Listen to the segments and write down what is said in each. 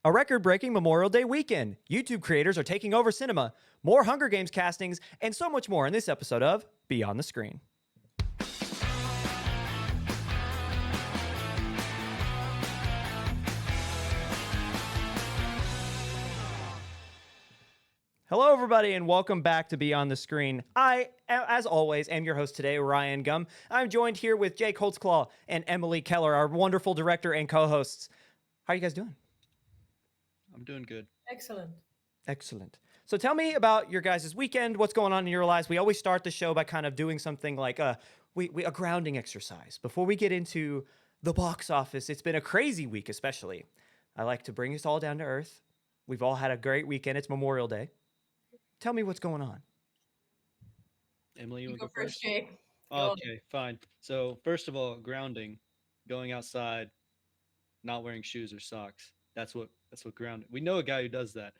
A record-breaking Memorial Day weekend. YouTube creators are taking over cinema. More Hunger Games castings, and so much more in this episode of Beyond the Screen. Hello, everybody, and welcome back to Beyond the Screen. I, as always, am your host today, Ryan Gum. I'm joined here with Jake Holtzclaw and Emily Keller, our wonderful director and co-hosts. How are you guys doing? I'm doing good. Excellent. Excellent. So tell me about your guys' weekend. What's going on in your lives? We always start the show by kind of doing something like a grounding exercise. Before we get into the box office, it's been a crazy week, especially. I like to bring us all down to earth. We've all had a great weekend. It's Memorial Day. Tell me what's going on. Emily, you want to Go go first, first? Jake. Okay, fine. So first of all, grounding, going outside, not wearing shoes or socks. That's what grounding. We know a guy who does that.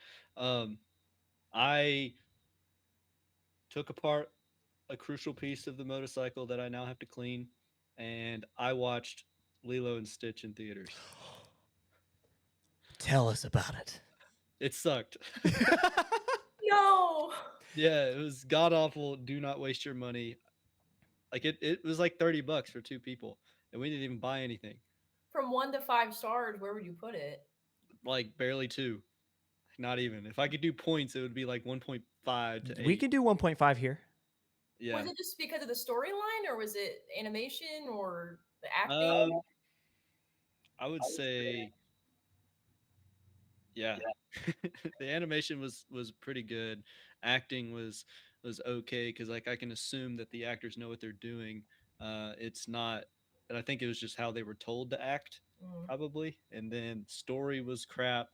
I took apart a crucial piece of the motorcycle that I now have to clean, and I watched Lilo and Stitch in theaters. Tell us about it. It sucked. No. Yeah, it was god awful. Do not waste your money. Like it was like $30 for two people, and we didn't even buy anything. From 1 to 5 stars, where would you put it? Like barely two. Not even. If I could do points, it would be like 1.5 to 8. We can do 1.5 here. Yeah. Was it just because of the storyline, or was it animation, or the acting? I would say, yeah. The animation was pretty good. Acting was okay because like I can assume that the actors know what they're doing. It's not, and I think it was just how they were told to act, probably. And then story was crap.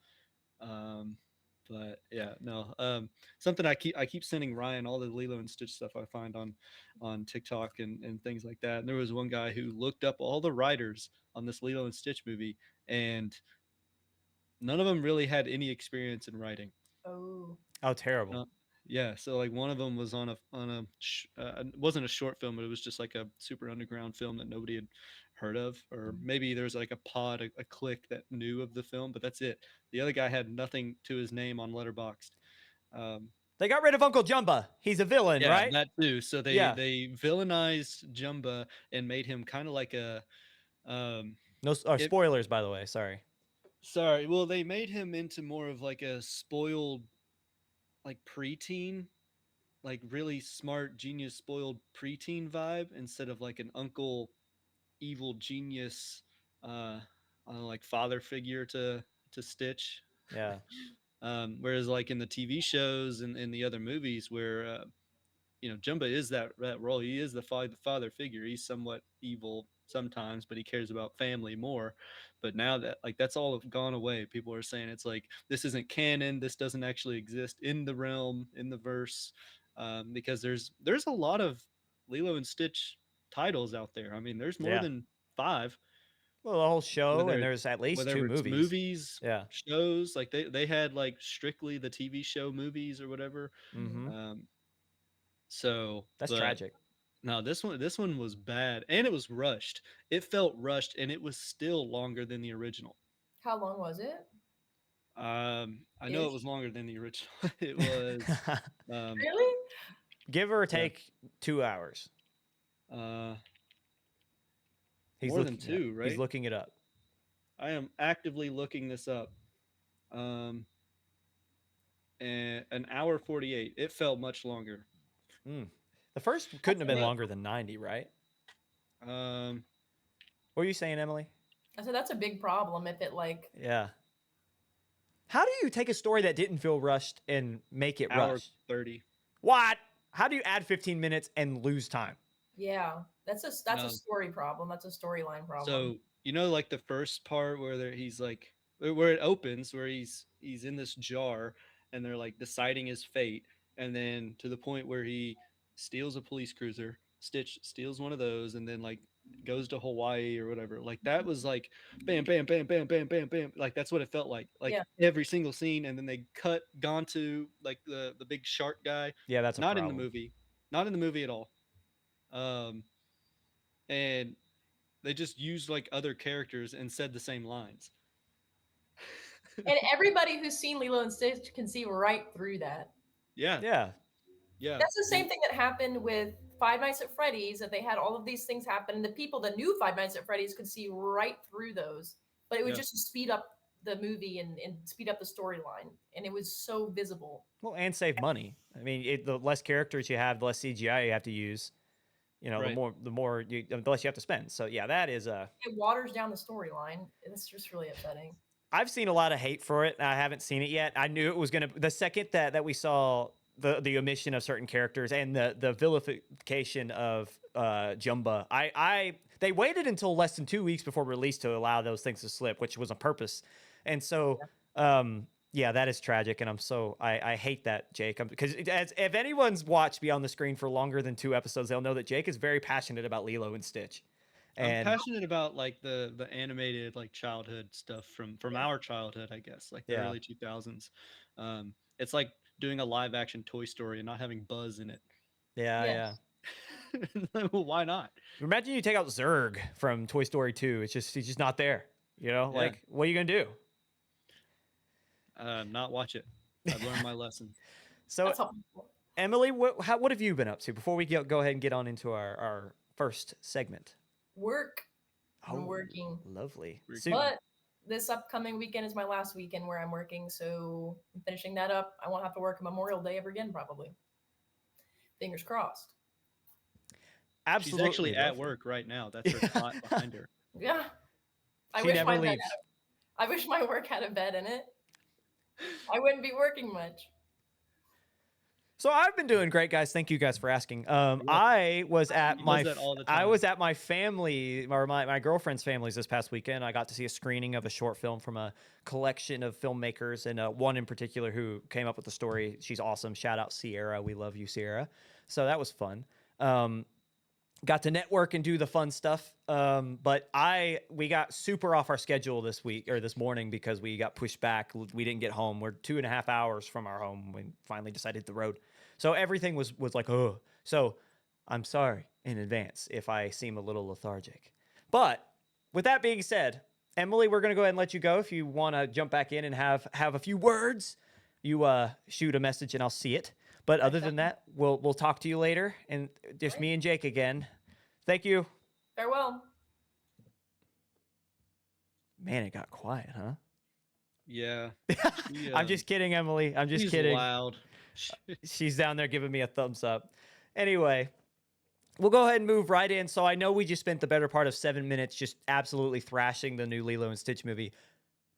But yeah, no. Something I keep sending Ryan all the Lilo and Stitch stuff I find on TikTok and things like that. And there was one guy who looked up all the writers on this Lilo and Stitch movie, and none of them really had any experience in writing. Oh. Oh, terrible. Yeah, so like one of them was on a it wasn't a short film, but it was just like a super underground film that nobody had heard of, or maybe there's like a pod, a clique that knew of the film, but that's it. The other guy had nothing to his name on Letterboxd. They got rid of Uncle Jumba. He's a villain, Yeah, right? that too. So they villainized Jumba and made him kind of like a No spoilers, by the way. Sorry. Sorry. Well, they made him into more of like a spoiled, like preteen, like really smart, genius, spoiled preteen vibe instead of like an uncle, evil genius, like father figure to Stitch. Yeah. Whereas like in the TV shows and in the other movies where Jumba is that role. He is the father figure. He's somewhat evil sometimes, but he cares about family more. But now that like that's all gone away, people are saying it's like this isn't canon. This doesn't actually exist in the realm, in the verse, because there's a lot of Lilo and Stitch titles out there. I mean, there's more than 5. Well, the whole show, and there's at least 2 Whether it's movies. Yeah. shows, like they had like strictly the TV show movies or whatever. Mm-hmm. So that's tragic. No, this one was bad, and it was rushed. It felt rushed, and it was still longer than the original. How long was it? I know it was longer than the original. It was really? Give or take 2 hours. He's more than 2, right? He's looking it up. I am actively looking this up. And an hour 48. It felt much longer. The first couldn't have been longer than 90, right? What were you saying, Emily? I said that's a big problem if it like. Yeah. How do you take a story that didn't feel rushed and make it rushed? 30. What? How do you add 15 minutes and lose time? Yeah, that's a story problem. That's a storyline problem. So like the first part where he's like where it opens, where he's in this jar and they're like deciding his fate, and then to the point where he steals a police cruiser. Stitch steals one of those and then like goes to Hawaii or whatever. Like that was like bam, bam, bam, bam, bam, bam, bam. Like that's what it felt like. Like every single scene, and then they gone to like the big shark guy. Yeah, that's not in the movie. Not in the movie at all. And they just used like other characters and said the same lines. And everybody who's seen Lilo and Stitch can see right through that. Yeah, Yeah. yeah. That's the same thing that happened with Five Nights at Freddy's, that they had all of these things happen, and the people that knew Five Nights at Freddy's could see right through those. But it would Yeah. just speed up the movie and speed up the storyline, and it was so visible. Well, and save money. I mean, the less characters you have, the less CGI you have to use. You know, Right. the less you have to spend. So yeah, that is It waters down the storyline. It's just really upsetting. I've seen a lot of hate for it. I haven't seen it yet. I knew it was gonna. The second that we saw the omission of certain characters and the vilification of Jumba, they waited until less than 2 weeks before release to allow those things to slip, which was on purpose. And so, yeah, that is tragic, and I hate that, Jake, because if anyone's watched Beyond the Screen for longer than 2 episodes, they'll know that Jake is very passionate about Lilo and Stitch. I'm And passionate about like the animated like childhood stuff from our childhood, I guess, like the Yeah. early 2000s. It's like doing a live action Toy Story and not having Buzz in it. yeah, Yes. yeah. Well, why not? Imagine you take out Zurg from Toy Story 2. He's just not there. You know, Yeah. like what are you gonna do? Not watch it. I've learned my lesson. So, That's all. Emily, what have you been up to before we go ahead and get on into our first segment? Work. Oh, I'm working. Lovely. Working. So, But this upcoming weekend is my last weekend where I'm working, so I'm finishing that up. I won't have to work Memorial Day ever again, probably. Fingers crossed. absolutely She's actually at lovely. work right now. That's her spot behind her. Yeah. I She wish never my bed leaves. I wish my work had a bed in it. I wouldn't be working much. So I've been doing great, guys. Thank you guys for asking. I was at He my does that all the I time. was at my family or my girlfriend's family's this past weekend. I got to see a screening of a short film from a collection of filmmakers, and one in particular who came up with the story. She's awesome. Shout out Sierra. We love you, Sierra. So that was fun. Got to network and do the fun stuff. But we got super off our schedule this morning because we got pushed back. We didn't get home. We're 2.5 hours from our home. We finally decided to hit the road. So everything was like, oh. So I'm sorry in advance if I seem a little lethargic. But with that being said, Emily, we're gonna go ahead and let you go. If you want to jump back in and have a few words, you shoot a message and I'll see it. But other than that, we'll talk to you later, and just me and Jake again. Thank you. Farewell. Man, it got quiet, huh? Yeah. I'm just kidding, Emily. I'm just She's kidding. loud. She's down there giving me a thumbs up. Anyway, we'll go ahead and move right in. So I know we just spent the better part of 7 minutes just absolutely thrashing the new Lilo and Stitch movie.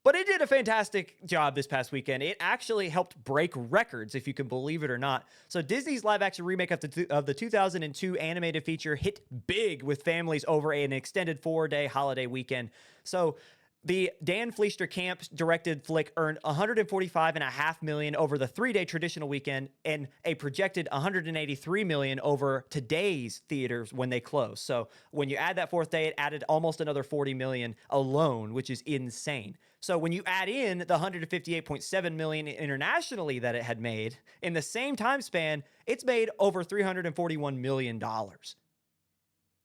But it did a fantastic job this past weekend. It actually helped break records, if you can believe it or not. So Disney's live-action remake of the 2002 animated feature hit big with families over an extended 4-day holiday weekend. So the Dan Fleischer Camp directed flick earned $145.5 million over the 3-day traditional weekend and a projected $183 million over today's theaters when they close. So when you add that fourth day, it added almost another $40 million alone, which is insane. So when you add in the $158.7 million internationally that it had made in the same time span, it's made over $341 million,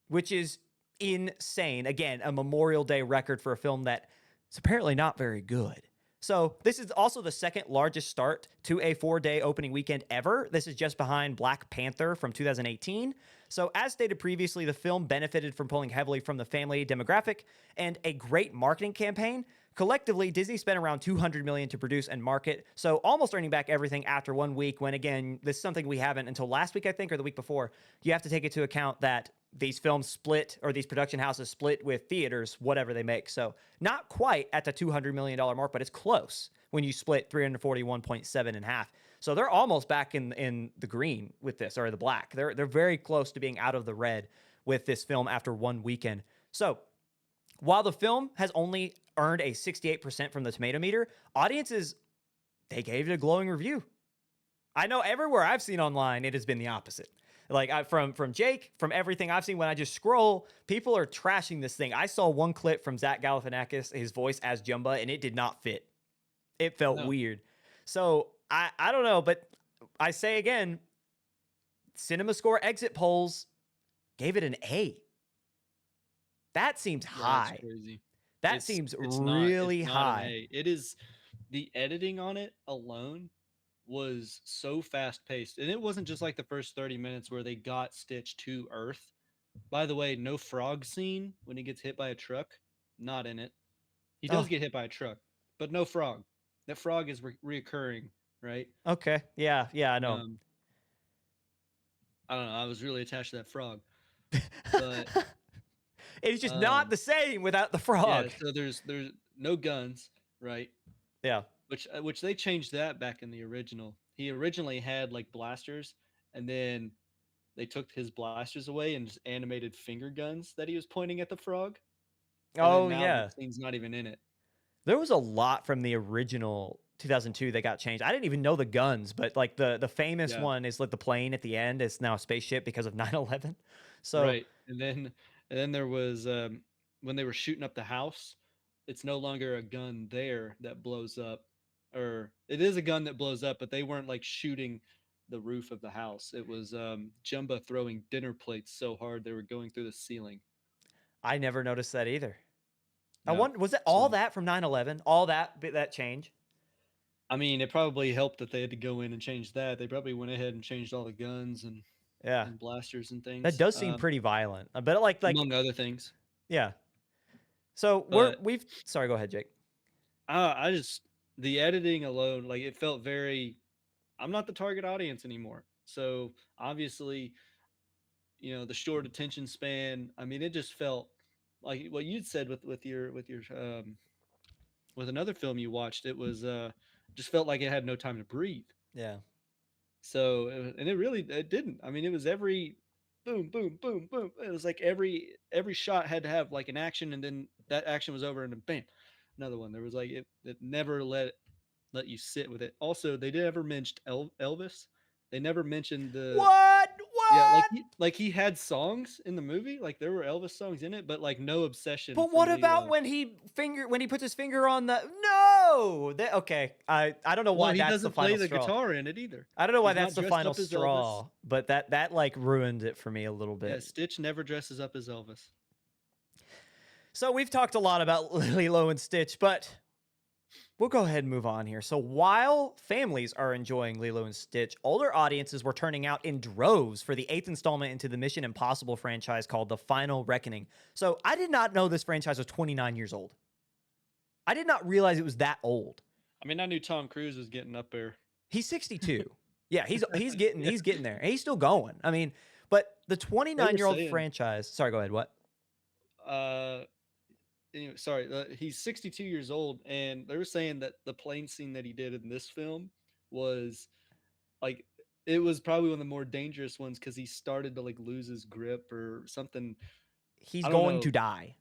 which is insane. Again, a Memorial Day record for a film that is apparently not very good. So this is also the second largest start to a 4-day opening weekend ever. This is just behind Black Panther from 2018. So as stated previously, the film benefited from pulling heavily from the family demographic and a great marketing campaign. Collectively, Disney spent around $200 million to produce and market, so almost earning back everything after 1 week, when again, this is something we haven't until last week, I think, or the week before. You have to take into account that these films split, or these production houses split with theaters, whatever they make. So not quite at the $200 million mark, but it's close when you split 341.7 in half. So they're almost back in the green with this, or the black. They're very close to being out of the red with this film after 1 weekend. So while the film has only earned a 68% from the tomato meter, audiences, they gave it a glowing review. I know everywhere I've seen online, it has been the opposite. Like from Jake, from everything I've seen when I just scroll, people are trashing this thing. I saw one clip from Zach Galifianakis, his voice as Jumba, and it did not fit. It felt weird. So I don't know, but I say again, CinemaScore exit polls gave it an A. That seems high. That's crazy. That seems It's really not an high. A. It is. the editing on it alone was so fast paced, and it wasn't just like the first 30 minutes where they got Stitch to Earth. By the way, no frog scene when he gets hit by a truck, not in it. He does Oh, get hit by a truck, but no frog. That frog is reoccurring, right? okay. Yeah, yeah, I know. Um, I don't know. I was really attached to that frog, but It's just not um, the same without the yeah. frog. So there's no guns, right? Yeah. Which they changed that back in the original. He originally had like blasters, and then they took his blasters away and just animated finger guns that he was pointing at the frog. And then Oh, now that yeah. scene's not even in it. There was a lot from the original 2002 that got changed. I didn't even know the guns, but like the famous Yeah, one is like the plane at the end is now a spaceship because of 9/11. So, right. And then there was when they were shooting up the house, it's no longer a gun there that blows up, or it is a gun that blows up, but they weren't like shooting the roof of the house. It was Jumba throwing dinner plates so hard they were going through the ceiling. I never noticed that either. I Yeah. wonder, was it So all that from 9/11? All that change? I mean, it probably helped that they had to go in and change that. They probably went ahead and changed all the guns Yeah. and blasters and That things, does seem pretty violent. But like among other things. yeah. So, But sorry, go ahead, Jake. I just the editing alone, like it felt very. I'm not the target audience anymore. So obviously, the short attention span. I mean, it just felt like what you'd said with another film you watched. It was just felt like it had no time to breathe. Yeah. So and it didn't. I mean, it was every boom, boom, boom, boom. It was like every shot had to have like an action, and then that action was over, and then bam, another one. There was like it never let you sit with it. Also, they never mentioned Elvis. They never mentioned the What? yeah, What? like he had songs in the movie, like there were Elvis songs in it, but like no obsession But from what about Lilo. when he puts his finger on the no? Okay, I don't know Well, why he that's the doesn't play final the straw. guitar in it either. I don't know why He's that's not the dressed final up as Elvis. straw, but that like ruined it for me a little Yeah, bit. Stitch never dresses up as Elvis. So we've talked a lot about Lilo and Stitch, but we'll go ahead and move on here. So while families are enjoying Lilo and Stitch, older audiences were turning out in droves for the 8th installment into the Mission Impossible franchise called The Final Reckoning. So I did not know this franchise was 29 years old. I did not realize it was that old. I mean, I knew Tom Cruise was getting up there. He's 62. Yeah, he's getting Yeah. he's getting there. He's still going. I mean, but the They were 29-year-old saying, franchise. Sorry, go ahead. What? uh, anyway, sorry, he's 62 years old, and they were saying that the plane scene that he did in this film was like it was probably one of the more dangerous ones because he started to like lose his grip or something. He's I don't going know. to die.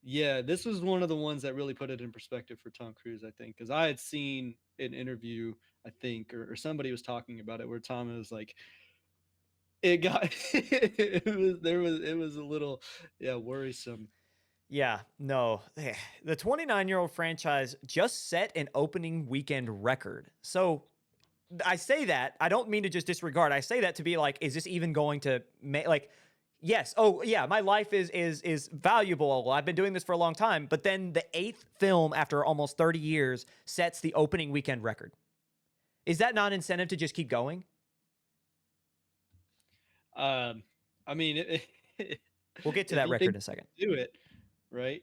Yeah, this was one of the ones that really put it in perspective for Tom Cruise, I think, because I had seen an interview, I think, or somebody was talking about it where Tom was like, it got, it was a little, yeah, worrisome. Yeah, no. The 29-year-old franchise just set an opening weekend record. So I say that, I don't mean to just disregard. I say that to be like, is this even going to make like yes. Oh, yeah, my life is valuable. I've been doing this for a long time, but then the 8th film after almost 30 years sets the opening weekend record. Is that not incentive to just keep going? Um, I mean, We'll get to if that he record thinks in a second. he can do it, right?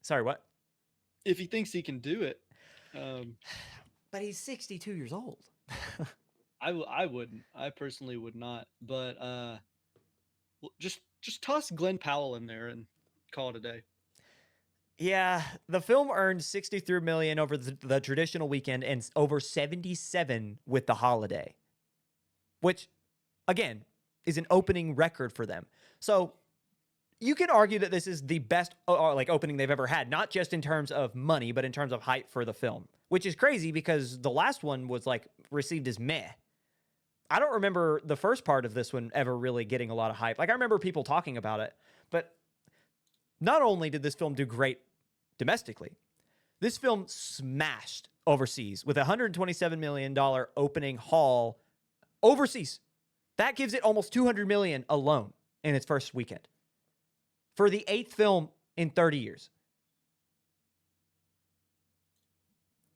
Sorry, what? If he thinks he can do it, um, But he's 62 years old. I wouldn't. I personally would not. But just toss Glenn Powell in there and call it a day. Yeah, the film earned 63 million over the traditional weekend and over 77 with the holiday, which again is an opening record for them. So you can argue that this is the best like opening they've ever had, not just in terms of money, but in terms of hype for the film, which is crazy because the last one was like received as meh. I don't remember the first part of this one ever really getting a lot of hype. Like I remember people talking about it, but not only did this film do great domestically, this film smashed overseas with a $127 million opening haul overseas. That gives it almost $200 million alone in its first weekend for the 8th film in 30 years.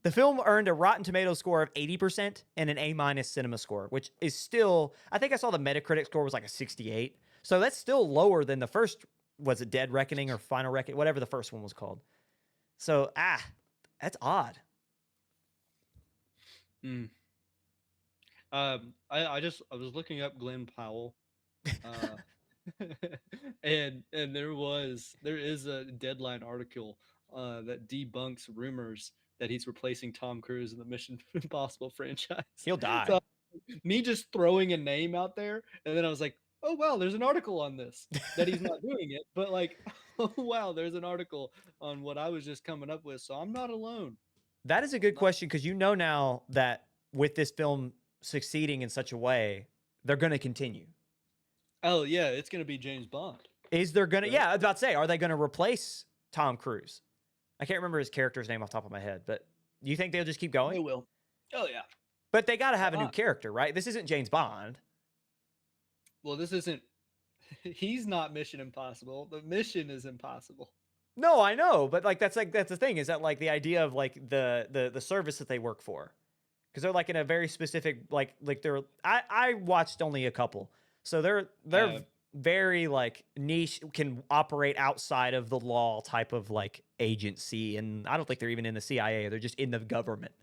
The film earned a Rotten Tomatoes score of 80% and an A- cinema score, which is still, I think I saw the Metacritic score was like a 68. So that's still lower than the first, was it Dead Reckoning or Final Reckoning, whatever the first one was called. So, that's odd. Mm. I was looking up Glenn Powell, uh, and there is a Deadline article that debunks rumors that he's replacing Tom Cruise in the Mission Impossible franchise. He'll die. So me just throwing a name out there, and then I was like, oh wow, there's an article on this that he's not doing it, but like, oh wow, there's an article on what I was just coming up with, so I'm not alone. That is a good question because you know now that with this film succeeding in such a way, they're going to continue. Oh yeah, it's gonna be James Bond. Is there going to, Right. yeah, I was about to say, are they going to replace Tom Cruise? I can't remember his character's name off the top of my head, but do you think they'll just keep going? They will. Oh yeah. But they got to have a new not? character, right? This isn't James Bond. Well, this isn't. He's not Mission Impossible. The mission is impossible. No, I know, but like that's the thing is that like the idea of like the service that they work for, because they're like in a very specific like they're I watched only a couple, so they're Uh, very like niche, can operate outside of the law type of like agency, and I don't think they're even in the CIA. They're just in the government.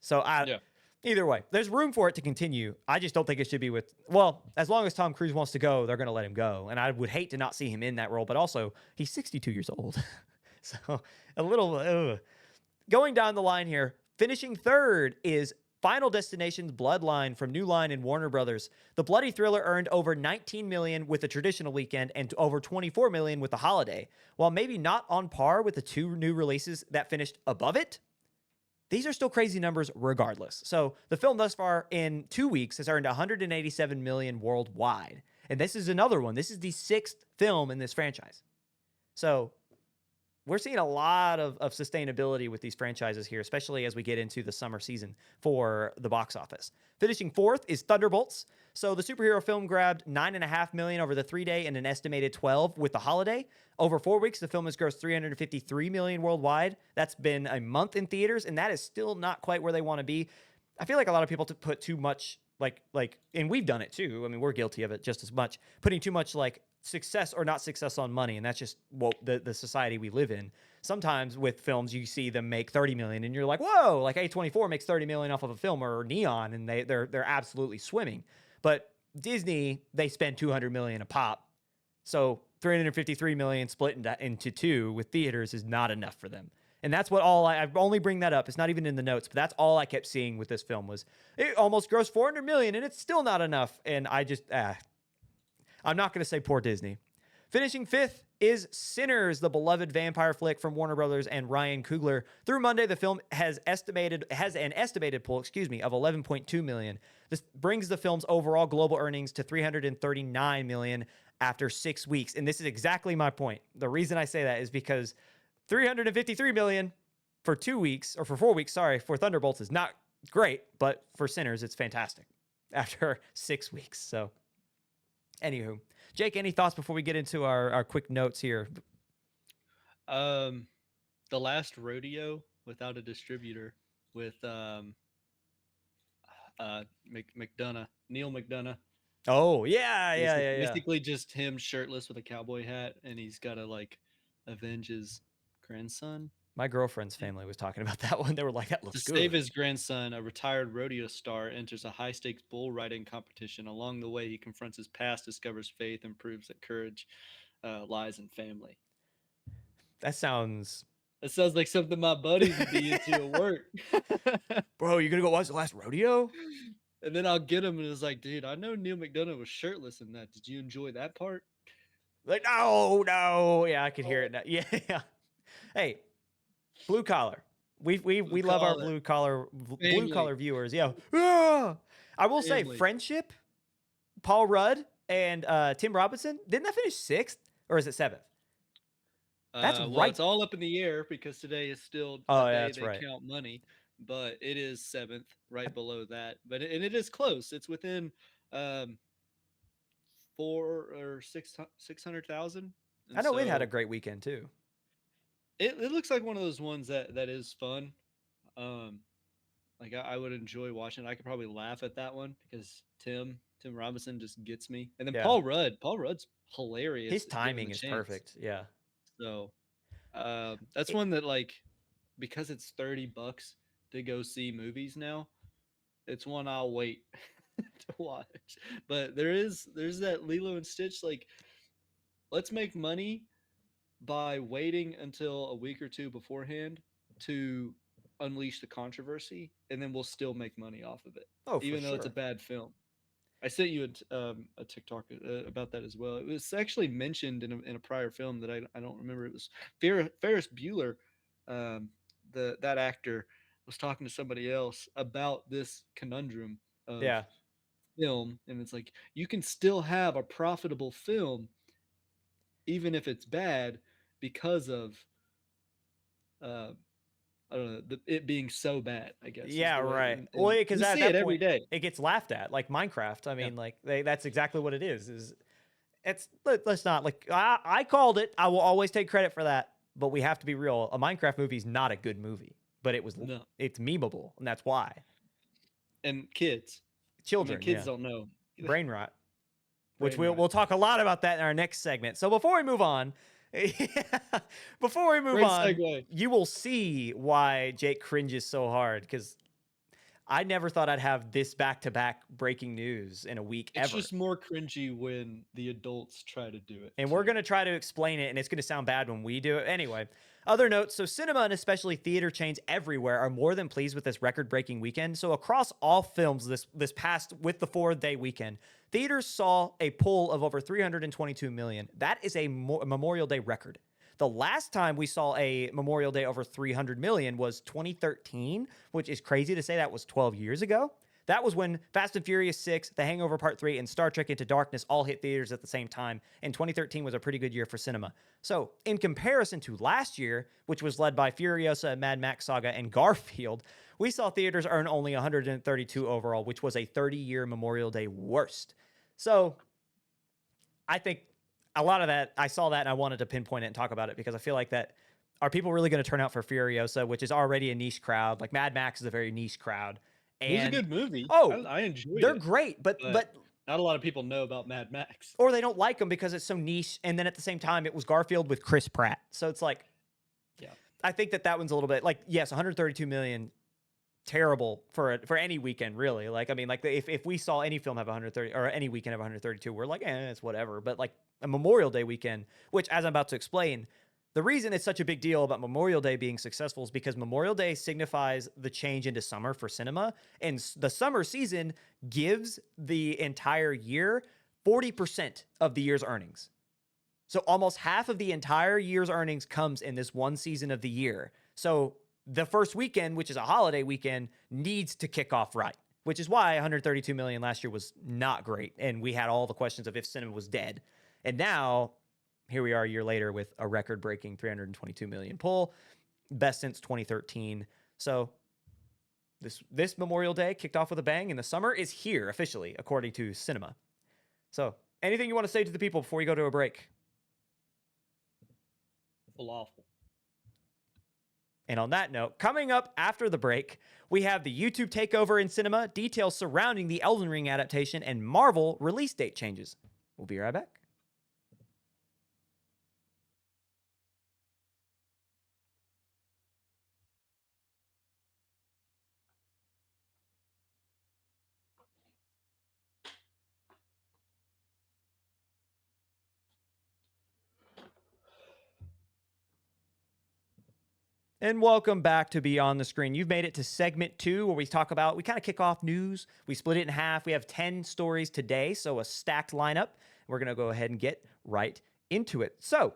So Yeah. either way, there's room for it to continue. I just don't think it should be with, well, as long as Tom Cruise wants to go, they're going to let him go. And I would hate to not see him in that role, but also he's 62 years old. So a little, going down the line here, finishing third is Final Destination's Bloodline from New Line and Warner Brothers. The bloody thriller earned over 19 million with the traditional weekend and over 24 million with the holiday. While maybe not on par with the two new releases that finished above it, these are still crazy numbers regardless. So the film thus far in 2 weeks has earned 187 million worldwide. And this is another one. This is the sixth film in this franchise. So we're seeing a lot of sustainability with these franchises here, especially as we get into the summer season for the box office. Finishing fourth is Thunderbolts. So the superhero film grabbed 9.5 million over the 3-day and an estimated 12 with the holiday. Over 4 weeks, the film has grossed 353 million worldwide. That's been a month in theaters, and that is still not quite where they want to be. I feel like a lot of people put too much and we've done it too. I mean, we're guilty of it just as much. Putting too much like success or not success on money, and that's just what the society we live in. Sometimes with films, you see them make 30 million, and you're like, whoa! Like A24 makes 30 million off of a film, or Neon, and they're absolutely swimming. But Disney, they spend 200 million a pop, so 353 million split into two with theaters is not enough for them. And that's what I only bring that up. It's not even in the notes, but that's all I kept seeing with this film was it almost grossed 400 million, and it's still not enough. And I just, I'm not going to say poor Disney. Finishing fifth is Sinners, the beloved vampire flick from Warner Brothers and Ryan Coogler. Through Monday, the film has an estimated pull, of 11.2 million. This brings the film's overall global earnings to 339 million after 6 weeks. And this is exactly my point. The reason I say that is because 353 million for 2 weeks, or for 4 weeks, sorry, for Thunderbolts is not great, but for Sinners, it's fantastic after 6 weeks. So, anywho, Jake, any thoughts before we get into our quick notes here? The Last Rodeo without a distributor with McDonough, Neil McDonough. Oh, yeah. Basically just him shirtless with a cowboy hat, and he's got to like avenge his grandson. My girlfriend's family was talking about that one. They were like, that To looks save good. his grandson, a retired rodeo star enters a high-stakes bull riding competition. Along the way, he confronts his past, discovers faith, and proves that courage lies in family. That sounds... It sounds like something my buddies would be into at work. Bro, you gonna go watch The Last Rodeo? And then I'll get him, and it's like, dude, I know Neil McDonough was shirtless in that. Did you enjoy that part? Like, no. Yeah, I could hear it now. Yeah. Hey, blue collar. We love our blue collar viewers. Yeah. I will say Family. Friendship, Paul Rudd and Tim Robinson, didn't that finish 6th or is it 7th? That's Well, right. it's all up in the air because today is still the Oh, day yeah, that's they right. count money, but it is 7th, right below that. But and it is close. It's within 600,000. I know it had a great weekend too. It looks like one of those ones that is fun. Like I would enjoy watching. I could probably laugh at that one because Tim Robinson just gets me. And then Yeah. Paul Rudd's hilarious His given timing the is chance. perfect. Yeah. So that's It- one that like because it's $30 to go see movies now. It's one I'll wait to watch. But there's that Lilo and Stitch like let's make money by waiting until a week or two beforehand to unleash the controversy, and then we'll still make money off of it, oh, for even though it's a sure. bad film. I sent you a TikTok about that as well. It was actually mentioned in a prior film that I don't remember. It was Ferris Bueller, um, that actor was talking to somebody else about this conundrum of Yeah. film, and it's like you can still have a profitable film even if it's bad because of uh, I don't know it being so bad. I guess is Yeah, the way, right. and Well, because we at see it that every point, day. it gets laughed at, like Minecraft. I Yeah, mean, like that's exactly what it is. Let's not like I called it. I will always take credit for that. But we have to be real. A Minecraft movie is not a good movie, but no, it's memeable, and that's why. and kids. I mean, Children, kids yeah, don't know brain rot. Which brain we'll rot. talk a lot about that in our next segment. So before we move on, before we move Great on, segue. you will see why Jake cringes so hard because I never thought I'd have this back-to-back breaking news in a week It's ever. just more cringy when the adults try to do it And we're too. going to try to explain it, and it's going to sound bad when we do it. Anyway, other notes. So, cinema and especially theater chains everywhere are more than pleased with this record breaking weekend. So, across all films this past with the 4-day weekend, theaters saw a pull of over 322 million. That is a Memorial Day record. The last time we saw a Memorial Day over 300 million was 2013, which is crazy to say that was 12 years ago. That was when Fast and Furious 6, The Hangover Part 3, and Star Trek Into Darkness all hit theaters at the same time, and 2013 was a pretty good year for cinema. So, in comparison to last year, which was led by Furiosa, Mad Max Saga, and Garfield, we saw theaters earn only 132 overall, which was a 30-year Memorial Day worst. So, I think a lot of that, I saw that and I wanted to pinpoint it and talk about it because I feel like that are people really going to turn out for Furiosa, which is already a niche crowd? Like Mad Max is a very niche crowd. It was a And good movie. oh, I enjoyed they're it, great, but but not a lot of people know about Mad Max. or they don't like them because it's so niche. And then at the same time, it was Garfield with Chris Pratt, so it's like, Yeah, I think that one's a little bit like yes, 132 million, terrible for any weekend really. Like I mean, like if we saw any film have 130 or any weekend have 132, we're like, it's whatever. But like a Memorial Day weekend, which as I'm about to explain. The reason it's such a big deal about Memorial Day being successful is because Memorial Day signifies the change into summer for cinema. And the summer season gives the entire year 40% of the year's earnings. So almost half of the entire year's earnings comes in this one season of the year. So the first weekend, which is a holiday weekend, needs to kick off right, which is why 132 million last year was not great. And we had all the questions of if cinema was dead. And now here we are a year later with a record-breaking 322 million pull, best since 2013. So this Memorial Day kicked off with a bang, and the summer is here officially, according to Cinema. So anything you want to say to the people before we go to a break? falafel. And on that note, coming up after the break, we have the YouTube takeover in cinema, details surrounding the Elden Ring adaptation, and Marvel release date changes. We'll be right back. And welcome back to Beyond the Screen. You've made it to segment 2 where we kind of kick off news. We split it in half. We have 10 stories today, so a stacked lineup. We're going to go ahead and get right into it. So,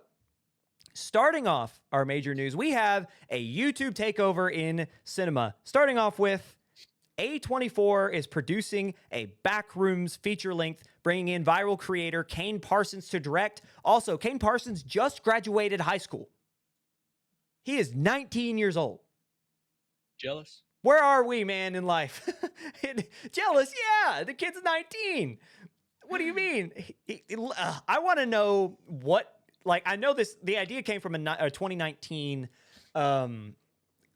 starting off our major news, we have a YouTube takeover in cinema. Starting off with A24 is producing a Backrooms feature length, bringing in viral creator Kane Parsons to direct. Also, Kane Parsons just graduated high school. He is 19 years old. Jealous? Where are we, man, in life? Jealous? Yeah, the kid's 19. What do you mean? I want to know what, like, I know the idea came from a 2019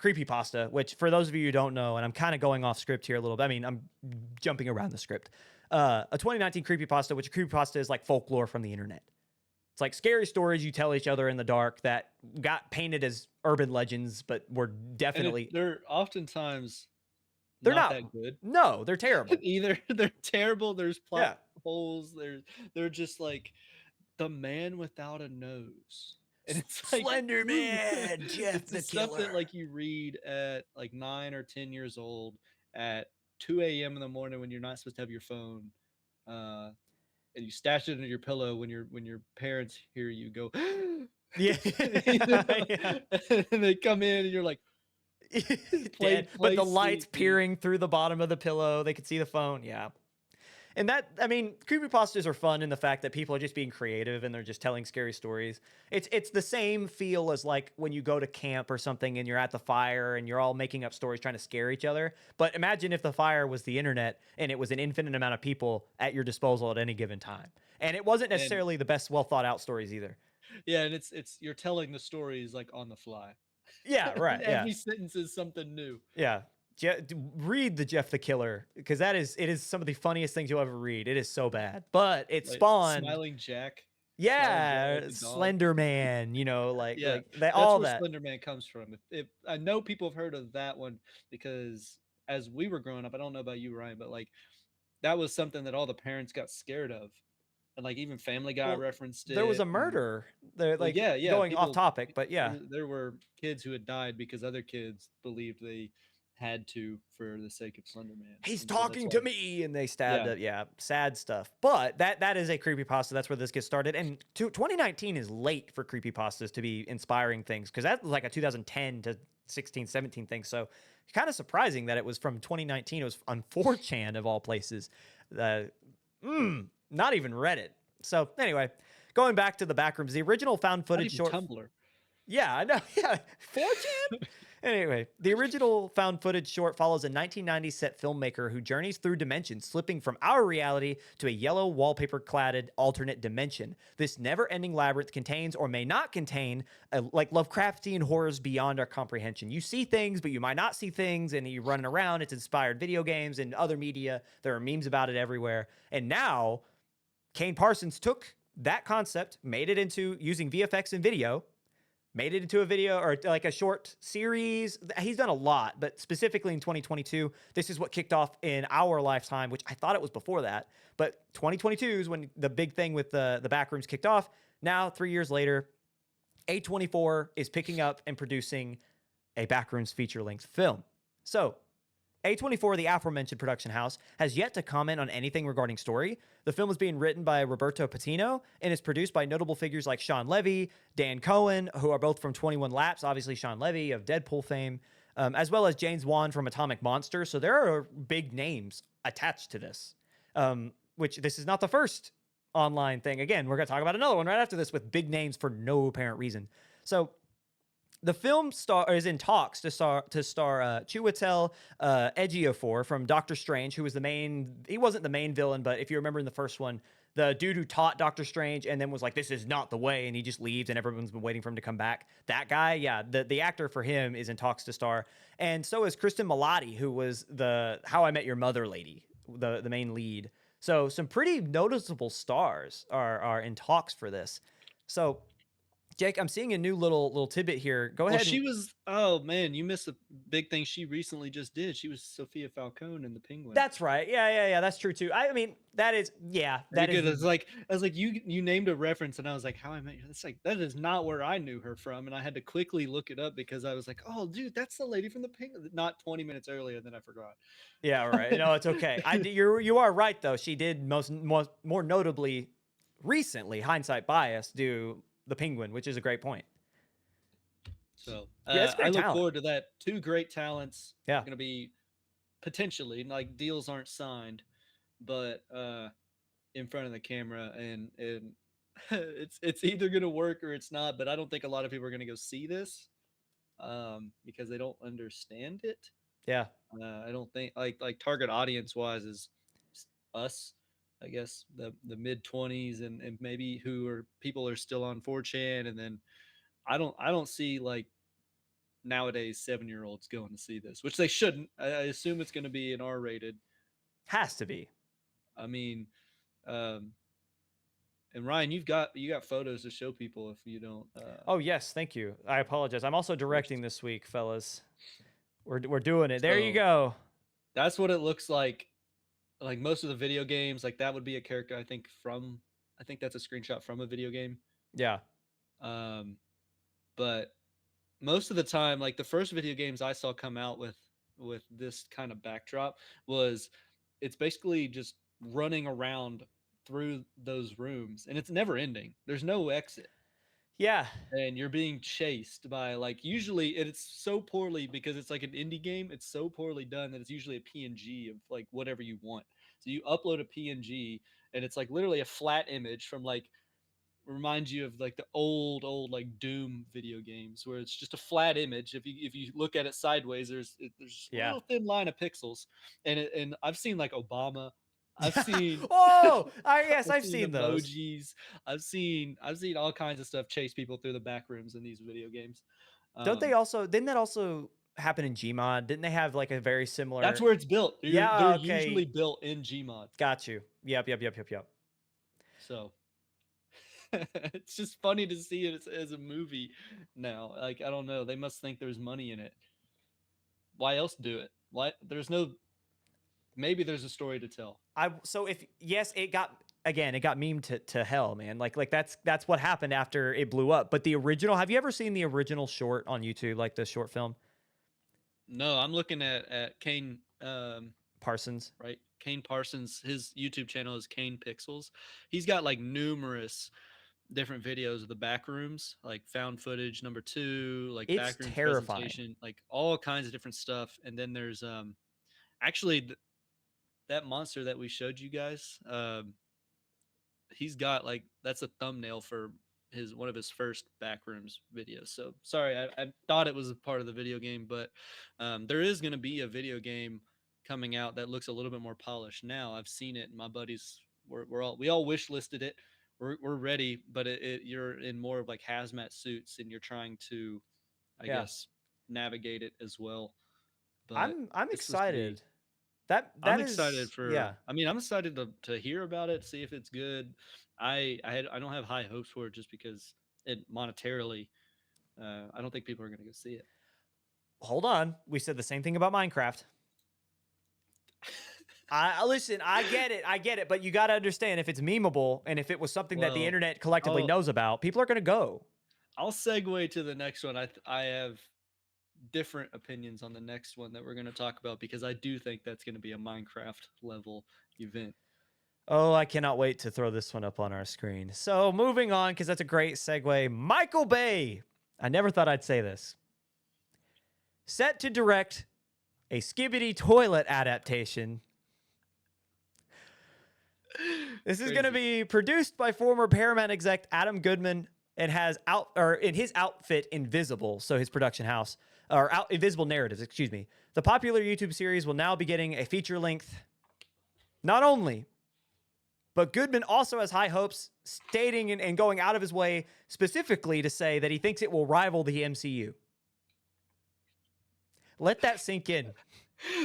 creepypasta, which for those of you who don't know, and I'm kind of going off script here a little bit. I mean, I'm jumping around the script. A 2019 creepypasta, which a creepypasta is like folklore from the internet. It's like scary stories you tell each other in the dark that got painted as urban legends, but were definitely they're oftentimes they're not not. that good. No, they're terrible. Either they're terrible, there's Yeah. plot holes, they're just like the man without a nose. And it's like Slender Man, Jeff it's the the stuff that Killer. like you read at like 9 or 10 years old at 2 a.m. in the morning when you're not supposed to have your phone. And you stash it under your pillow when your parents hear you go, Yeah. you know? Yeah. And they come in and you're like, Dead, but the play lights sweet, dude. peering through the bottom of the pillow, they could see the phone. Yeah. And that, I mean, creepypastas are fun in the fact that people are just being creative and they're just telling scary stories. It's the same feel as like when you go to camp or something and you're at the fire and you're all making up stories trying to scare each other. But imagine if the fire was the internet and it was an infinite amount of people at your disposal at any given time. And it wasn't And necessarily the best well thought out stories either. yeah, and it's you're telling the stories like on the fly. Yeah, right. And Yeah. every sentence is something new. Yeah. Read the Jeff the Killer because it is some of the funniest things you'll ever read. It is so bad, but it Like spawned. Smiling Jack. Yeah, like the dog. Slender Man. You know, like Yeah, like that's all where that. Slender Man comes from. If I know people have heard of that one because as we were growing up, I don't know about you, Ryan, but like that was something that all the parents got scared of, and like even Family Guy Well, referenced there was it. a murder. There, Well, like yeah, going off people. topic, but yeah. There were kids who had died because other kids believed they had to for the sake of Slender Man. He's And so that's talking why, to me, and they stabbed yeah, it. Yeah, sad stuff. But that is a creepypasta. That's where this gets started. And 2019 is late for creepypastas to be inspiring things because that was like a 2010 to 16, 17 thing. So kind of surprising that it was from 2019. It was on 4chan of all places. Not even Reddit. So anyway, going back to the Backrooms, the original found not footage even short. Tumblr. Yeah, I know. Yeah, 4chan. Anyway, the original found footage short follows a 1990s set filmmaker who journeys through dimensions, slipping from our reality to a yellow wallpaper-cladded alternate dimension. This never-ending labyrinth contains or may not contain like Lovecraftian horrors beyond our comprehension. You see things, but you might not see things, and you're running around. It's inspired video games and other media. There are memes about it everywhere. And now, Kane Parsons took that concept, made it into using VFX and video, made it into a video or like a short series. He's done a lot, but specifically in 2022, this is what kicked off in our lifetime, which I thought it was before that. But 2022 is when the big thing with the Backrooms kicked off. Now, 3 years later, A24 is picking up and producing a Backrooms feature-length film. So, A24, the aforementioned production house, has yet to comment on anything regarding story. The film is being written by Roberto Patino and is produced by notable figures like Sean Levy, Dan Cohen, who are both from 21 Laps, obviously Sean Levy of Deadpool fame, as well as James Wan from Atomic Monster. So there are big names attached to this, which this is not the first online thing. Again, we're going to talk about another one right after this with big names for no apparent reason. So the film is in talks to star Chiwetel Ejiofor from Doctor Strange, who was he wasn't the main villain, but if you remember in the first one, the dude who taught Doctor Strange and then was like, this is not the way, and he just leaves and everyone's been waiting for him to come back. That guy, yeah, the actor for him is in talks to star. And so is Kristen Milotti, who was the How I Met Your Mother lady, the main lead. So some pretty noticeable stars are in talks for this. So Jake, I'm seeing a new little tidbit here. Go Well, ahead. she was. Oh man, you missed a big thing she recently just did. She was Sophia Falcone in The Penguin. That's right. Yeah. That's true too. I mean, that is. That is. It's like I was like you named a reference, and I was like, how I met you. It's like that is not where I knew her from, and I had to quickly look it up because I was like, oh dude, that's the lady from The Penguin. Not 20 minutes earlier, then I forgot. Yeah, right. No, it's okay. You are right though. She did more notably recently, hindsight bias, do The Penguin, which is a great point. So Yeah, it's great I look talent. forward to that. Two great talents. Yeah. Going to be potentially like deals aren't signed, but in front of the camera, and it's either going to work or it's not. But I don't think a lot of people are going to go see this because they don't understand it. Yeah. I don't think like target audience wise is us. I guess the mid 20s and maybe who are people are still on 4chan, and then I don't see like nowadays 7-year-olds going to see this, which they shouldn't. I assume it's going to be an R-rated. Has to be. I mean, um, and Ryan, you got photos to show people if you don't. Oh yes, thank you. I apologize. I'm also directing First. this week, fellas. We're doing it. There you So go. that's what it looks like. Like most of the video games, like that would be a character I think from. I think that's a screenshot from a video game. Yeah. Um, but most of the time, like the first video games I saw come out with this kind of backdrop was it's basically just running around through those rooms and it's never ending. There's no exit. Yeah. And you're being chased by like usually it's so poorly because it's like an indie game, it's so poorly done that it's usually a PNG of like whatever you want. So you upload a PNG and it's like literally a flat image from like reminds you of like the old like Doom video games where it's just a flat image. If you look at it sideways, there's a Yeah. little thin line of pixels, and I've seen like Obama, I've seen Oh, yes, I've I've seen seen those. emojis, I've seen all kinds of stuff chase people through the back rooms in these video games. Didn't that also happen in Gmod? Didn't they have like a very similar? That's where it's built. Yeah, They're okay. usually built in Gmod. Got you. Yep. So it's just funny to see it as a movie now. Like I don't know, they must think there's money in it. Why else do it? Why there's no maybe there's a story to tell. So if yes, it got memed to hell, man. Like that's what happened after it blew up. But the original, have you ever seen the original short on YouTube, like the short film? No, I'm looking at Kane Parsons. right? Kane Parsons, his YouTube channel is Kane Pixels. He's got like numerous different videos of the Backrooms, like found footage #2, like It's Backrooms terrifying. presentation, like all kinds of different stuff. And then there's actually that monster that we showed you guys. He's got like that's a thumbnail for his one of his first Backrooms videos. So sorry, I thought it was a part of the video game, but there is going to be a video game coming out that looks a little bit more polished now. I've seen it, and my buddies we all wish listed it. We're ready, but you're in more of like hazmat suits, and you're trying to, I Yeah. guess, navigate it as well. But I'm it's supposed to be- excited. That I'm is- excited for. yeah. I mean, I'm excited to hear about it, see if it's good. I don't have high hopes for it just because it monetarily. I don't think people are going to go see it. Hold on, we said the same thing about Minecraft. Listen, I get it, but you got to understand if it's memeable and if it was something that the Well, internet collectively knows about, people are going to go. I'll segue to the next one. I have different opinions on the next one that we're going to talk about because I do think that's going to be a Minecraft level event. Oh, I cannot wait to throw this one up on our screen. So moving on, because that's a great segue. Michael Bay. I never thought I'd say this. Set to direct a Skibidi Toilet adaptation. This is going to be produced by former Paramount exec Adam Goodman and has in his outfit Invisible, so his production house, Invisible Narratives, excuse me. The popular YouTube series will now be getting a feature length. Not only, but Goodman also has high hopes, stating and going out of his way specifically to say that he thinks it will rival the MCU. Let that sink in.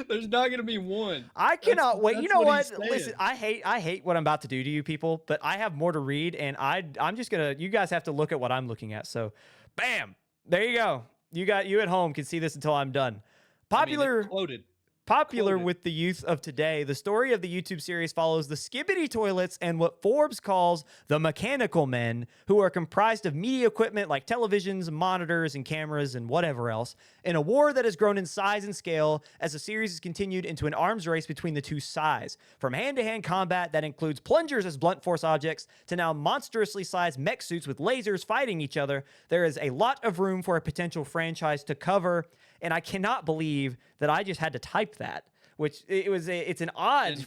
There's not going to be one. I cannot wait. You know what? he's saying. Listen, I hate what I'm about to do to you people, but I have more to read, and I'm just gonna. You guys have to look at what I'm looking at. So, bam, there you go. You at home can see this until I'm done. Popular. Quoted. Popular with the youth of today, the story of the YouTube series follows the Skibidi Toilets and what Forbes calls the mechanical men, who are comprised of media equipment like televisions, monitors, and cameras, and whatever else, in a war that has grown in size and scale as the series has continued into an arms race between the two sides. From hand-to-hand combat that includes plungers as blunt force objects to now monstrously sized mech suits with lasers fighting each other, there is a lot of room for a potential franchise to cover. And I cannot believe that I just had to type that, which it's an odd.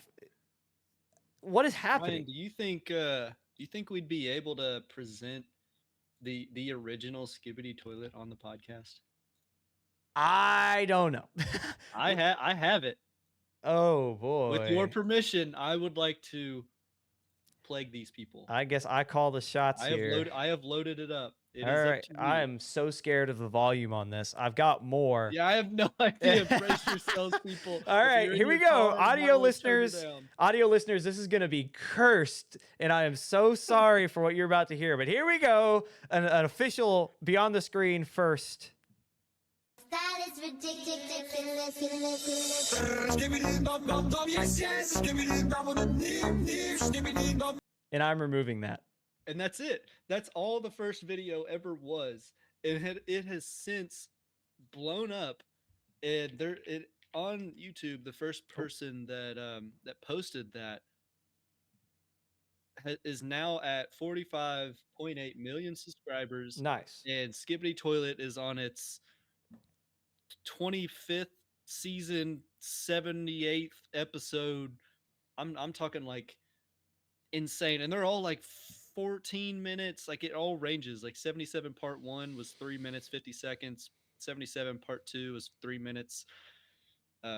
What is happening? Ryan, do you think we'd be able to present the original Skibidi Toilet on the podcast? I don't know. I have it. Oh boy. With your permission, I would like to plague these people. I guess I call the shots here. I have loaded it up. It All is up right. to I you. am so scared of the volume on this. I've got more. Yeah, I have no idea. Brace yourselves, people. All If right, you're in here we your go. car, you might want to turn it Listeners, down. audio listeners, this is going to be cursed. And I am so sorry for what you're about to hear. But here we go. An official Beyond the Screen first. That is ridiculous. And I'm removing that. And that's it. That's all the first video ever was. It has since blown up, and on YouTube. The first person that posted that is now at 45.8 million subscribers, Nice. and Skibidi Toilet is on its 25th season, 78th episode. I'm talking like insane, and they're all like 14 minutes. Like it all ranges. Like 77 part 1 was 3 minutes 50 seconds. 77 part 2 was 3 minutes.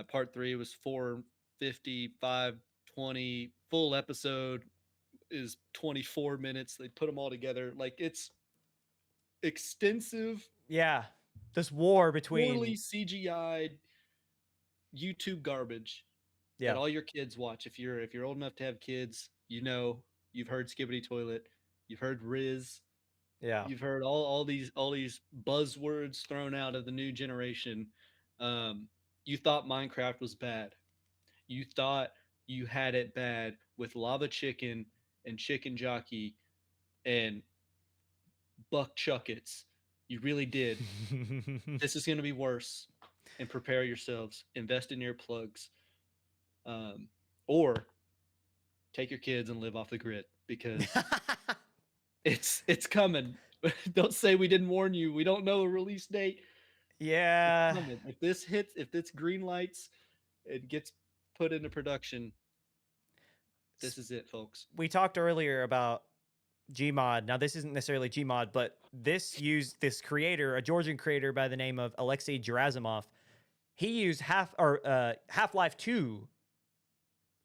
Part 3 was 4:50, 5:20. Full episode is 24 minutes. They put them all together. Like it's extensive, Yeah. This war between. poorly CGI'd YouTube garbage Yeah. that all your kids watch. If you're old enough to have kids, you've heard Skibidi Toilet, you've heard Riz, Yeah. you've heard all these buzzwords thrown out of the new generation. You thought Minecraft was bad. You thought you had it bad with Lava Chicken and Chicken Jockey and Buck Chuckets. You really did. This is going to be worse. And prepare yourselves. Invest in earplugs. Or take your kids and live off the grid, because it's coming. Don't say we didn't warn you. We don't know a release date. Yeah. It's coming. If this hits, if this green lights, it gets put into production. This is it, folks. We talked earlier about Gmod. Now, this isn't necessarily Gmod, but this creator, a Georgian creator by the name of Alexei Gerasimov. He used Half-Life 2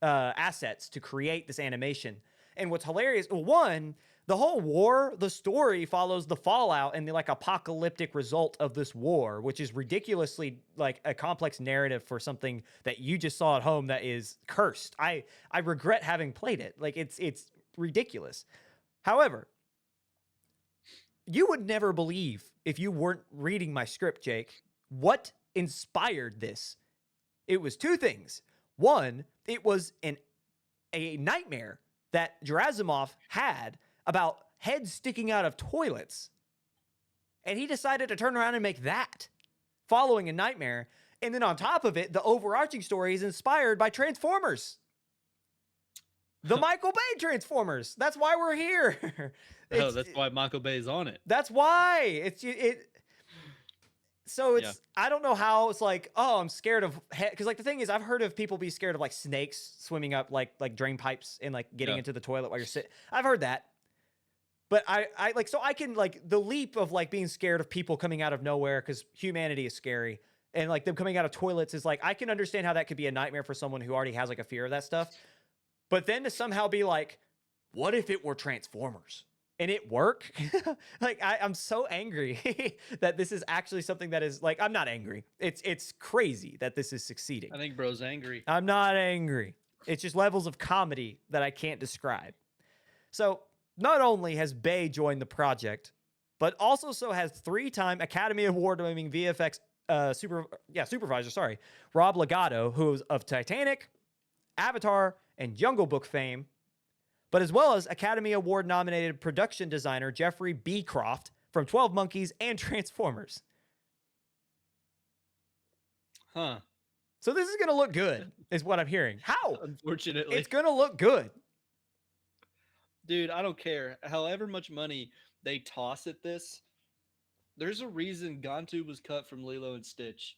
assets to create this animation. And what's hilarious, one, the whole war, the story follows the fallout and the like apocalyptic result of this war, which is ridiculously like a complex narrative for something that you just saw at home that is cursed. I regret having played it. Like it's ridiculous. However, you would never believe, if you weren't reading my script, Jake, what inspired this. It was two things. One, it was a nightmare that Gerasimov had about heads sticking out of toilets. And he decided to turn around and make that following a nightmare. And then on top of it, the overarching story is inspired by Transformers. The Michael Bay Transformers. That's why we're here. That's why Michael Bay is on it. That's why. So it's, Yeah. I don't know how it's like, oh, I'm scared of, because like the thing is, I've heard of people be scared of like snakes swimming up like drain pipes and like getting Yeah. into the toilet while you're sitting. I've heard that. But I like, so I can like the leap of like being scared of people coming out of nowhere because humanity is scary. And like them coming out of toilets is like, I can understand how that could be a nightmare for someone who already has like a fear of that stuff. But then to somehow be like, what if it were Transformers? And it work? Like, I'm so angry that this is actually something that is like, I'm not angry. It's crazy that this is succeeding. I think bro's angry. I'm not angry. It's just levels of comedy that I can't describe. So not only has Bay joined the project, but also so has 3-time Academy Award-winning VFX supervisor, Rob Legato, who's of Titanic, Avatar, and Jungle Book fame, but as well as Academy Award nominated production designer Jeffrey Beecroft from 12 Monkeys and Transformers. Huh. So this is going to look good, is what I'm hearing. How? Unfortunately. It's going to look good. Dude, I don't care. However much money they toss at this, there's a reason Gantu was cut from Lilo and Stitch,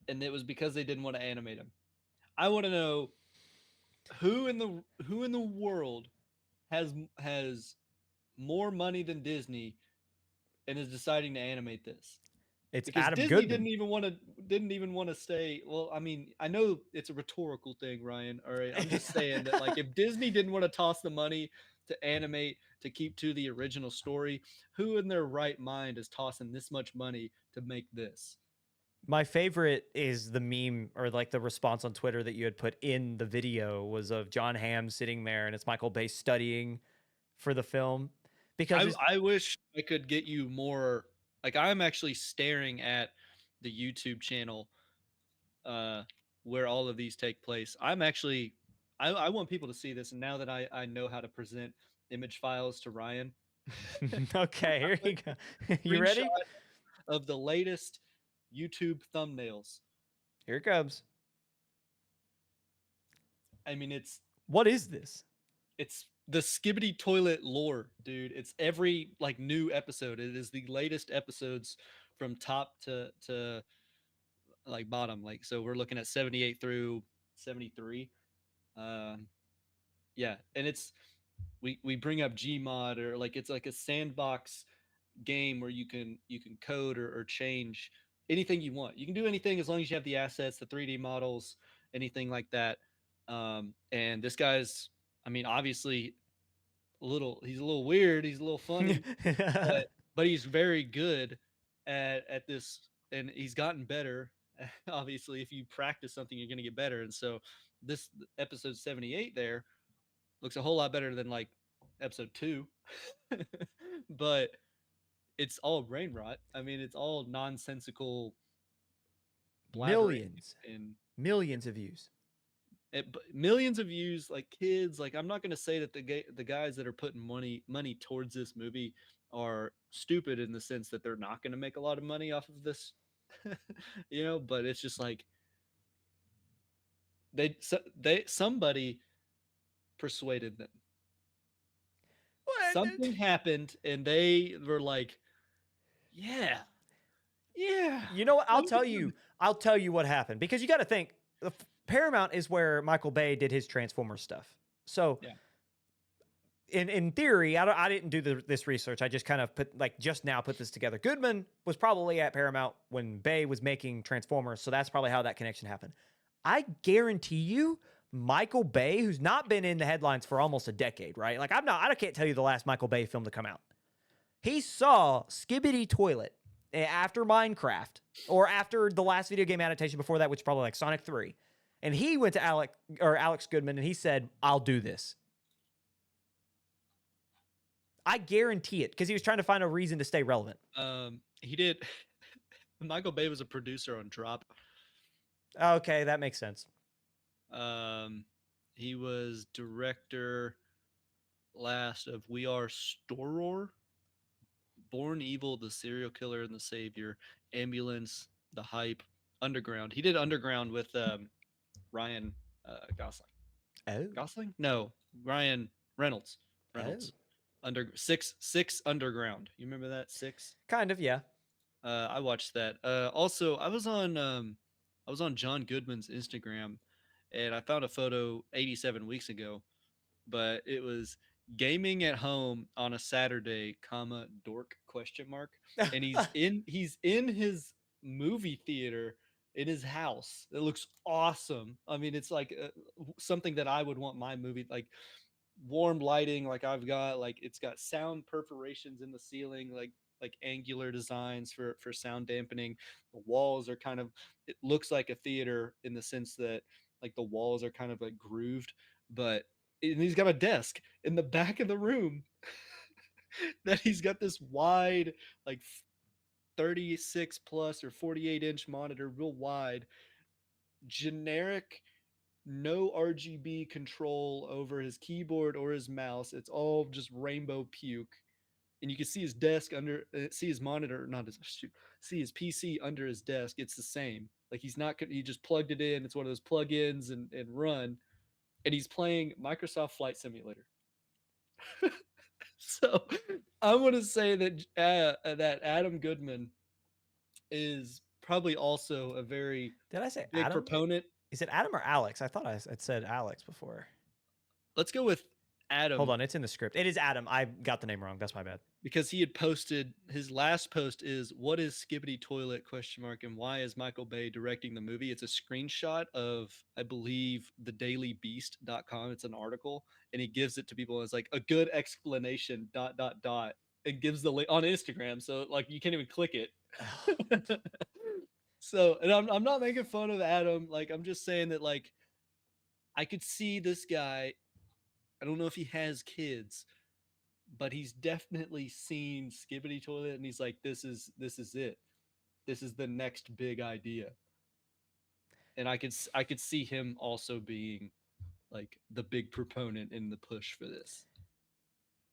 and it was because they didn't want to animate him. I want to know who in the world has more money than Disney and is deciding to animate this. It's Because Adam Disney Goodman. didn't even want to stay. Well, I mean, I know it's a rhetorical thing, Ryan. All right, I'm just saying that like if Disney didn't want to toss the money to animate, to keep to the original story. Who in their right mind is tossing this much money to make this? My favorite is the meme or like the response on Twitter that you had put in the video was of John Hamm sitting there and it's Michael Bay studying for the film because I wish I could get you more. Like, I'm actually staring at the YouTube channel where all of these take place. I'm actually, I want people to see this. And now that I know how to present image files to Ryan, okay, here you go. You screenshot ready? of the latest YouTube thumbnails. Here it comes. I mean, it's What is this? the Skibidi Toilet lore, dude. It's every like new episode. It is the latest episodes from top to like bottom. Like, so we're looking at 78 through 73. Yeah, and it's we bring up Gmod, or like it's like a sandbox game where you can code or change anything you want. You can do anything as long as you have the assets, the 3D models, anything like that. And this guy's, I mean, obviously he's a little weird, he's a little funny, but he's very good at this, and he's gotten better. Obviously, if you practice something, you're going to get better. And so this episode 78 there looks a whole lot better than like episode 2. But it's all brain rot. I mean, it's all nonsensical blabbering and millions of views. millions of views, like kids. Like, I'm not going to say that the guys that are putting money towards this movie are stupid in the sense that they're not going to make a lot of money off of this, but it's just like somebody persuaded them. Something happened and they were like, yeah. You know what? I'll tell you what happened, because you got to think Paramount is where Michael Bay did his Transformers stuff. So in theory, I didn't do this research. I just kind of put this together. Goodman was probably at Paramount when Bay was making Transformers. So that's probably how that connection happened. I guarantee you, Michael Bay, who's not been in the headlines for almost a decade, right? Like I can't tell you the last Michael Bay film to come out. He saw Skibidi Toilet after Minecraft, or after the last video game adaptation before that, which is probably like Sonic 3. And he went to Alex Goodman and he said, I'll do this. I guarantee it, because he was trying to find a reason to stay relevant. He did. Michael Bay was a producer on Drop. Okay, that makes sense. He was director last of We Are Storor, Born Evil, The Serial Killer and the Savior, Ambulance, The Hype, Underground. He did Underground with Ryan Gosling. Oh. Gosling? No, Ryan Reynolds. Six Underground. You remember that? 6? Kind of, yeah. I watched that. Also, I was on John Goodman's Instagram, and I found a photo 87 weeks ago, but it was gaming at home on a Saturday, dork ? And he's in his movie theater in his house. It looks awesome. I mean, it's like something that I would want my movie, like warm lighting, like I've got, like it's got sound perforations in the ceiling, like angular designs for sound dampening. The walls are kind of, it looks like a theater in the sense that like the walls are kind of like grooved, and he's got a desk in the back of the room that he's got this wide, like 36 plus or 48-inch monitor, real wide, generic, no RGB control over his keyboard or his mouse. It's all just rainbow puke. And you can see his desk see his monitor, see his PC under his desk. It's the same. Like he just plugged it in. It's one of those plug-ins and run. And he's playing Microsoft Flight Simulator. So I want to say that Adam Goodman is probably also a very Did I say big Adam? proponent. Is it Adam or Alex? I thought I had said Alex before. Let's go with Adam. Hold on, it's in the script. It is Adam. I got the name wrong. That's my bad. Because he had posted his last post is what is Skibidi Toilet and why is Michael Bay directing the movie? It's a screenshot of I believe thedailybeast.com. It's an article and he gives it to people as like a good explanation ... and gives the link on Instagram, so like you can't even click it. So, and I'm not making fun of Adam, like I'm just saying that like I could see this guy, I don't know if he has kids, but he's definitely seen Skibidi Toilet and he's like, this is it. This is the next big idea. And I could see him also being like the big proponent in the push for this.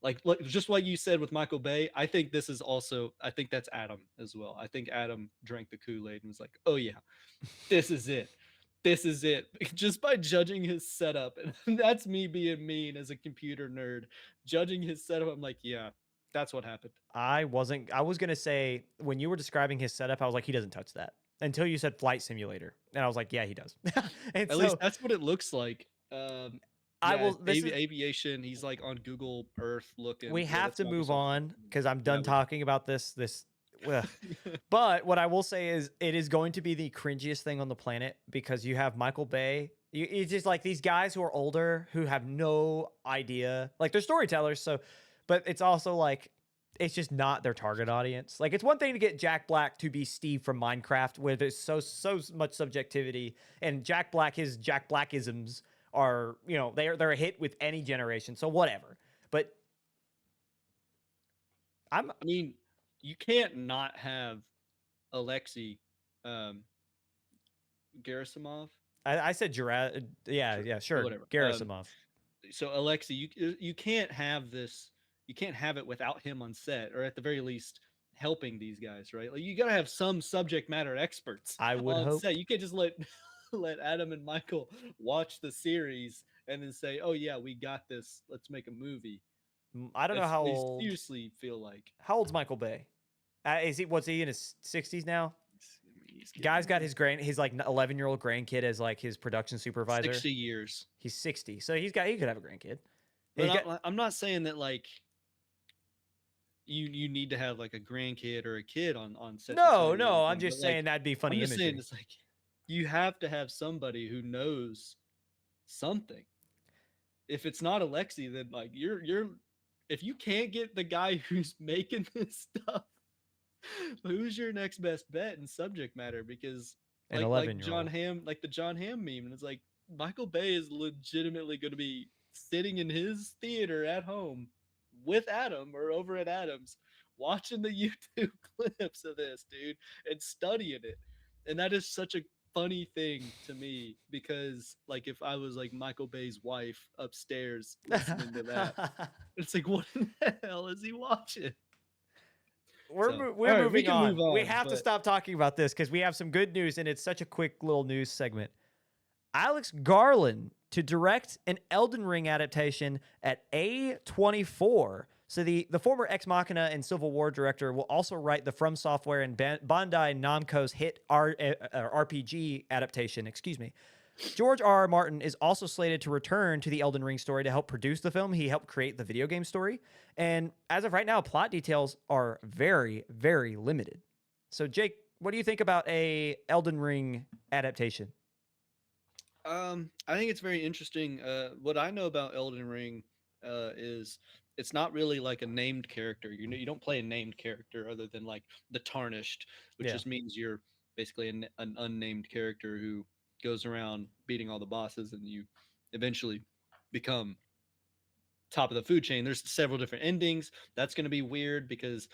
Like just what you said with Michael Bay, I think this is also, I think that's Adam as well. I think Adam drank the Kool-Aid and was like, oh yeah, this is it. This is it. Just by judging his setup, and that's me being mean as a computer nerd. Judging his setup, I'm like, yeah, that's what happened. I was going to say, when you were describing his setup, I was like, he doesn't touch that. Until you said flight simulator. And I was like, yeah, he does. And At least that's what it looks like. I will. Aviation. He's like on Google Earth looking. We have to move on because I'm Yeah, done talking about this. But what I will say is, it is going to be the cringiest thing on the planet because you have Michael Bay. It's just like these guys who are older who have no idea. Like they're storytellers, so, but it's also like it's just not their target audience. Like it's one thing to get Jack Black to be Steve from Minecraft, where there's so much subjectivity, and Jack Black, his Jack Blackisms are, you know, they're a hit with any generation. So whatever. But I mean, you can't not have Alexei Gerasimov. I said Gerard. Yeah, sure. Whatever. Gerasimov. So Alexei, you can't have this. You can't have it without him on set, or at the very least helping these guys, right? Like you gotta have some subject matter experts. I would hope. Set. You can't just let Adam and Michael watch the series and then say, "Oh yeah, we got this. Let's make a movie." I don't know how they old. Seriously, feel like How old's Michael Bay? What's he in his 60s now? Guy's got his like 11-year-old grandkid as like his production supervisor. 60 years. He's 60, so he could have a grandkid. But I'm not saying that like you need to have like a grandkid or a kid on set. No, I'm just saying that'd be funny. I'm just saying it's like you have to have somebody who knows something. If it's not Alexei, then like you're if you can't get the guy who's making this stuff, who's your next best bet in subject matter? Because like John Hamm, like the John Hamm meme, and it's like Michael Bay is legitimately going to be sitting in his theater at home with Adam or over at Adam's, watching the YouTube clips of this dude and studying it. And that is such a funny thing to me because like if I was like Michael Bay's wife upstairs listening to that, it's like what in the hell is he watching? We're moving on. We have to stop talking about this because we have some good news, and it's such a quick little news segment. Alex Garland to direct an Elden Ring adaptation at A24. So the former Ex Machina and Civil War director will also write the From Software and Bandai Namco's hit RPG adaptation. Excuse me. George R.R. Martin is also slated to return to the Elden Ring story to help produce the film. He helped create the video game story. And as of right now, plot details are very, very limited. So, Jake, what do you think about a Elden Ring adaptation? I think it's very interesting. What I know about Elden Ring is it's not really like a named character. You don't play a named character other than like the Tarnished, which just means you're basically an unnamed character who goes around beating all the bosses and you eventually become top of the food chain. There's several different endings. That's going to be weird because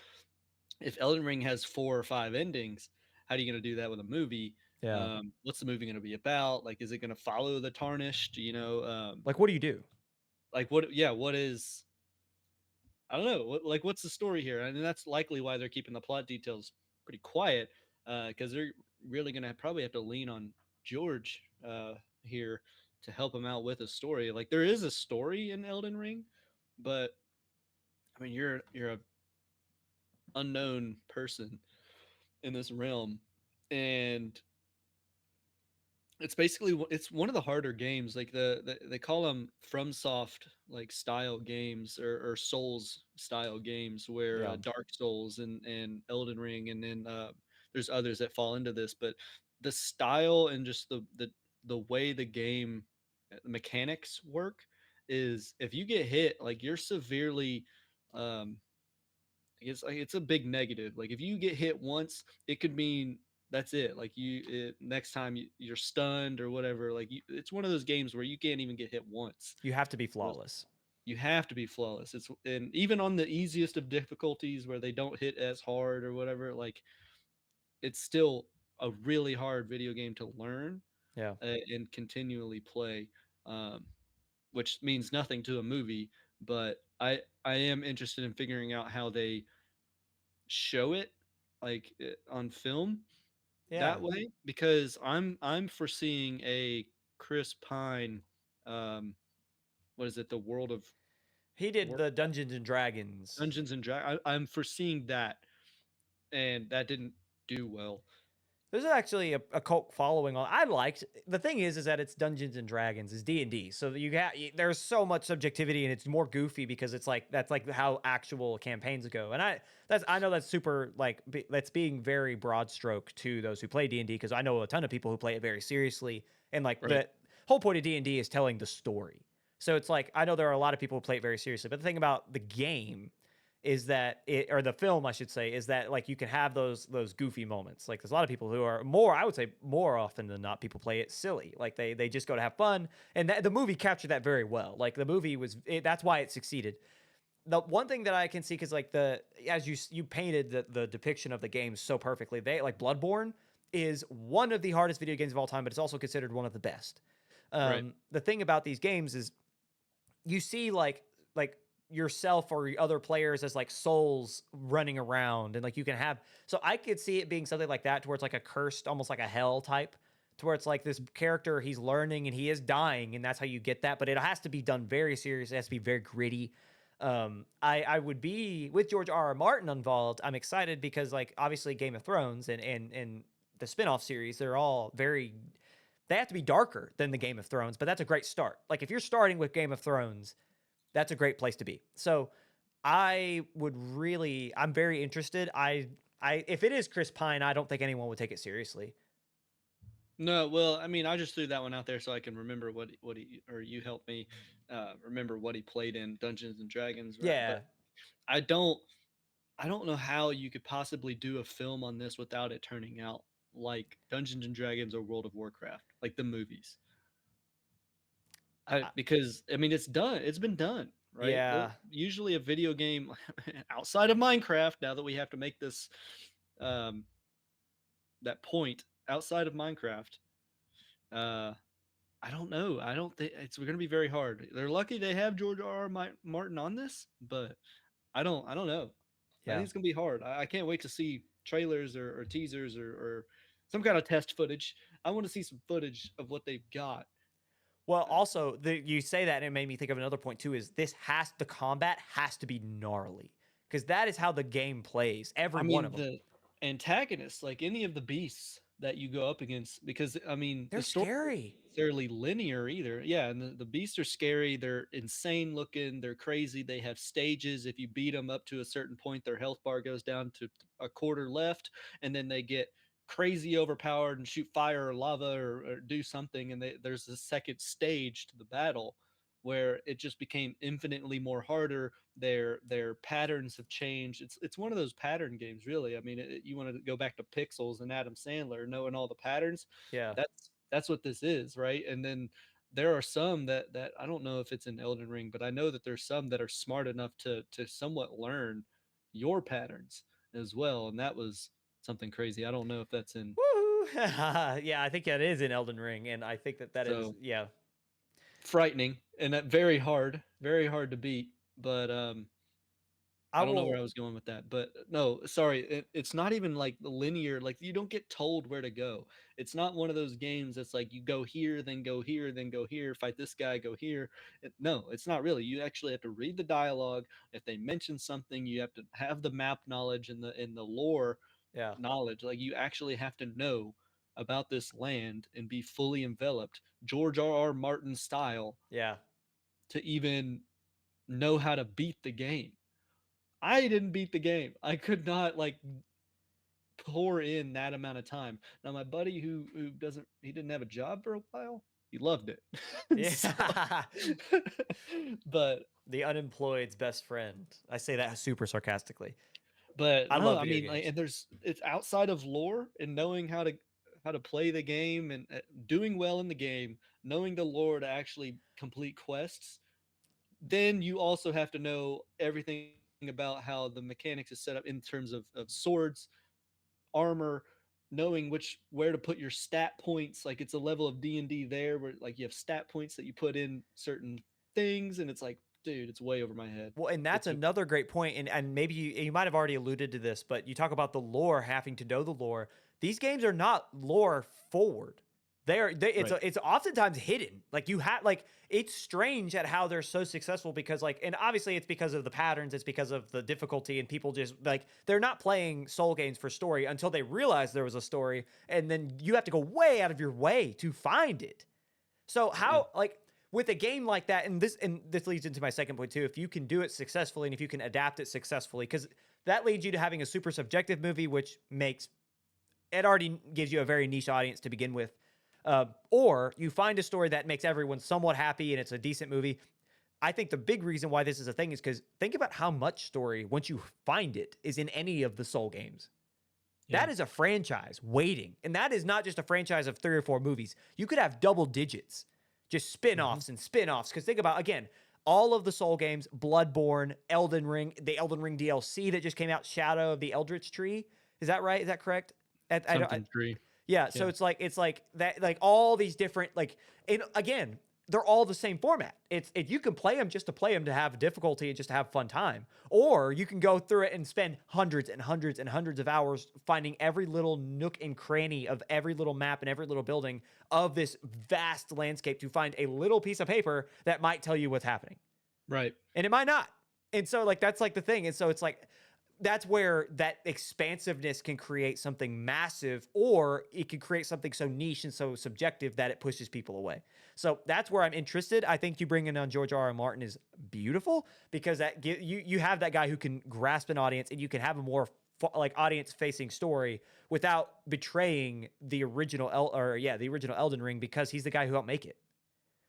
if Elden Ring has 4 or 5 endings, how are you going to do that with a movie? Yeah. What's the movie going to be about? Like, is it going to follow the Tarnished? You know, like, what do you do? Like, what? Yeah, what is? I don't know. What's the story here? And that's likely why they're keeping the plot details pretty quiet, because they're really going to probably have to lean on George here to help him out with a story. Like, there is a story in Elden Ring, but I mean, you're a unknown person in this realm, and It's basically it's one of the harder games. Like they call them FromSoft like style games or Souls style games, where Yeah. Dark Souls and Elden Ring, and then there's others that fall into this. But the style and just the way the game mechanics work is, if you get hit, like you're severely um it's like it's a big negative. Like if you get hit once, it could mean that's it. Like next time you're stunned or whatever. Like it's one of those games where you can't even get hit once. You have to be So flawless. you have to be flawless. It's and even on the easiest of difficulties where they don't hit as hard or whatever, like it's still a really hard video game to learn Yeah. and continually play. Um, which means nothing to a movie, but I am interested in figuring out how they show it like on film Yeah. that way, because I'm foreseeing a Chris Pine um what is it, the world of He did War- the Dungeons and Dragons. Dungeons and Dragons. I'm foreseeing that, and that didn't do well. There's actually a cult following on. I liked the thing is that it's Dungeons and Dragons, is D&D. So you got there's so much subjectivity and it's more goofy because it's like that's like how actual campaigns go. And I know that's super like that's being very broad stroke to those who play D&D, because I know a ton of people who play it very seriously, and like Right. the whole point of D&D is telling the story. So it's like I know there are a lot of people who play it very seriously, but the thing about the game is that it, or the film I should say, is that like you can have those goofy moments. Like there's a lot of people who are more, I would say more often than not, people play it silly. Like they just go to have fun, and the movie captured that very well. Like the movie that's why it succeeded. The one thing that I can see, because like as you painted the depiction of the game so perfectly, they like Bloodborne is one of the hardest video games of all time, but it's also considered one of the best. Right. The thing about these games is you see like yourself or other players as like souls running around, and like you can have, so I could see it being something like that, to where it's like a cursed, almost like a hell type, to where it's like this character, he's learning and he is dying, and that's how you get that, but it has to be done very serious. It has to be very gritty. I would be with George R.R. Martin involved. I'm excited because like obviously Game of Thrones and the spin-off series, they're all very, they have to be darker than the Game of Thrones, but that's a great start. Like if you're starting with Game of Thrones, that's a great place to be. So I'm very interested. If it is Chris Pine, I don't think anyone would take it seriously. No, well, I mean, I just threw that one out there so I can remember what he, or you helped me remember what he played in Dungeons and Dragons, right? Yeah. But I don't I don't know how you could possibly do a film on this without it turning out like Dungeons and Dragons or World of Warcraft, like the movies. I- Because I mean, it's done. It's been done, right? Yeah. Usually, a video game outside of Minecraft. Now that we have to make this um, that point outside of Minecraft, uh, I don't know. I don't think it's going to be very hard. They're lucky they have George R. R. Martin on this, but I don't know. I Yeah. think it's gonna be hard. I can't wait to see trailers or teasers or some kind of test footage. I want to see some footage of what they've got. Well, also, you say that, and it made me think of another point too. Is the combat has to be gnarly, because that is how the game plays. Every I one mean, of them. the antagonists, like any of the beasts that you go up against, because I mean, They're the story scary. isn't necessarily linear either. Yeah, and the beasts are scary. They're insane looking. They're crazy. They have stages. If you beat them up to a certain point, their health bar goes down to a quarter left, and then they get crazy overpowered and shoot fire or lava or do something. And there's a second stage to the battle where it just became infinitely more harder. Their patterns have changed. It's one of those pattern games, really. I mean, you want to go back to Pixels and Adam Sandler, knowing all the patterns. Yeah. That's what this is, right? And then there are some that I don't know if it's in Elden Ring, but I know that there's some that are smart enough to somewhat learn your patterns as well. And that was something crazy. I don't know if that's in. Woo! Yeah, I think that is in Elden Ring, and I think that is, So yeah. frightening and that very hard to beat. But I I don't know where I will. was going with that, but no, sorry. It's not even like the linear, like you don't get told where to go. It's not one of those games that's like you go here, then go here, then go here, fight this guy, go here. No, it's not really. You actually have to read the dialogue. If they mention something, you have to have the map knowledge and the lore Yeah. knowledge. Like you actually have to know. about this land and be fully enveloped, George R.R. Martin style, Yeah. to even know how to beat the game. I didn't beat the game. I could not like pour in that amount of time. Now my buddy who doesn't he didn't have a job for a while. He loved it. So, Yeah. but The unemployed's best friend. I say that super sarcastically. but I no, love I video mean like, games. and there's it's outside of lore and knowing how to play the game and doing well in the game, knowing the lore to actually complete quests. Then you also have to know everything about how the mechanics is set up in terms of swords, armor, knowing where to put your stat points. Like it's a level of D&D there where like you have stat points that you put in certain things, and it's like, dude, it's way over my head. Well, and that's It's a, another great point, and maybe you might have already alluded to this, but you talk about the lore, having to know the lore. These games are not lore forward. It's Right. it's oftentimes hidden. Like you have like it's strange at how they're so successful because like, and obviously it's because of the patterns, it's because of the difficulty, and people just like they're not playing soul games for story until they realize there was a story, and then you have to go way out of your way to find it. So yeah. how like with a game like that, and this leads into my second point too, if you can do it successfully and if you can adapt it successfully, because that leads you to having a super subjective movie, which makes it already gives you a very niche audience to begin with. Or you find a story that makes everyone somewhat happy and it's a decent movie. I think the big reason why this is a thing is because think about how much story, once you find it, is in any of the Soul games. Yeah. That is a franchise waiting. And that is not just a franchise of 3 or 4 movies. You could have double digits, just spin-offs and spin-offs. Because think about, again, all of the Soul games, Bloodborne, Elden Ring, the Elden Ring DLC that just came out, Shadow of the Eldritch Tree. Is that right? Is that correct? Something tree. Yeah, so Yeah. it's like that, like all these different like, and again, they're all the same format. You can play them just to play them to have difficulty and just to have fun time, or you can go through it and spend hundreds and hundreds and hundreds of hours finding every little nook and cranny of every little map and every little building of this vast landscape to find a little piece of paper that might tell you what's happening, Right. and it might not. And so like that's like the thing, and so it's like that's where that expansiveness can create something massive, or it can create something so niche and so subjective that it pushes people away. So that's where I'm interested. I think you bringing on George R. R. Martin is beautiful because you have that guy who can grasp an audience, and you can have a more like audience facing story without betraying the original the original Elden Ring, because he's the guy who helped make it.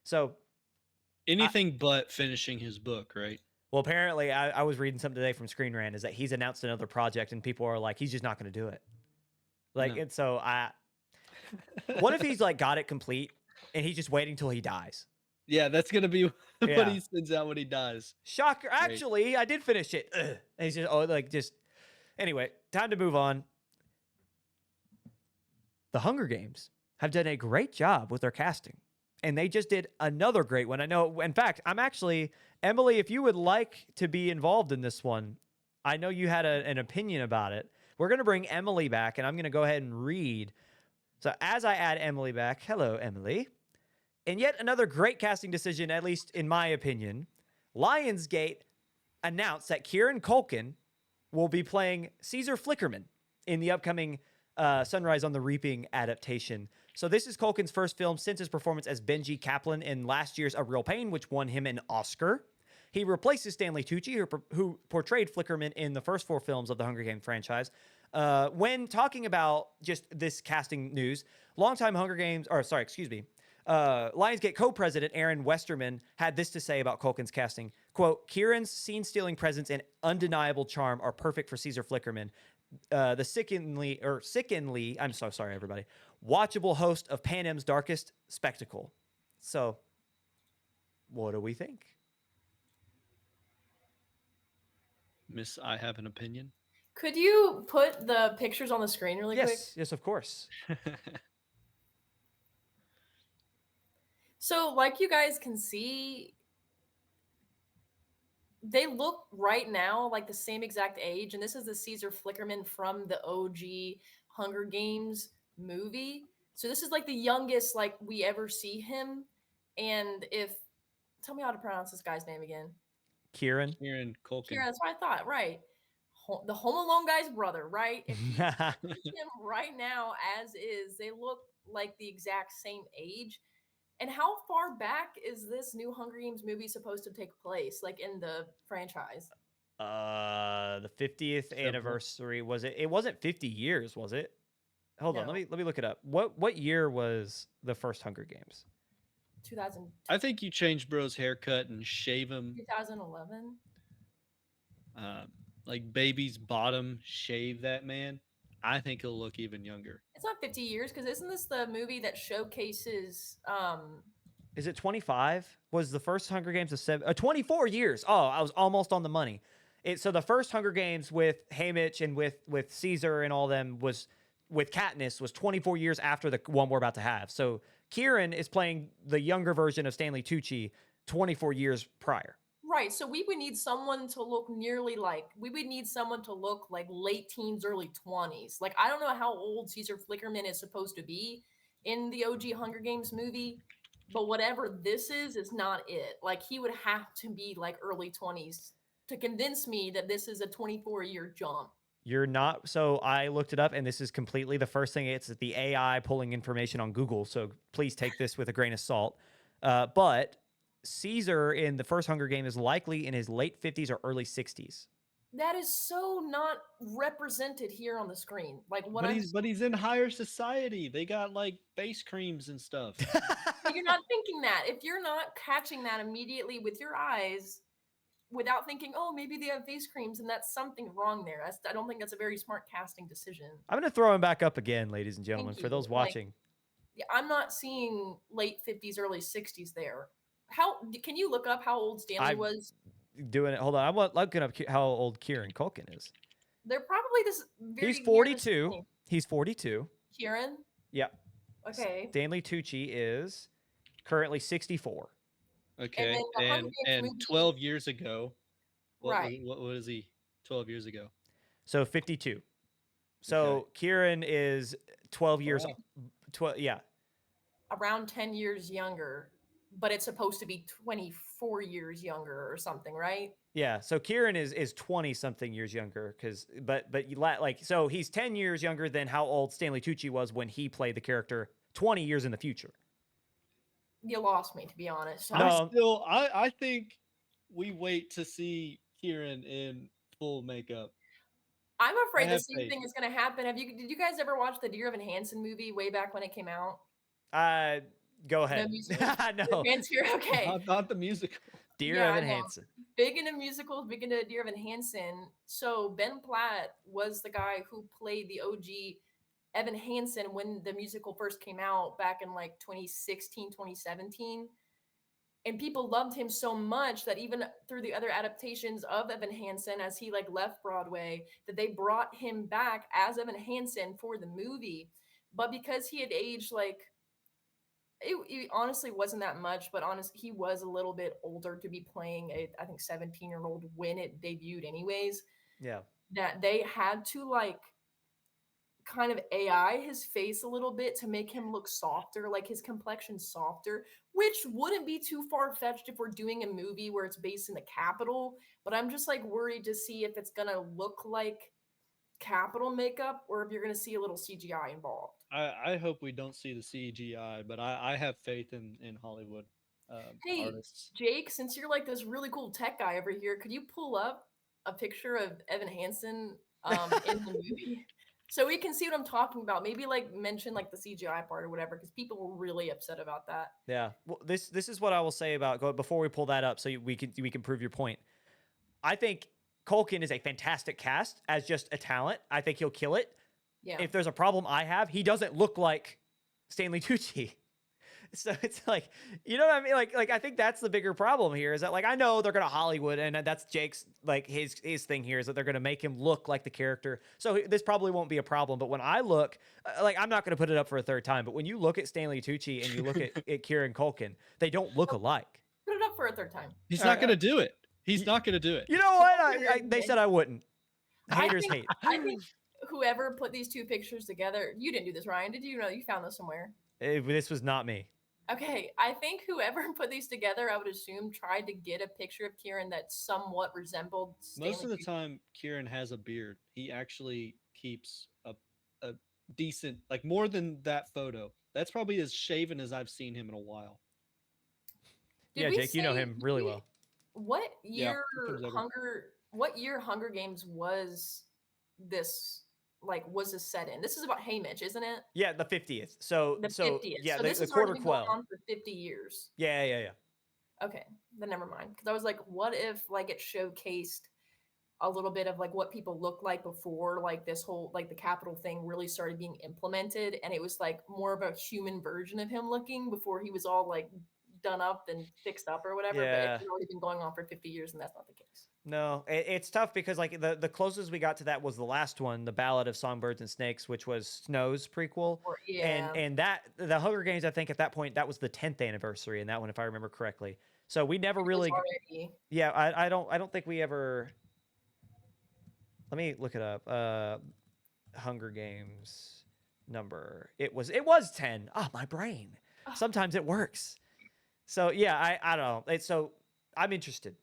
So Anything but finishing his book, right? well, apparently, I was reading something today from Screen Rant is that he's announced another project, and people are like, he's just not going to do it. Like, No. and so what if he's like got it complete and he's just waiting till he dies? Yeah, that's gonna be Yeah. what he sends out when he dies. Shocker! Actually, I did finish it. Ugh. And he's just anyway. Time to move on. The Hunger Games have done a great job with their casting, and they just did another great one. I know. In fact, I'm actually Emily. If you would like to be involved in this one, I know you had an opinion about it. We're going to bring Emily back, and I'm going to go ahead and read. So as I add Emily back, hello, Emily. And yet another great casting decision, at least in my opinion. Lionsgate announced that Kieran Culkin will be playing Caesar Flickerman in the upcoming Sunrise on the Reaping adaptation. So this is Culkin's first film since his performance as Benji Kaplan in last year's A Real Pain, which won him an Oscar. He replaces Stanley Tucci, who portrayed Flickerman in the first 4 films of the Hunger Games franchise. When talking about just this casting news, longtime Lionsgate co-president Aaron Westerman had this to say about Culkin's casting. Quote, Kieran's scene-stealing presence and undeniable charm are perfect for Caesar Flickerman, the sickeningly, I'm so sorry, everybody, watchable host of Panem's darkest spectacle. So, what do we think? Miss, I have an opinion. Could you put the pictures on the screen really quick? Yes, of course. So, like you guys can see, they look right now like the same exact age, and this is the Caesar Flickerman from the OG Hunger Games movie. So this is like the youngest like we ever see him. And tell me how to pronounce this guy's name again. Kieran? Kieran Culkin. Kieran, that's what I thought. Right. the Home Alone guy's brother, right? If you see him right now as is, they look like the exact same age. And how far back is this new Hunger Games movie supposed to take place, like in the franchise? The 50th Several. anniversary, was it? It wasn't 50 years, was it? Hold on, No. let me look it up. What year was the first Hunger Games? 2000, I think you change bro's haircut and shave him 2011. like baby's bottom, shave that man. I think he'll look even younger. It's not 50 years because isn't this the movie that showcases Is it 25? Was the first Hunger Games 24 years? Oh, I was almost on the money. So the first Hunger Games with Haymitch and with Caesar and all them was with Katniss was 24 years after the one we're about to have. So Kieran is playing the younger version of Stanley Tucci 24 years prior. right, so we would need someone to look like late teens, early 20s. Like I don't know how old Caesar Flickerman is supposed to be in the OG Hunger Games movie, but whatever this is not it. Like he would have to be like early 20s to convince me that this is a 24-year jump. You're not. So I looked it up, and this is completely the first thing. It's the AI pulling information on Google. So please take this with a grain of salt. But Caesar in the first Hunger Game is likely in his late 50s or early 60s. That is so not represented here on the screen. Like what But he's in higher society. They got like face creams and stuff. But you're not thinking that. If you're not catching that immediately with your eyes without thinking, oh, maybe they have face creams, and that's something wrong there. I don't think that's a very smart casting decision. I'm going to throw him back up again, ladies and gentlemen, Thank for you. those Like, watching. Yeah, I'm not seeing late 50s, early 60s there. Can you look up how old Stanley was? Doing it. Hold on. I'm looking up how old Kieran Culkin is. They're probably this very He's near the 42. same. He's 42. Kieran? Yeah. Okay. Stanley Tucci is currently 64. Okay, then the Hunger Games movie- 12 years ago, Right. what was he? 12 years ago. So 52. So Kieran is 12 years. Oh. 12. Yeah. Around 10 years younger, but it's supposed to be 24 years younger or something, right? Yeah. So Kieran is 20 something years younger but so he's 10 years younger than how old Stanley Tucci was when he played the character 20 years in the future. You lost me, to be honest. No. I think we wait to see Kieran in full makeup. I'm afraid the have same faith. thing is going to happen. Did you guys ever watch the Dear Evan Hansen movie way back when it came out? Go ahead. No. Okay. Not the musical. Dear Yeah, I Evan know. Hansen. Big into musicals, big into Dear Evan Hansen. So Ben Platt was the guy who played the OG Evan Hansen when the musical first came out back in like 2016, 2017. And people loved him so much that even through the other adaptations of Evan Hansen, as he like left Broadway, that they brought him back as Evan Hansen for the movie. But because he had aged like, it honestly wasn't that much, but he was a little bit older to be playing I think 17-year-old when it debuted anyways. Yeah. That they had to like kind of AI his face a little bit to make him look softer, like his complexion softer, which wouldn't be too far-fetched if we're doing a movie where it's based in the Capitol. But I'm just like worried to see if it's gonna look like Capitol makeup or if you're gonna see a little CGI involved. I hope we don't see the CGI, but I have faith in Hollywood Hey, artists. Jake, since you're like this really cool tech guy over here, could you pull up a picture of Evan Hansen in the movie? So we can see what I'm talking about. Maybe like mention like the CGI part or whatever, because people were really upset about that. Yeah. Well, this is what I will say about before we pull that up, so we can prove your point. I think Culkin is a fantastic cast as just a talent. I think he'll kill it. Yeah. If there's a problem I have, he doesn't look like Stanley Tucci. So it's like, you know what I mean? Like I think that's the bigger problem here is that like I know they're gonna Hollywood, and that's Jake's like his thing here is that they're gonna make him look like the character. So this probably won't be a problem. But when I look, like I'm not gonna put it up for a third time. But when you look at Stanley Tucci and you look at Kieran Culkin, they don't look alike. Put it up for a third time. He's not gonna do it. He's not gonna do it. You know what? They said I wouldn't. Haters hate. I think whoever put these two pictures together, you didn't do this, Ryan. Did you know you found this somewhere? This was not me. Okay, I think whoever put these together, I would assume, tried to get a picture of Kieran that somewhat resembled Most Stanley of the Kubrick. time, Kieran has a beard. He actually keeps a decent, like more than that photo. That's probably as shaven as I've seen him in a while. Did Yeah, we Jake, you know say him really well. what Yeah, year he comes over. Hunger Games was this was this set in? This is about Haymitch, isn't it? Yeah, the 50th. So The 50th. yeah, So the, this the has already quarter been going quell. on for 50 years. Yeah. Okay, then never mind. Because I was like, what if it showcased a little bit of what people looked like before this whole the Capitol thing really started being implemented, and it was more of a human version of him looking before he was all done up and fixed up or whatever. But Yeah. it's already been going on for 50 years, and that's not the case. No, it's tough because the closest we got to that was the last one, the Ballad of Songbirds and Snakes, which was Snow's prequel. Or, yeah. And that the Hunger Games, I think at that point that was the 10th anniversary in that one, if I remember correctly. So we never It was really, already. yeah, I don't think we ever. Let me look it up. Hunger Games number. It was 10. Ah, my brain. Sometimes it works. So yeah, I don't know. So I'm interested.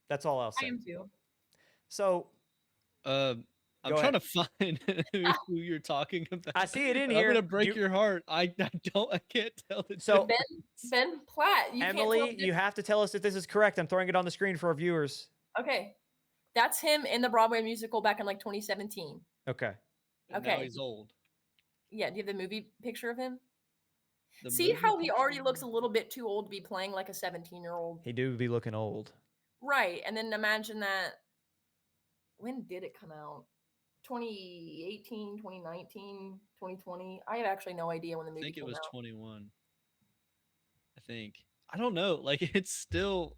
That's all I'll I say. am too. So I'm Go trying ahead. to find who you're talking about. I see it in and here. I'm gonna break Do- your heart. I can't tell the So- difference. Ben Platt. You Emily, can't tell. you have to tell us if this is correct. I'm throwing it on the screen for our viewers. Okay, that's him in the Broadway musical back in 2017. Okay. And now Okay. he's old. Yeah, do you have the movie picture of him? The See movie how he already picture- looks a little bit too old to be playing like a 17-year-old. He do be looking old. Right, and then imagine that. When did it come out? 2018, 2019, 2020. I have actually no idea when the I movie think it came was out. 21. I think. I don't know. Like it's still.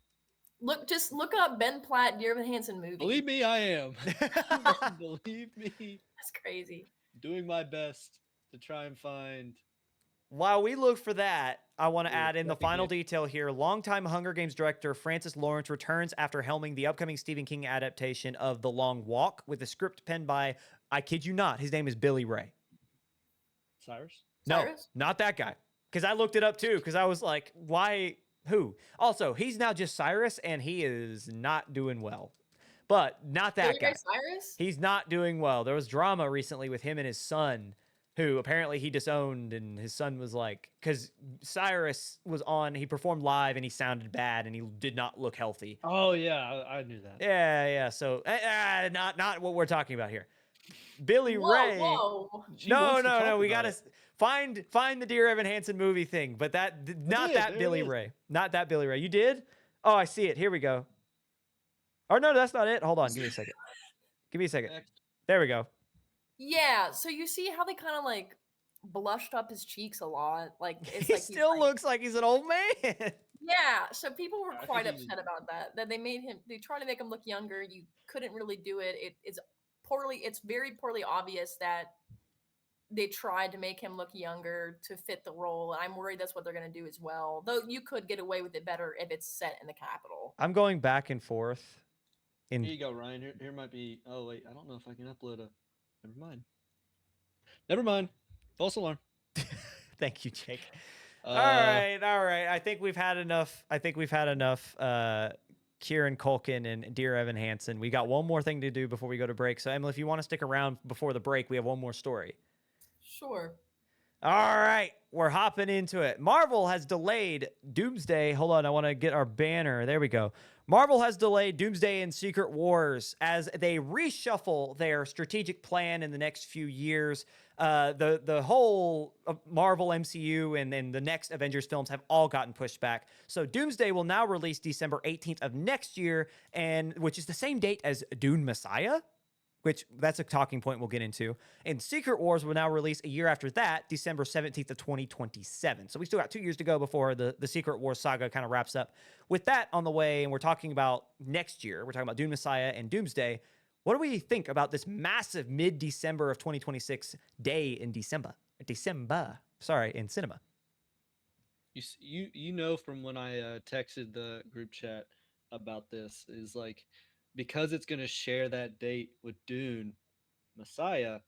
Just look up Ben Platt, Dear Evan Hansen movie. Believe me, I am. Believe me, That's crazy. doing my best to try and find. While we look for that, I want to Ooh, add in the that'd be final good. detail here. Longtime Hunger Games director Francis Lawrence returns after helming the upcoming Stephen King adaptation of The Long Walk with a script penned by, I kid you not, his name is Billy Ray. Cyrus? No, Cyrus? not that guy. Because I looked it up too, because I was like, why? Who? Also, he's now just Cyrus, and he is not doing well. But not that Billy guy. Ray Cyrus? He's not doing well. There was drama recently with him and his son, who apparently he disowned, and his son was like, because Cyrus was on, he performed live, and he sounded bad, and he did not look healthy. Oh yeah, I knew that. Yeah. So, not what we're talking about here. Billy Whoa, Ray. whoa. She No. wants to talk We about gotta it. find the Dear Evan Hansen movie thing, but not did. that There it Billy is. Ray, not that Billy Ray. You did? Oh, I see it. Here we go. Oh no, that's not it. Hold on, give me a second. Give me a second. There we go. Yeah, so you see how they kind of blushed up his cheeks a lot. It's He like he's still looks like he's an old man. Yeah, so people were I think quite he was- upset about that. That they tried to make him look younger. You couldn't really do it. It's very poorly obvious that they tried to make him look younger to fit the role. And I'm worried that's what they're going to do as well. Though you could get away with it better if it's set in the Capitol. I'm going back and forth. Here you go, Ryan. Here might be. Oh wait, I don't know if I can upload a. Never mind. Never mind. False alarm. Thank you, Jake. All right. I think we've had enough. Kieran Culkin and Dear Evan Hansen. We got one more thing to do before we go to break. So Emily, if you want to stick around before the break, we have one more story. Sure. All right, we're hopping into it. Marvel has delayed Doomsday. Hold on, I want to get our banner. There we go. Marvel has delayed Doomsday and Secret Wars as they reshuffle their strategic plan in the next few years. The whole Marvel MCU and then the next Avengers films have all gotten pushed back. So Doomsday will now release December 18th of next year, and which is the same date as Dune Messiah, which that's a talking point we'll get into. And Secret Wars will now release a year after that, December 17th of 2027. So we still got 2 years to go before the Secret Wars saga kind of wraps up. With that on the way, and we're talking about next year, we're talking about Dune Messiah and Doomsday. What do we think about this massive mid-December of 2026 day in December? Sorry, in cinema. You know from when I texted the group chat about this is like because it's gonna share that date with Dune Messiah.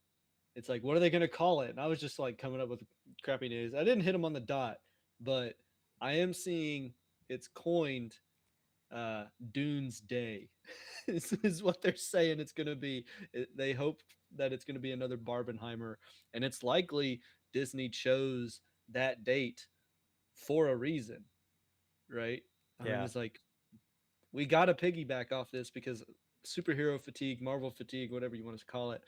It's like what are they gonna call it? And I was just like coming up with crappy names. I didn't hit them on the dot, but I am seeing it's coined Dune's Day. This is what they're saying it's going to be. They hope that it's going to be another Barbenheimer, and it's likely Disney chose that date for a reason, right? I mean, Yeah. it's like we got to piggyback off this because superhero fatigue, Marvel fatigue, whatever you want to call it.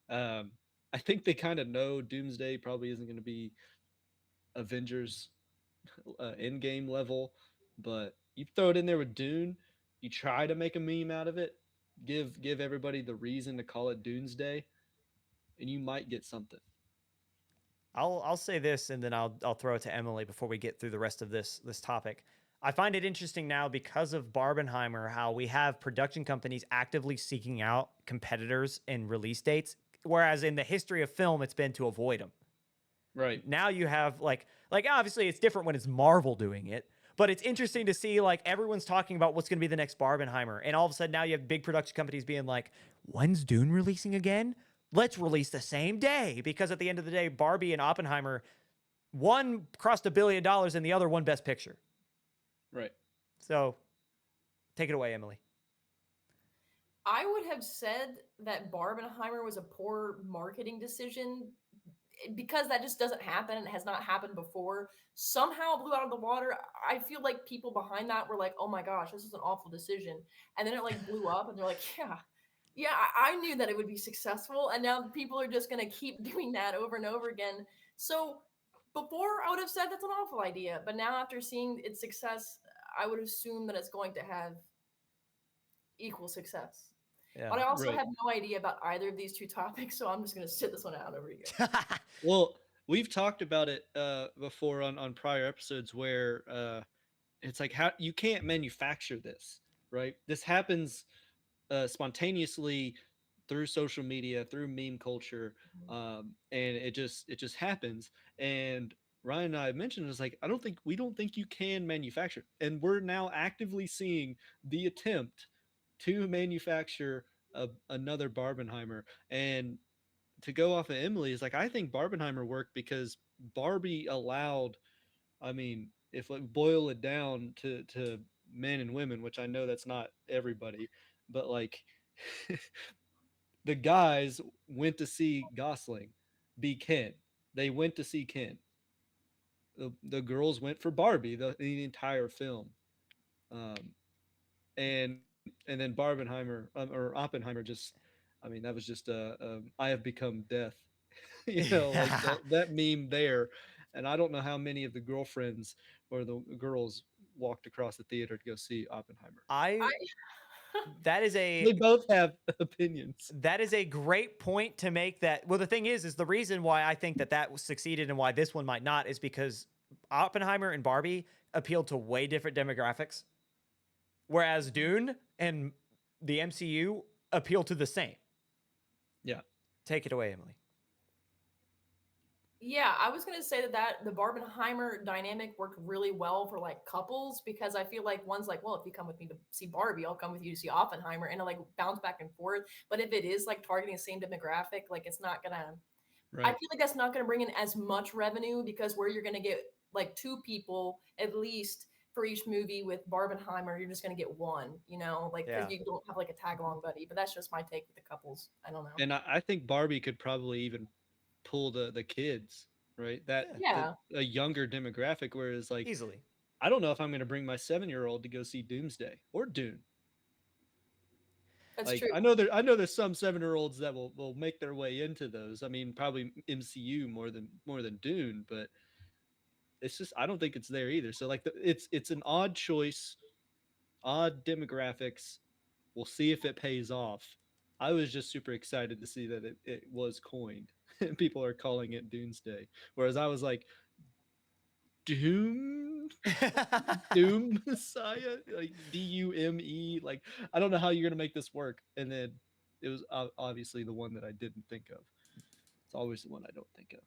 Um, I think they kind of know Doomsday probably isn't going to be Avengers Endgame level, but you throw it in there with Dune, you try to make a meme out of it, give everybody the reason to call it Doomsday, and you might get something. I'll say this, and then I'll throw it to Emily before we get through the rest of this topic. I find it interesting now because of Barbenheimer how we have production companies actively seeking out competitors and release dates, whereas in the history of film, it's been to avoid them. Right. Now you have like obviously it's different when it's Marvel doing it, but it's interesting to see like everyone's talking about what's going to be the next Barbenheimer, and all of a sudden now you have big production companies being like, "When's Dune releasing again? Let's release the same day," because at the end of the day, Barbie and Oppenheimer, one crossed $1 billion and the other won Best Picture. Right. So, take it away, Emily. I would have said that Barbenheimer was a poor marketing decision because that just doesn't happen and it has not happened before. Somehow blew out of the water. I feel like people behind that were like, "Oh my gosh, this is an awful decision," and then it like blew up, and they're like, "Yeah, I knew that it would be successful," and now people are just gonna keep doing that over and over again. So before I would have said that's an awful idea, but now after seeing its success, I would assume that it's going to have equal success. Yeah. But I also Right. have no idea about either of these two topics, so I'm just going to sit this one out over you. Well, we've talked about it before on prior episodes where it's like how you can't manufacture this, right? This happens spontaneously through social media, through meme culture, and it just happens. And Ryan and I mentioned it's like we don't think you can manufacture, and we're now actively seeing the attempt to manufacture another Barbenheimer. And to go off of Emily is like I think Barbenheimer worked because Barbie allowed. I mean, if we boil it down to men and women, which I know that's not everybody, but like the guys went to see Gosling be Ken. They went to see Ken. The girls went for Barbie the entire film. Um, and then Barbenheimer or Oppenheimer just, I mean, that was just I have become death, like Yeah. that meme there. And I don't know how many of the girlfriends or the girls walked across the theater to go see Oppenheimer. I I that is They a both have opinions. that is a great point to make. That well, the thing is the reason why I think that succeeded and why this one might not is because Oppenheimer and Barbie appealed to way different demographics, whereas Dune and the MCU appeal to the same. Yeah. Take it away, Emily. Yeah, I was gonna say that the Barbenheimer dynamic worked really well for like couples because I feel like one's like, well, if you come with me to see Barbie, I'll come with you to see Oppenheimer, and it like bounce back and forth. But if it is like targeting the same demographic, like it's not gonna. I Right. feel like that's not gonna bring in as much revenue because where you're gonna get like two people at least for each movie with Barbenheimer, you're just gonna get one, like Yeah. because you don't have like a tag along buddy. But that's just my take with the couples. I don't know. And I think Barbie could probably even pull the kids, right? That Yeah. the Yeah, a younger demographic, whereas like Easily. I don't know if I'm going to bring my 7-year-old to go see Doomsday or Dune. that's Like true. I know there's some 7-year-olds that will make their way into those. I mean, probably MCU more than Dune, but it's just I don't think it's there either. So like it's an odd choice, odd demographics. We'll see if it pays off. I was just super excited to see that it was coined. People are calling it Doomsday. Whereas I was like, Doom Doom Messiah, like Dume. Like I don't know how you're gonna make this work. And then it was obviously the one that I didn't think of. It's always the one I don't think of.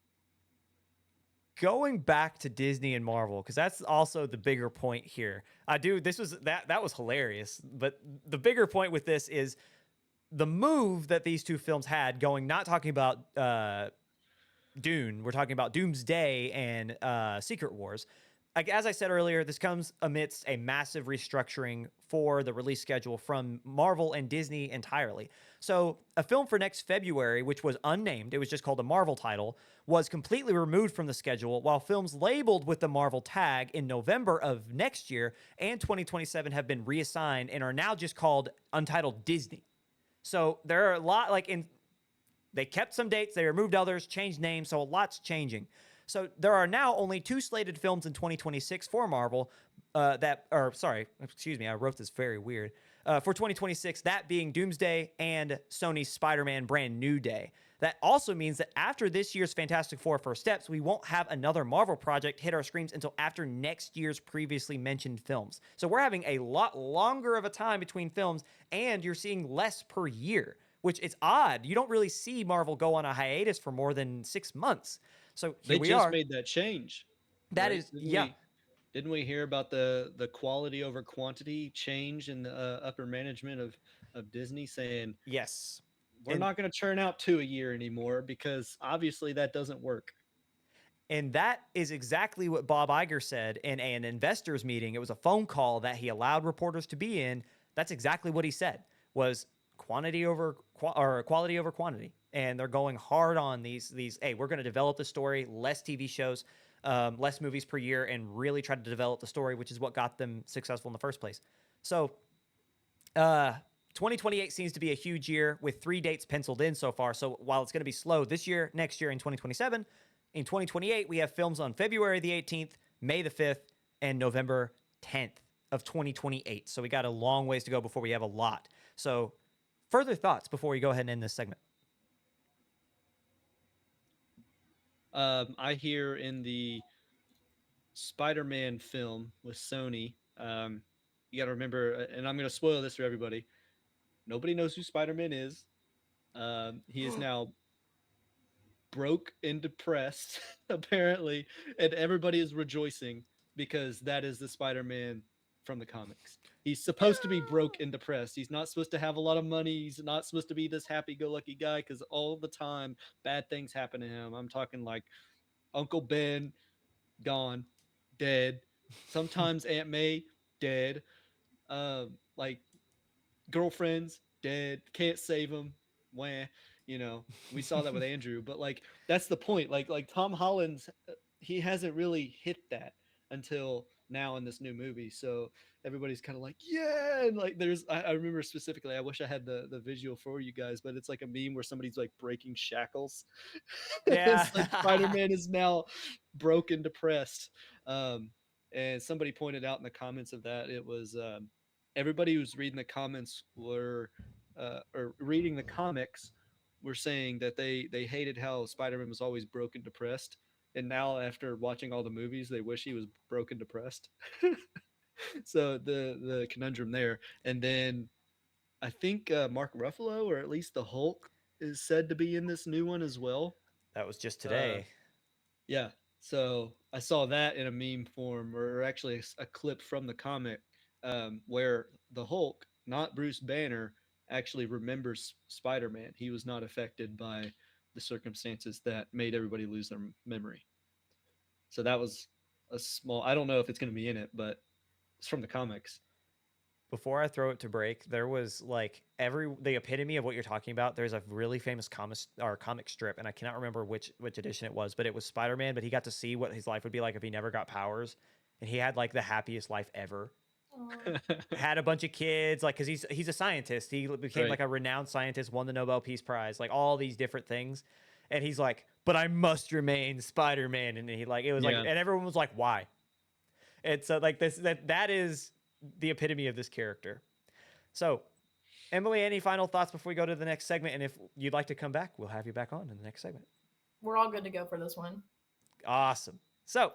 Going back to Disney and Marvel, because that's also the bigger point here. That was hilarious. But the bigger point with this is the move that these two films had going, not talking about Dune, we're talking about Doomsday and Secret Wars. as I said earlier, this comes amidst a massive restructuring for the release schedule from Marvel and Disney entirely. So, a film for next February, which was unnamed, it was just called a Marvel title, was completely removed from the schedule, while films labeled with the Marvel tag in November of next year and 2027 have been reassigned and are now just called Untitled Disney. So, there are a lot, they kept some dates, they removed others, changed names, so a lot's changing. So there are now only 2 slated films in 2026 for Marvel I wrote this very weird. For 2026, that being Doomsday and Sony's Spider-Man Brand New Day. That also means that after this year's Fantastic Four First Steps, we won't have another Marvel project hit our screens until after next year's previously mentioned films. So we're having a lot longer of a time between films, and you're seeing less per year, which is odd. You don't really see Marvel go on a hiatus for more than 6 months. So here They we just are. made that change. That Right? is, yeah. Didn't we hear about the quality over quantity change in the upper management of Disney saying Yes. we're And not going to churn out 2 a year anymore because obviously that doesn't work. And that is exactly what Bob Iger said in an investors meeting. It was a phone call that he allowed reporters to be in. That's exactly what he said was quantity over or quality over quantity. And they're going hard on these hey, we're going to develop the story, less TV shows, less movies per year, and really try to develop the story, which is what got them successful in the first place. So 2028 seems to be a huge year with 3 dates penciled in so far. So while it's going to be slow this year, next year, in 2027, in 2028, we have films on February the 18th, May the 5th, and November 10th of 2028. So we got a long ways to go before we have a lot. So further thoughts before we go ahead and end this segment? I hear in the Spider-Man film with Sony, you got to remember, and I'm going to spoil this for everybody. Nobody knows who Spider-Man is. He is now broke and depressed, apparently, and everybody is rejoicing because that is the Spider-Man from the comics. He's supposed to be broke and depressed. He's not supposed to have a lot of money. He's not supposed to be this happy-go-lucky guy because all the time bad things happen to him. I'm talking like Uncle Ben gone, dead. Sometimes Aunt May dead. Like girlfriends dead. Can't save him. Wah. We saw that with Andrew, but like that's the point. Like Tom Holland's he hasn't really hit that until now in this new movie. So everybody's kind of like, yeah, and like I remember specifically, I wish I had the visual for you guys, but it's like a meme where somebody's like breaking shackles. Yeah. It's like Spider-Man is now broken, depressed. And somebody pointed out in the comments of that it was everybody who's reading the comments were or reading the comics were saying that they hated how Spider-Man was always broken, depressed, and now after watching all the movies, they wish he was broken, depressed. So the conundrum there, and then I think Mark Ruffalo, or at least the Hulk, is said to be in this new one as well. That was just Uh, today. yeah. So I saw that in a meme form, or actually a clip from the comic, where the Hulk, not Bruce Banner, actually remembers Spider-Man. He was not affected by the circumstances that made everybody lose their memory. So that was a small. I don't know if it's going to be in it, but it's from the comics. Before I throw it to break, there was like the epitome of what you're talking about. There's a really famous comic strip, and I cannot remember which edition it was, but it was Spider-Man, but he got to see what his life would be like if he never got powers, and he had like the happiest life ever. Had a bunch of kids, like, because he's a scientist. He became Right. like a renowned scientist, won the Nobel Peace Prize, like all these different things, and he's like, but I must remain Spider-Man, and he like it was like, Yeah. and everyone was like, why? And so like that is the epitome of this character. So, Emily, any final thoughts before we go to the next segment? And if you'd like to come back, we'll have you back on in the next segment. We're all good to go for this one. Awesome. So,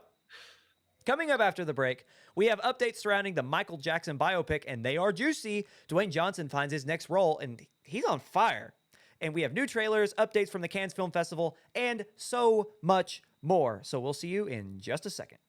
coming up after the break, we have updates surrounding the Michael Jackson biopic, and they are juicy. Dwayne Johnson finds his next role, and he's on fire. And we have new trailers, updates from the Cannes Film Festival, and so much more. So, we'll see you in just a second.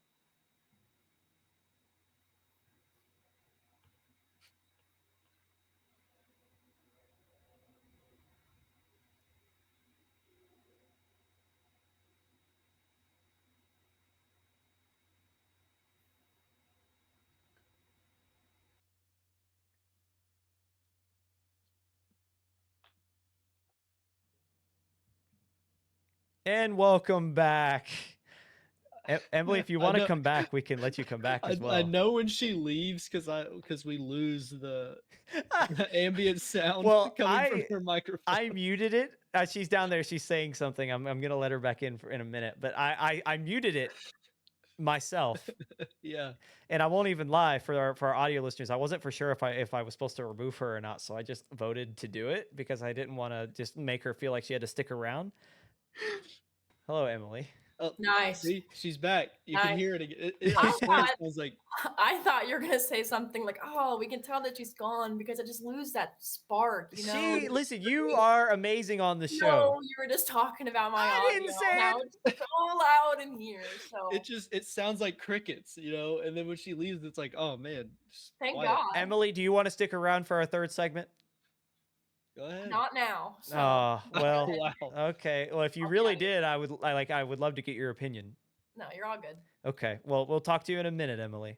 And welcome back. Emily, if you I want to know- come back, we can let you come back as well. I know when she leaves because we lose the ambient sound Well, coming from her microphone. I muted it. She's down there. She's saying something. I'm gonna let her back in in a minute. But I muted it myself, Yeah. and I won't even lie for our audio listeners. I wasn't for sure if I was supposed to remove her or not, so I just voted to do it because I didn't want to just make her feel like she had to stick around. Hello, Emily. Oh, Nice. see, she's back. You can Nice. hear it again. I I swear it thought- sounds like I thought you were gonna say something like, "Oh, we can tell that she's gone because I just lose that spark." You know. Listen, you are amazing on the show. No, you were just talking about my I audio. didn't say Now it. it's so loud in here. So it sounds like crickets, and then when she leaves, it's like, oh man, just thank quiet. God. Emily, do you want to stick around for our third segment? Go ahead. Not now. So. Oh, well. Wow. Okay. Well, if you I'll really tell you. did, I would love to get your opinion. No, you're all good. Okay. Well, we'll talk to you in a minute, Emily.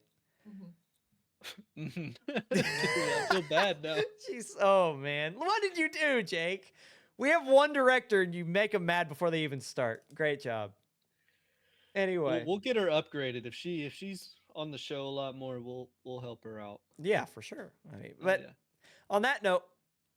Mhm. I feel bad now. Jeez. Oh man. What did you do, Jake? We have one director and you make them mad before they even start. Great job. Anyway. We'll get her upgraded if she's on the show a lot more. We'll help her out. Yeah, for sure. I mean, Oh, but yeah. on that note,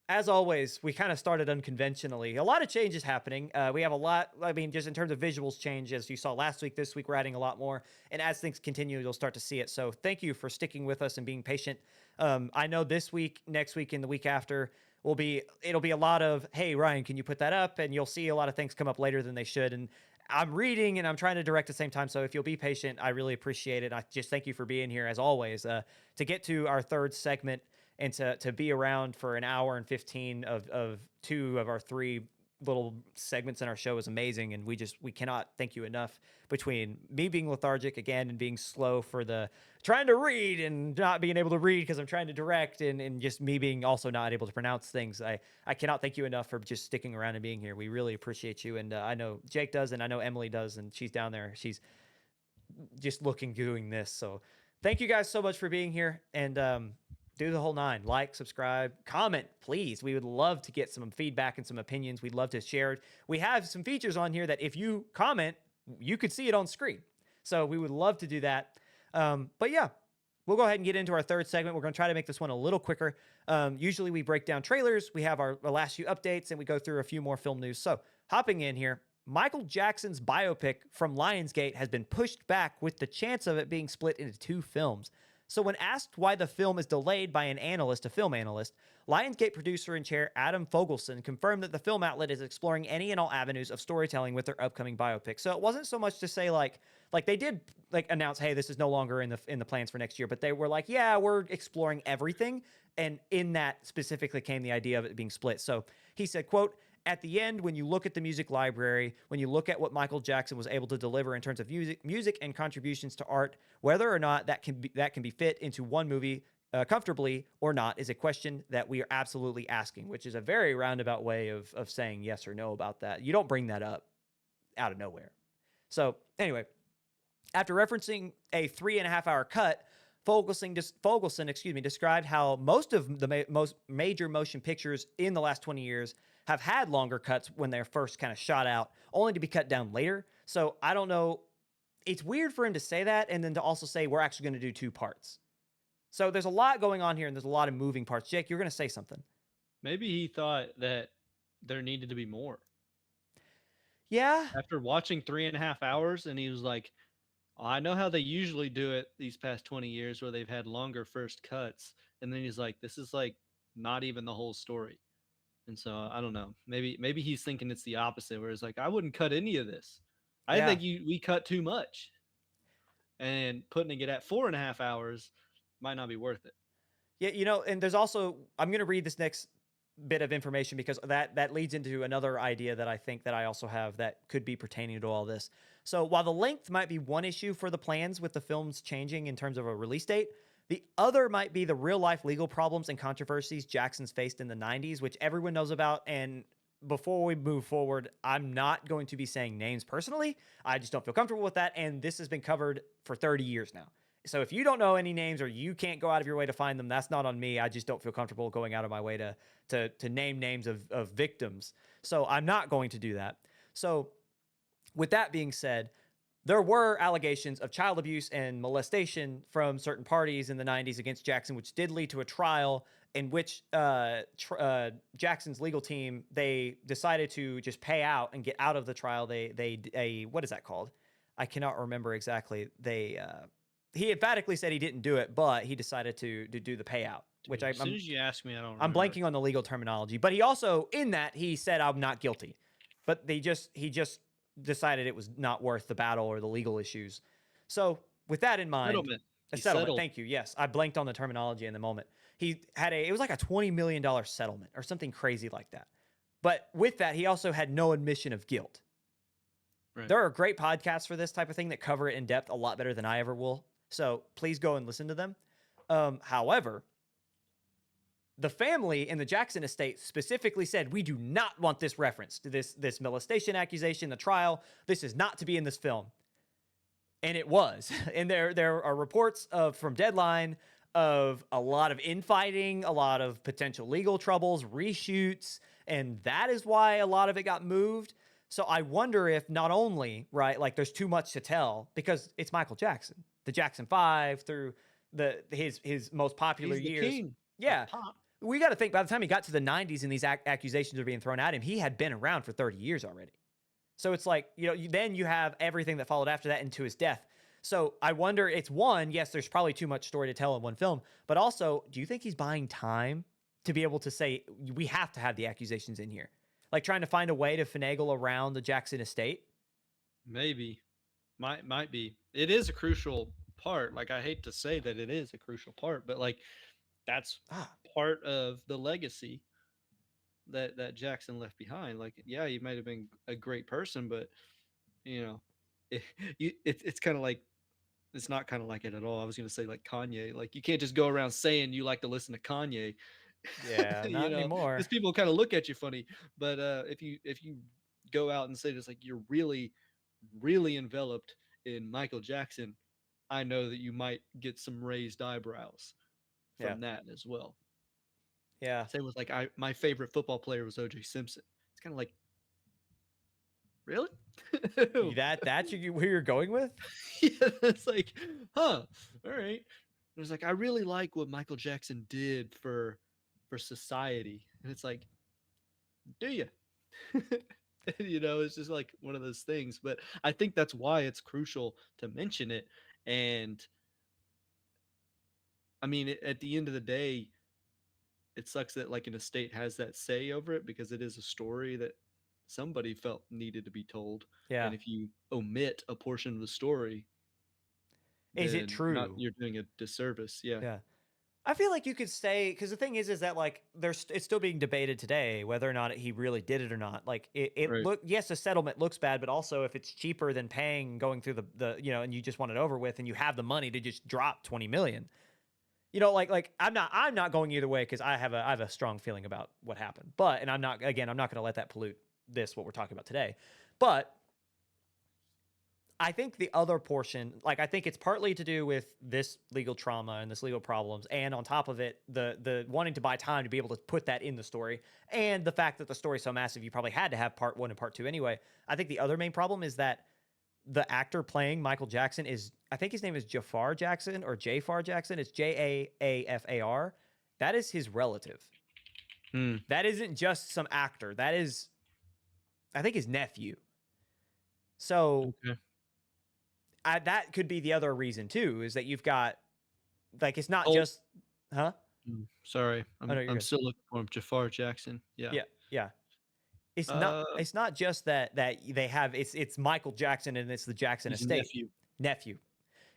as always, we kind of started unconventionally. A lot of changes happening. We have a lot, I mean, just in terms of visuals change, as you saw last week, this week, we're adding a lot more. And as things continue, you'll start to see it. So thank you for sticking with us and being patient. I know this week, next week, and the week after it'll be a lot of, hey, Ryan, can you put that up? And you'll see a lot of things come up later than they should. And I'm reading and I'm trying to direct at the same time. So if you'll be patient, I really appreciate it. I just thank you for being here as always. To get to our third segment, and to be around for an hour and 15 of two of our three little segments in our show is amazing. And we cannot thank you enough, between me being lethargic again and being slow for the trying to read and not being able to read because I'm trying to direct, and just me being also not able to pronounce things. I cannot thank you enough for just sticking around and being here. We really appreciate you. And I know Jake does, and I know Emily does, and she's down there. She's just doing this. So thank you guys so much for being here, and do the whole nine. Like, subscribe, comment, please. We would love to get some feedback and some opinions. We'd love to share it. We have some features on here that if you comment, you could see it on screen. So we would love to do that. But yeah, we'll go ahead and get into our third segment. We're going to try to make this one a little quicker. Usually we break down trailers. We have our last few updates, and we go through a few more film news. So hopping in here, Michael Jackson's biopic from Lionsgate has been pushed back with the chance of it being split into two films. So when asked why the film is delayed by a film analyst, Lionsgate producer and chair Adam Fogelson confirmed that the film outlet is exploring any and all avenues of storytelling with their upcoming biopic. So it wasn't so much to say like they did announce, hey, this is no longer in the plans for next year, but they were like, yeah, we're exploring everything. And in that specifically came the idea of it being split. So he said, quote, at the end, when you look at the music library, when you look at what Michael Jackson was able to deliver in terms of music and contributions to art, whether or not that can be fit into one movie comfortably or not is a question that we are absolutely asking, which is a very roundabout way of saying yes or no about that. You don't bring that up out of nowhere. So anyway, after referencing a 3.5-hour cut, Fogelson described how most of the most major motion pictures in the last 20 years have had longer cuts when they're first kind of shot out, only to be cut down later. So I don't know. It's weird for him to say that and then to also say we're actually going to do two parts. So there's a lot going on here and there's a lot of moving parts. Jake, you're going to say something. Maybe he thought that there needed to be more. Yeah. After watching 3.5 hours, and he was like, I know how they usually do it these past 20 years where they've had longer first cuts. And then he's like, this is like not even the whole story. And so I don't know. Maybe he's thinking it's the opposite, where it's like, I wouldn't cut any of this. I think we cut too much. And putting it at 4.5 hours might not be worth it. Yeah, and there's also, I'm going to read this next bit of information because that leads into another idea that I think that I also have that could be pertaining to all this. So while the length might be one issue for the plans with the films changing in terms of a release date, the other might be the real-life legal problems and controversies Jackson's faced in the 90s, which everyone knows about. And before we move forward, I'm not going to be saying names personally. I just don't feel comfortable with that. And this has been covered for 30 years now. So if you don't know any names or you can't go out of your way to find them, that's not on me. I just don't feel comfortable going out of my way to name names of victims. So I'm not going to do that. So With that being said, there were allegations of child abuse and molestation from certain parties in the 90s against Jackson, which did lead to a trial in which Jackson's legal team, they decided to just pay out and get out of the trial. What is that called? I cannot remember exactly. He emphatically said he didn't do it, but he decided to do the payout, which Dude, as soon as you ask me, I don't I'm remember. blanking on the legal terminology. But he also, in that, he said, I'm not guilty. But he just decided it was not worth the battle or the legal issues. So with that in mind, Settlement. a He settlement. settled. Thank you. Yes, I blanked on the terminology in the moment. He had it was like a $20 million settlement or something crazy like that. But with that, he also had no admission of guilt. Right. There are great podcasts for this type of thing that cover it in depth a lot better than I ever will. So please go and listen to them. However, the family in the Jackson estate specifically said, we do not want this reference to this molestation accusation, the trial. This is not to be in this film. And it was. And there are reports from Deadline of a lot of infighting, a lot of potential legal troubles, reshoots, and that is why a lot of it got moved. So I wonder if not only, right, like there's too much to tell because it's Michael Jackson, the Jackson 5 through his most popular He's the years. king of Yeah. pop. We got to think by the time he got to the 90s and these accusations are being thrown at him, he had been around for 30 years already. So it's like, then you have everything that followed after that into his death. So I wonder, it's one, yes, there's probably too much story to tell in one film, but also, do you think he's buying time to be able to say, we have to have the accusations in here? Like trying to find a way to finagle around the Jackson estate? Maybe. Might be. It is a crucial part. Like, I hate to say that it is a crucial part, but like that's part of the legacy that Jackson left behind. Like, yeah, he might have been a great person, but it's kind of like, it's not kind of like it at all. I was gonna say like Kanye. Like, you can't just go around saying you like to listen to Kanye. Yeah, not anymore. Because people kind of look at you funny. But if you go out and say this, like, you're really, really enveloped in Michael Jackson, I know that you might get some raised eyebrows from that as well. Yeah. Same with like my favorite football player was O.J. Simpson. It's kind of like, really? That's who you're going with? Yeah, it's like, huh, all right. It's like, I really like what Michael Jackson did for society. And it's like, do you? It's just like one of those things. But I think that's why it's crucial to mention it. And I mean, at the end of the day, it sucks that like an estate has that say over it because it is a story that somebody felt needed to be told. Yeah. And if you omit a portion of the story, Is it then true? you're doing a disservice. Yeah. Yeah. I feel like you could say, because the thing is that like it's still being debated today whether or not he really did it or not. Like Right. yes, a settlement looks bad, but also if it's cheaper than paying going through the and you just want it over with and you have the money to just drop 20 million. Like I'm not going either way because I have a strong feeling about what happened. But I'm not going to let that pollute what we're talking about today. But I think the other portion, like I think it's partly to do with this legal trauma and this legal problems, and on top of it, the wanting to buy time to be able to put that in the story, and the fact that the story's so massive, you probably had to have part 1 and part 2 anyway. I think the other main problem is that the actor playing Michael Jackson I think his name is Jafar Jackson or Jafar Jackson. It's Jaafar. That is his relative. That isn't just some actor. That is, I think, his nephew. So Okay. that could be the other reason too, is that you've got, like, it's not Oh. just, huh? Sorry, I'm no, you're good. still looking for him. Jafar Jackson. Yeah. Yeah. It's not just that they have it's Michael Jackson and it's the Jackson His estate. Nephew.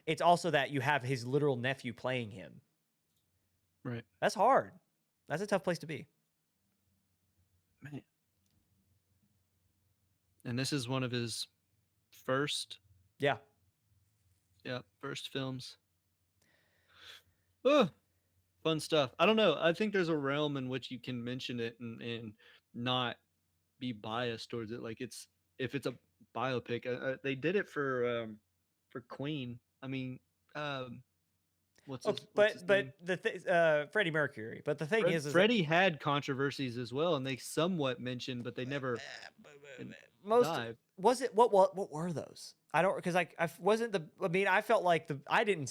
It's also that you have his literal nephew playing him. Right. That's hard. That's a tough place to be. Man. And this is one of his first. Yeah. Yeah, first films. Oh, fun stuff. I don't know. I think there's a realm in which you can mention it and not be biased towards it. Like, if it's a biopic, they did it for Queen. I mean, what's his name? Freddie Mercury. But the thing is Freddie had controversies as well, and they somewhat mentioned, but they never. most dive. was it what were those? I don't because like wasn't the I mean I felt like the I haven't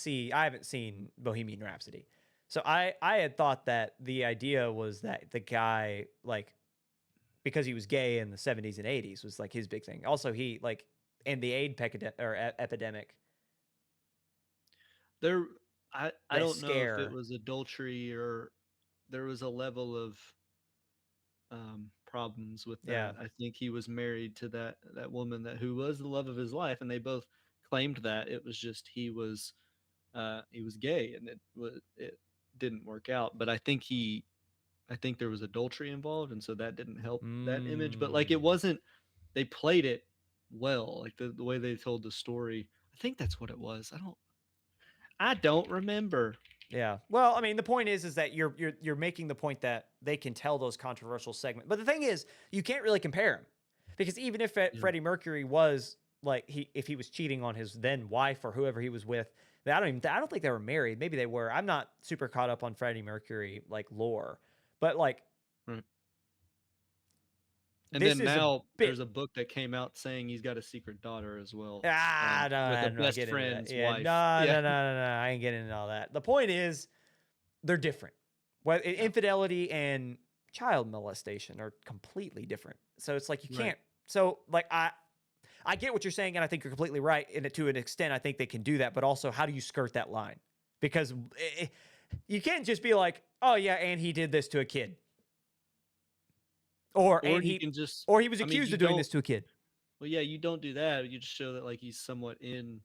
seen Bohemian Rhapsody. So I had thought that the idea was that the guy like because he was gay in the 70s and 80s was like his big thing. Also he like in the epidemic, There, I that don't know if it scare. was adultery or there was a level of problems with Yeah. that. I think he was married to that woman that who was the love of his life, and they both claimed that it was just he was gay, and it didn't work out. But I think there was adultery involved, and so that didn't help that image. But like it Mm. wasn't, they played it well, like the way they told the story. I think that's what it was. I don't remember. Yeah. Well, I mean, the point is that you're making the point that they can tell those controversial segments. But the thing is, you can't really compare him because even if Yeah. Freddie Mercury was like if he was cheating on his then wife or whoever he was with, I don't think they were married. Maybe they were. I'm not super caught up on Freddie Mercury like lore, but like Right. And this then is a now bit. there's a book that came out saying he's got a secret daughter as well, No, with a I'm not best getting into that. friend's Yeah, wife. no, Yeah. no, no, no, no. I ain't getting into all that. The point is, they're different. Well, Yeah. infidelity and child molestation are completely different. So it's like you Right. can't. So like I get what you're saying, and I think you're completely right. And to an extent, I think they can do that. But also, how do you skirt that line? Because you can't just be like, oh yeah, and he did this to a kid, Or you can just, or he was I mean, accused you of doing don't, this to a kid. well, yeah, you don't do that. You just show that like he's somewhat in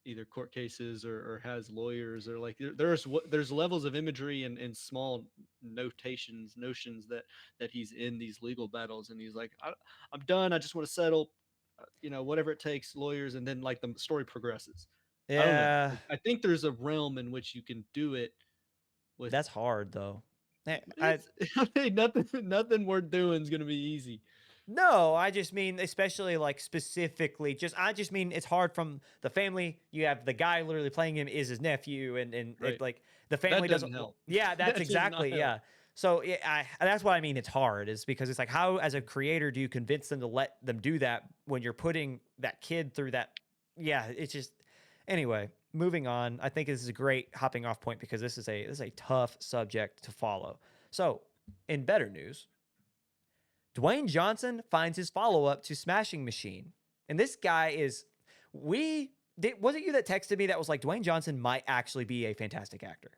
either court cases or has lawyers or like there's levels of imagery and small notions that he's in these legal battles and he's like I'm done. I just want to settle, whatever it takes, lawyers, and then like the story progresses. I don't know. Yeah, I think there's a realm in which you can do it with that's hard though. I it's I mean, nothing worth doing is gonna be easy. No, I just mean especially like specifically I just mean it's hard from the family. You have the guy literally playing him is his nephew and it Right. like the That family doesn't doesn't help. yeah, that's That does not exactly help. yeah. So yeah, that's what I mean it's hard is because it's like how as a creator do you convince them to let them do that when you're putting that kid through that yeah, it's just anyway, moving on. I think this is a great hopping off point because this is a tough subject to follow. So, in better news, Dwayne Johnson finds his follow up to Smashing Machine. And this guy is, was it you that texted me that was like, Dwayne Johnson might actually be a fantastic actor?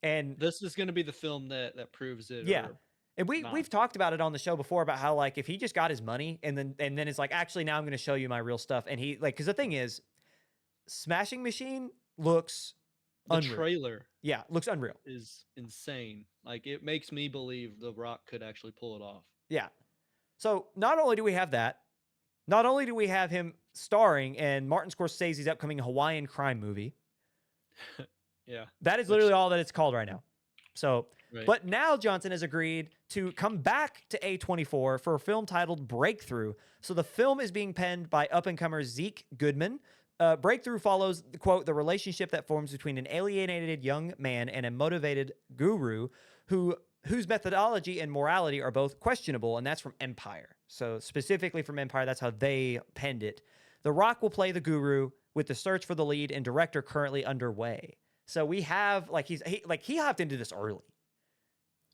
And This is gonna be the film that proves it yeah. or And not. we've talked about it on the show before about how like if he just got his money and then it's like actually now I'm going to show you my real stuff and he like cuz the thing is Smashing Machine looks The unreal. trailer Yeah, looks unreal. is insane. Like it makes me believe The Rock could actually pull it off. Yeah. So, not only do we have that, not only do we have him starring in Martin Scorsese's upcoming Hawaiian crime movie, Yeah. that is Which literally all that it's called right now. So, right. but now Johnson has agreed to come back to A24 for a film titled Breakthrough. So the film is being penned by up-and-comer Zeke Goodman. Breakthrough follows, quote, the relationship that forms between an alienated young man and a motivated guru whose methodology and morality are both questionable, and that's from Empire. So specifically from Empire, that's how they penned it. The Rock will play the guru with the search for the lead and director currently underway. So we have like he hopped into this early.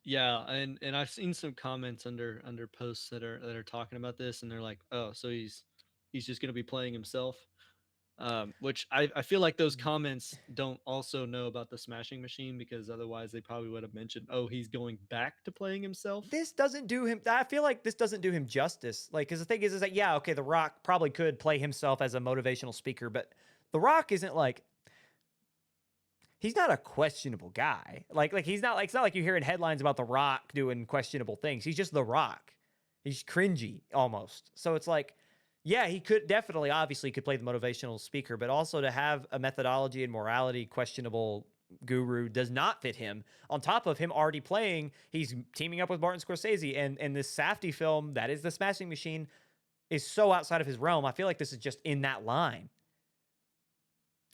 Yeah, and I've seen some comments under posts that are talking about this, and they're like, "Oh, so he's just gonna be playing himself," which I feel like those comments don't also know about the Smashing Machine because otherwise they probably would have mentioned, "Oh, he's going back to playing himself." This doesn't do him. I feel like this doesn't do him justice. Like, because the thing is that yeah, okay, The Rock probably could play himself as a motivational speaker, but The Rock isn't like he's not a questionable guy. Like he's not like it's not like you hear in headlines about The Rock doing questionable things. He's just The Rock. He's cringy almost. So it's like, yeah, he could definitely, obviously, could play the motivational speaker, but also to have a methodology and morality questionable guru does not fit him. On top of him already playing, he's teaming up with Martin Scorsese, and this Safdie film that is the Smashing Machine is so outside of his realm. I feel like this is just in that line.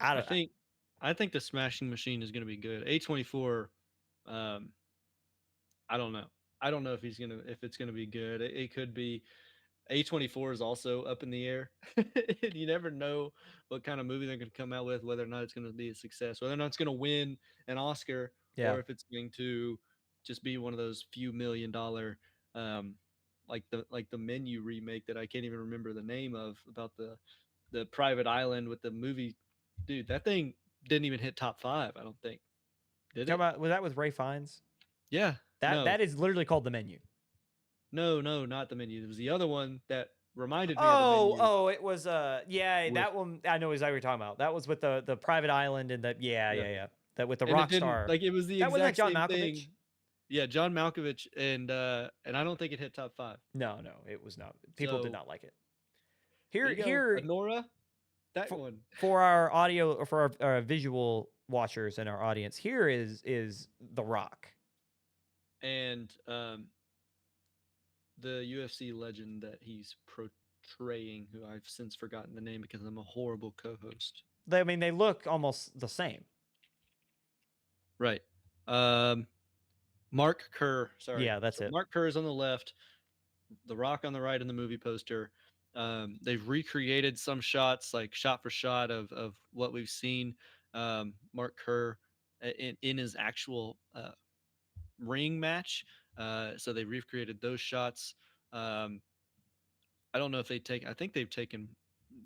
I I don't. think I think the Smashing Machine is gonna be good. A24, I don't know. I don't know if it's gonna be good. It could be. A24 is also up in the air. You never know what kind of movie they're going to come out with, whether or not it's going to be a success, whether or not it's going to win an Oscar, Yeah. or if it's going to just be one of those few $1 million, um, like the Menu remake that I can't even remember the name of, about the private island with the movie. Dude, that thing didn't even hit top 5. I don't think. Did Talk it? about was that with Ray Fiennes? Yeah. That No. that is literally called The Menu. No, not the Menu. It was the other one that reminded me of the Oh, Menu. oh, it was yeah, With that one I know exactly what you're talking about. That was with the private island and the yeah, yeah. yeah, yeah. That with the And it rock didn't, star. like, it was the That wasn't that exact John same Malkovich? thing. Yeah, John Malkovich, and I don't think it hit top 5. No, no, it was not. People did So not like it. there Here you go. here Anora, that for, one. for our audio or for our visual watchers and our audience, here is The Rock. And the UFC legend that he's portraying, who I've since forgotten the name because I'm a horrible co-host. I mean, they look almost the same. Right. Mark Kerr, sorry. Yeah, that's So it. Mark Kerr is on the left, The Rock on the right in the movie poster. They've recreated some shots, like shot for shot of what we've seen Mark Kerr in his actual ring match. So they recreated those shots. I don't know if they take. I think they've taken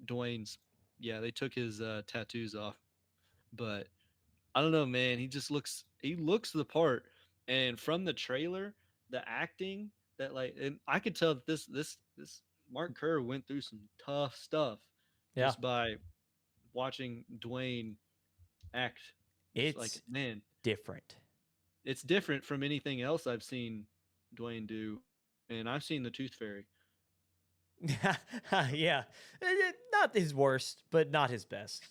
Dwayne's. Yeah, they took his tattoos off, but I don't know, man. He looks the part, and from the trailer, the acting that, like, and I could tell that this Mark Kerr went through some tough stuff Yeah. just by watching Dwayne act. It's like, It's man, different. it's different from anything else I've seen Dwayne do, and I've seen the Tooth Fairy. Yeah. Not his worst, but not his best.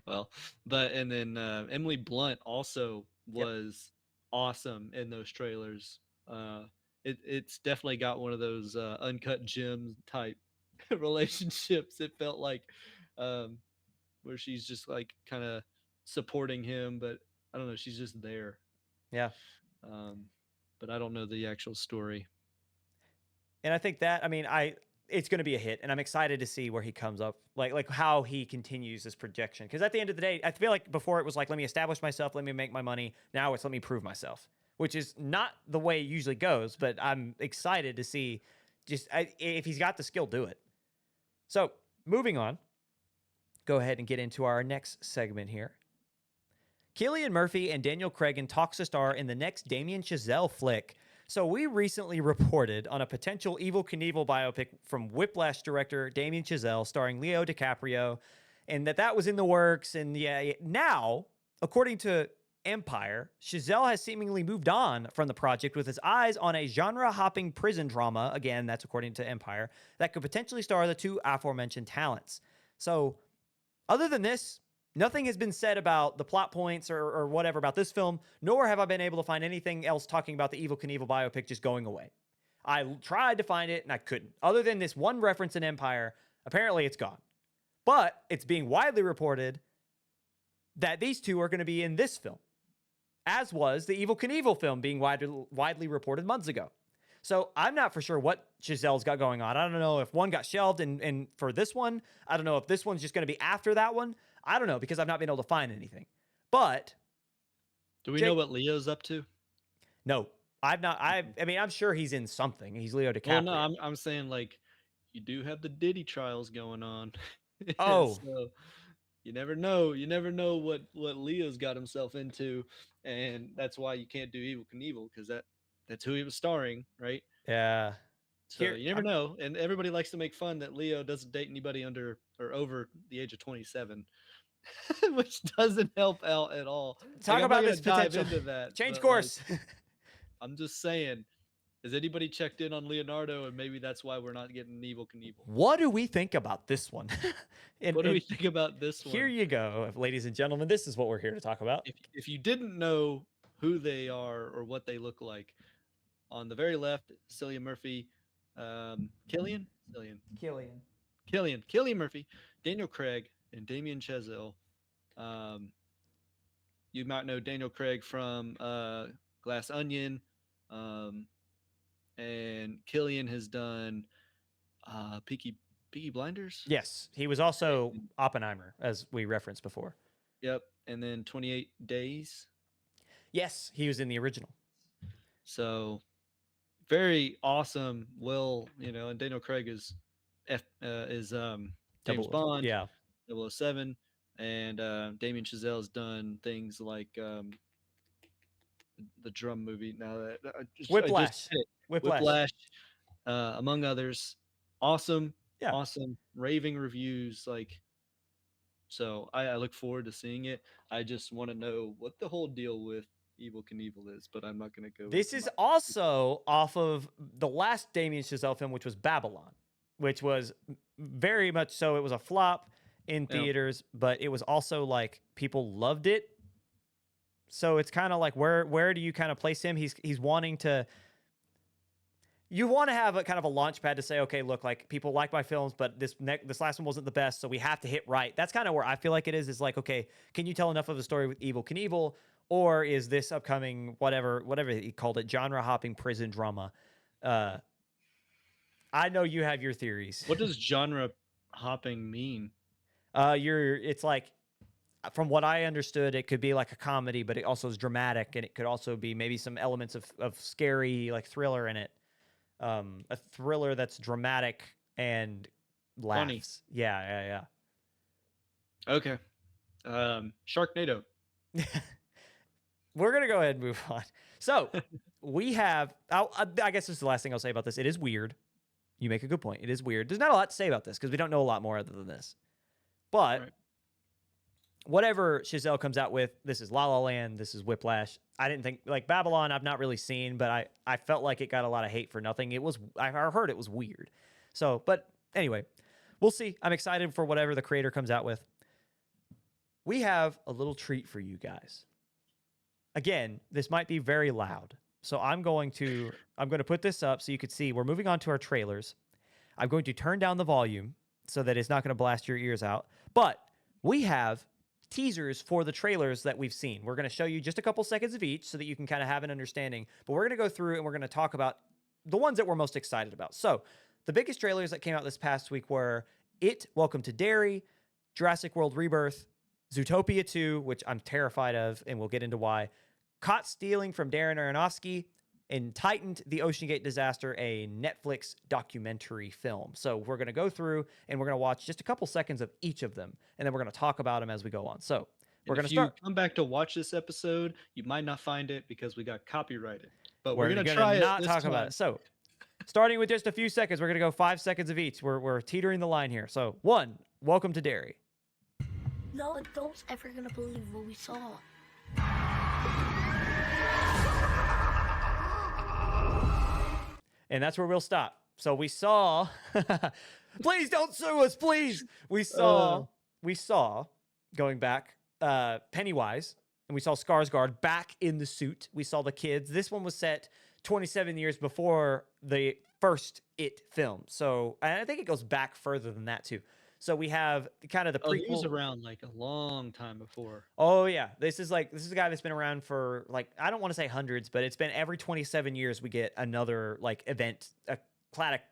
Well, but and then Emily Blunt also Yep. was awesome in those trailers. It's definitely got one of those uncut gems type relationships. It felt like, um, where she's just like kind of supporting him, but I don't know, she's just there. Yeah. Um, but I don't know the actual story. And I think that, I mean, it's going to be a hit, and I'm excited to see where he comes up, like how he continues this projection. Because at the end of the day, I feel like before it was like, let me establish myself, let me make my money. Now it's let me prove myself, which is not the way it usually goes. But I'm excited to see if he's got the skill, do it. So moving on, go ahead and get into our next segment here. Cillian Murphy and Daniel Craig talks to star in the next Damien Chazelle flick. So we recently reported on a potential Evel Knievel biopic from Whiplash director Damien Chazelle starring Leo DiCaprio, and that was in the works. And yeah, now, according to Empire, Chazelle has seemingly moved on from the project with his eyes on a genre-hopping prison drama, again, that's according to Empire, that could potentially star the two aforementioned talents. So other than this, nothing has been said about the plot points or whatever about this film, nor have I been able to find anything else talking about the Evel Knievel biopic just going away. I tried to find it and I couldn't. Other than this one reference in Empire, apparently it's gone. But it's being widely reported that these two are going to be in this film, as was the Evel Knievel film being widely reported months ago. So I'm not for sure what Chazelle's got going on. I don't know if one got shelved and for this one, I don't know if this one's just going to be after that one. I don't know because I've not been able to find anything. But Do we know what Leo's up to? no, I've not. I mean, I'm sure he's in something. He's Leo DiCaprio. Well, no, I'm saying, like, you do have the Diddy trials going on. Oh. So you never know. You never know what Leo's got himself into, and that's why you can't do Evel Knievel, because that's who he was starring, right? Yeah. So you never know, and everybody likes to make fun that Leo doesn't date anybody under or over the age of 27, which doesn't help out at all. Talk about this dive potential. into that. Change but, course. like, I'm just saying, has anybody checked in on Leonardo, and maybe that's why we're not getting Evel Knievel? What do we think about this one? What do we think about this one? Here you go, ladies and gentlemen. This is what we're here to talk about. If you didn't know who they are or what they look like, on the very left, Cillian Murphy, Cillian Murphy, Daniel Craig, and Damien Chazelle. You might know Daniel Craig from Glass Onion, and Killian has done Peaky Blinders. Yes, he was also Oppenheimer, as we referenced before. Yep, and then 28 Days. Yes, he was in the original. So very awesome. Will, and Daniel Craig is James Bond, Yeah. 007, and Damien Chazelle's done things like the drum movie. Now that Whiplash. hit it. Whiplash. Whiplash, among others. Awesome, Yeah. awesome, raving reviews. Like, so I look forward to seeing it. I just want to know what the whole deal with Evil Knievel is, but I'm not going to go. This is also off of the last Damien Chazelle film, which was Babylon, which was very much so. It was a flop in theaters, but it was also like people loved it. So it's kind of like where do you kind of place him? He's wanting to. You want to have a kind of a launch pad to say, okay, look, like people like my films, but this last one wasn't the best, so we have to hit right. That's kind of where I feel like it is. Is like, okay, can you tell enough of a story with Evil Knievel, or is this upcoming whatever he called it, genre hopping prison drama? I know you have your theories. What does genre hopping mean? It's like, from what I understood, it could be like a comedy, but it also is dramatic, and it could also be maybe some elements of scary, like thriller in it. A thriller that's dramatic and laughs. Funny. Yeah. Okay. Sharknado. We're going to go ahead and move on. So we have, I guess this is the last thing I'll say about this. It is weird. You make a good point. It is weird. There's not a lot to say about this because we don't know a lot more other than this. But whatever Chazelle comes out with, this is La La Land, this is Whiplash. I didn't think, like Babylon, I've not really seen, but I felt like it got a lot of hate for nothing. I heard it was weird. So, but anyway, we'll see. I'm excited for whatever the creator comes out with. We have a little treat for you guys. Again, this might be very loud. So I'm going to put this up so you could see. We're moving on to our trailers. I'm going to turn down the volume so that it's not going to blast your ears out. But we have teasers for the trailers that we've seen. We're going to show you just a couple seconds of each so that you can kind of have an understanding. But we're going to go through and we're going to talk about the ones that we're most excited about. So the biggest trailers that came out this past week were It, Welcome to Derry, Jurassic World Rebirth, Zootopia 2, which I'm terrified of, and we'll get into why, Caught Stealing from Darren Aronofsky, and Titan, the Ocean Gate Disaster, a Netflix documentary film. So we're going to go through and we're going to watch just a couple seconds of each of them, and then we're going to talk about them as we go on. So we're going to start. If you come back to watch this episode, you might not find it because we got copyrighted. But we're going to not talk about it. So starting with just a few seconds, we're going to go 5 seconds of each. We're teetering the line here. So 1, Welcome to Derry. No adult's ever gonna believe what we saw. And that's where we'll stop. So we saw, please don't sue us, please. We saw going back, Pennywise, and we saw Skarsgård back in the suit. We saw the kids. This one was set 27 years before the first It film. So, and I think it goes back further than that too. So we have kind of the prequel. He was around like a long time before. Oh yeah, this is a guy that's been around for like, I don't want to say hundreds, but it's been every 27 years we get another like event, a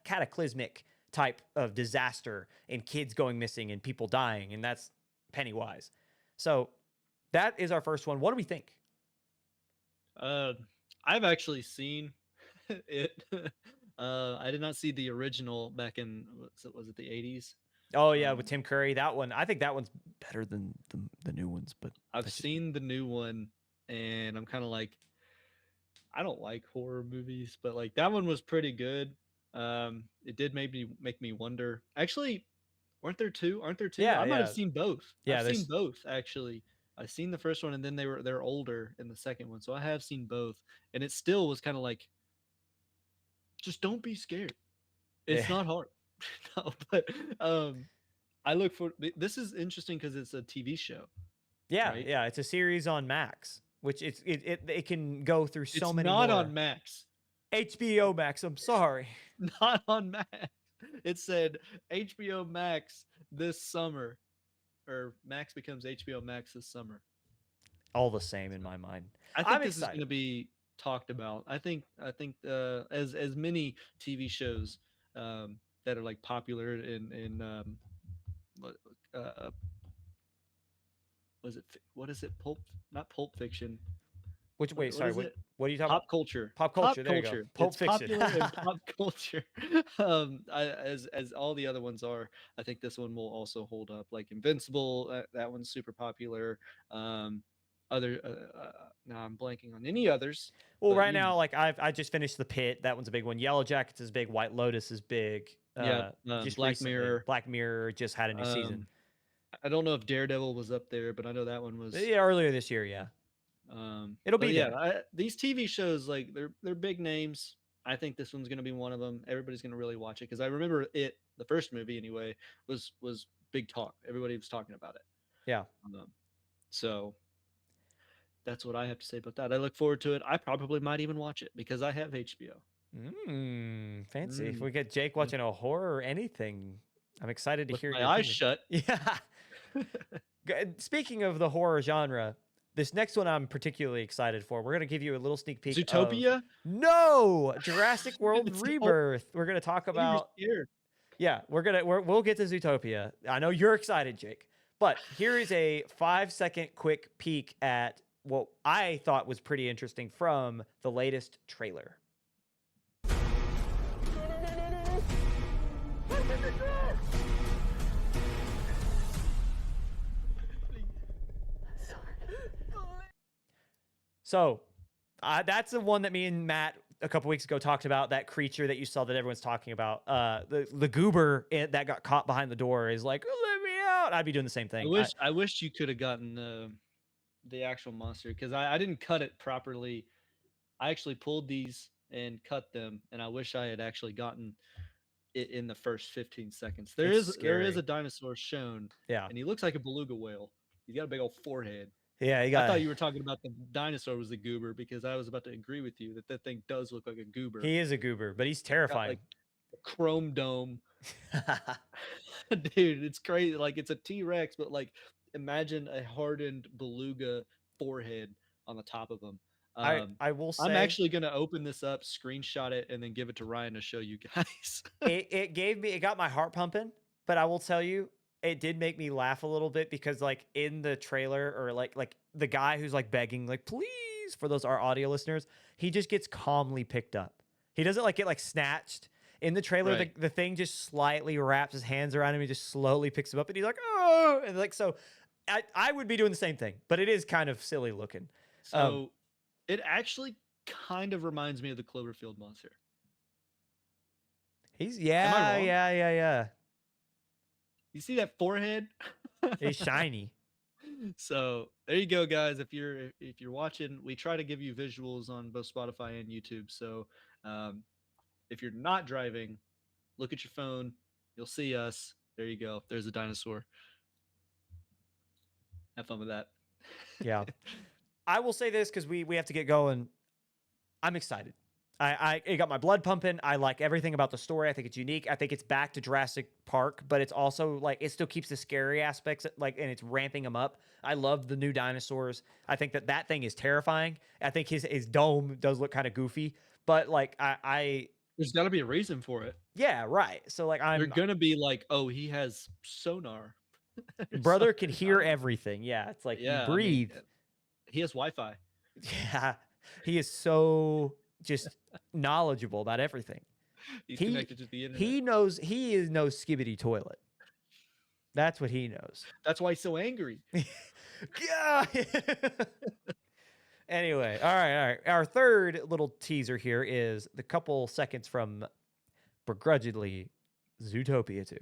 cataclysmic type of disaster, and kids going missing and people dying, and that's Pennywise. So that is our first one. What do we think? I've actually seen it. I did not see the original back in, was it the 80s? Oh yeah, with Tim Curry. That one, I think that one's better than the new ones. But I've seen the new one, and I'm kind of like, I don't like horror movies, but like that one was pretty good. It did make me wonder. Actually, aren't there two? Yeah, I might have seen both. Yeah, I've seen both actually. I've seen the first one, and then they're older in the second one, so I have seen both, and it still was kind of like, just don't be scared. It's not hard. No, but I look for this is interesting because it's a TV show. Yeah, right? yeah, it's a series on Max, which it can go through so many. It's not more. on Max. HBO Max. I'm sorry. Not on Max. It said HBO Max this summer, or Max becomes HBO Max this summer. All the same in my mind. I think this is going to be talked about. I think as many TV shows that are like popular in what uh, what is it, pulp, not Pulp Fiction, Which what wait, what sorry, is it, what are you talking pop about? culture. Pop Pop culture. There you go. culture, Pulp it's Fiction. popular in pop culture. As all the other ones are, I think this one will also hold up. Like Invincible, that one's super popular. um Other now I'm blanking on any others, Well, but right now, like I just finished The Pit. That one's a big one. Yellow Jackets is big. White Lotus is big. yeah, Just Black recently, Mirror. Black Mirror just had a new season. I don't know if Daredevil was up there, but I know that one was. Yeah, earlier this year. Yeah, it'll But be yeah, there. these TV shows, like they're big names. I think this one's gonna be one of them. Everybody's gonna really watch it because I remember the first movie anyway, was big talk. Everybody was talking about it. Yeah. So that's what I have to say about that. I look forward to it. I probably might even watch it because I have HBO. Fancy. If Mm, we get Jake mm. watching a horror or anything, I'm excited to With hear my your eyes opinion. shut. Yeah. Speaking of the horror genre, this next one I'm particularly excited for. We're gonna give you a little sneak peek of Zootopia. no Jurassic World It's Rebirth. We're gonna talk you're about scared. yeah. We'll get to Zootopia. I know you're excited, Jake. But here is a 5-second quick peek at what I thought was pretty interesting from the latest trailer. So that's the one that me and Matt a couple weeks ago talked about. That creature that you saw that everyone's talking about. The goober that got caught behind the door is like, oh, let me out. I'd be doing the same thing. I wish you could have gotten the actual monster because I didn't cut it properly. I actually pulled these and cut them, and I wish I had actually gotten it in the first 15 seconds. There It's is scary. a dinosaur shown, Yeah. and he looks like a beluga whale. He's got a big old forehead. Yeah, you I got. thought you were talking about the dinosaur was the goober because I was about to agree with you that that thing does look like a goober. He is a goober, but he's Got terrifying. like a chrome dome. Dude, it's crazy. Like it's a T-Rex, but like imagine a hardened beluga forehead on the top of him. I will say I'm actually gonna open this up, screenshot it, and then give it to Ryan to show you guys. it got my heart pumping, but I will tell you, it did make me laugh a little bit because like in the trailer or like the guy who's like begging, like, please, for those our audio listeners, he just gets calmly picked up. He doesn't like get like snatched. In the trailer, Right. the thing just slightly wraps his hands around him and just slowly picks him up, and he's like, oh, and like so. I would be doing the same thing, but it is kind of silly looking. So it actually kind of reminds me of the Cloverfield monster. He's I yeah, wrong? yeah. You see that forehead? He's shiny. So there you go, guys. If you're watching, we try to give you visuals on both Spotify and YouTube. So if you're not driving, look at your phone. You'll see us. There you go. There's a dinosaur. Have fun with that. Yeah. I will say this because we have to get going. I'm excited. It got my blood pumping. I like everything about the story. I think it's unique. I think it's back to Jurassic Park, but it's also like it still keeps the scary aspects like, and it's ramping them up. I love the new dinosaurs. I think that thing is terrifying. I think his dome does look kind of goofy, but like There's got to be a reason for it. yeah, right. So like They're gonna be like, oh, he has sonar. Or brother can something. hear everything. Yeah, it's like Yeah, you I mean, breathe. he has Wi-Fi. Yeah, he is so just knowledgeable about everything. He's connected to the internet. He knows Skibidi Toilet. That's what he knows. That's why he's so angry. Yeah. Anyway, all right. Our third little teaser here is the couple seconds from begrudgingly Zootopia 2.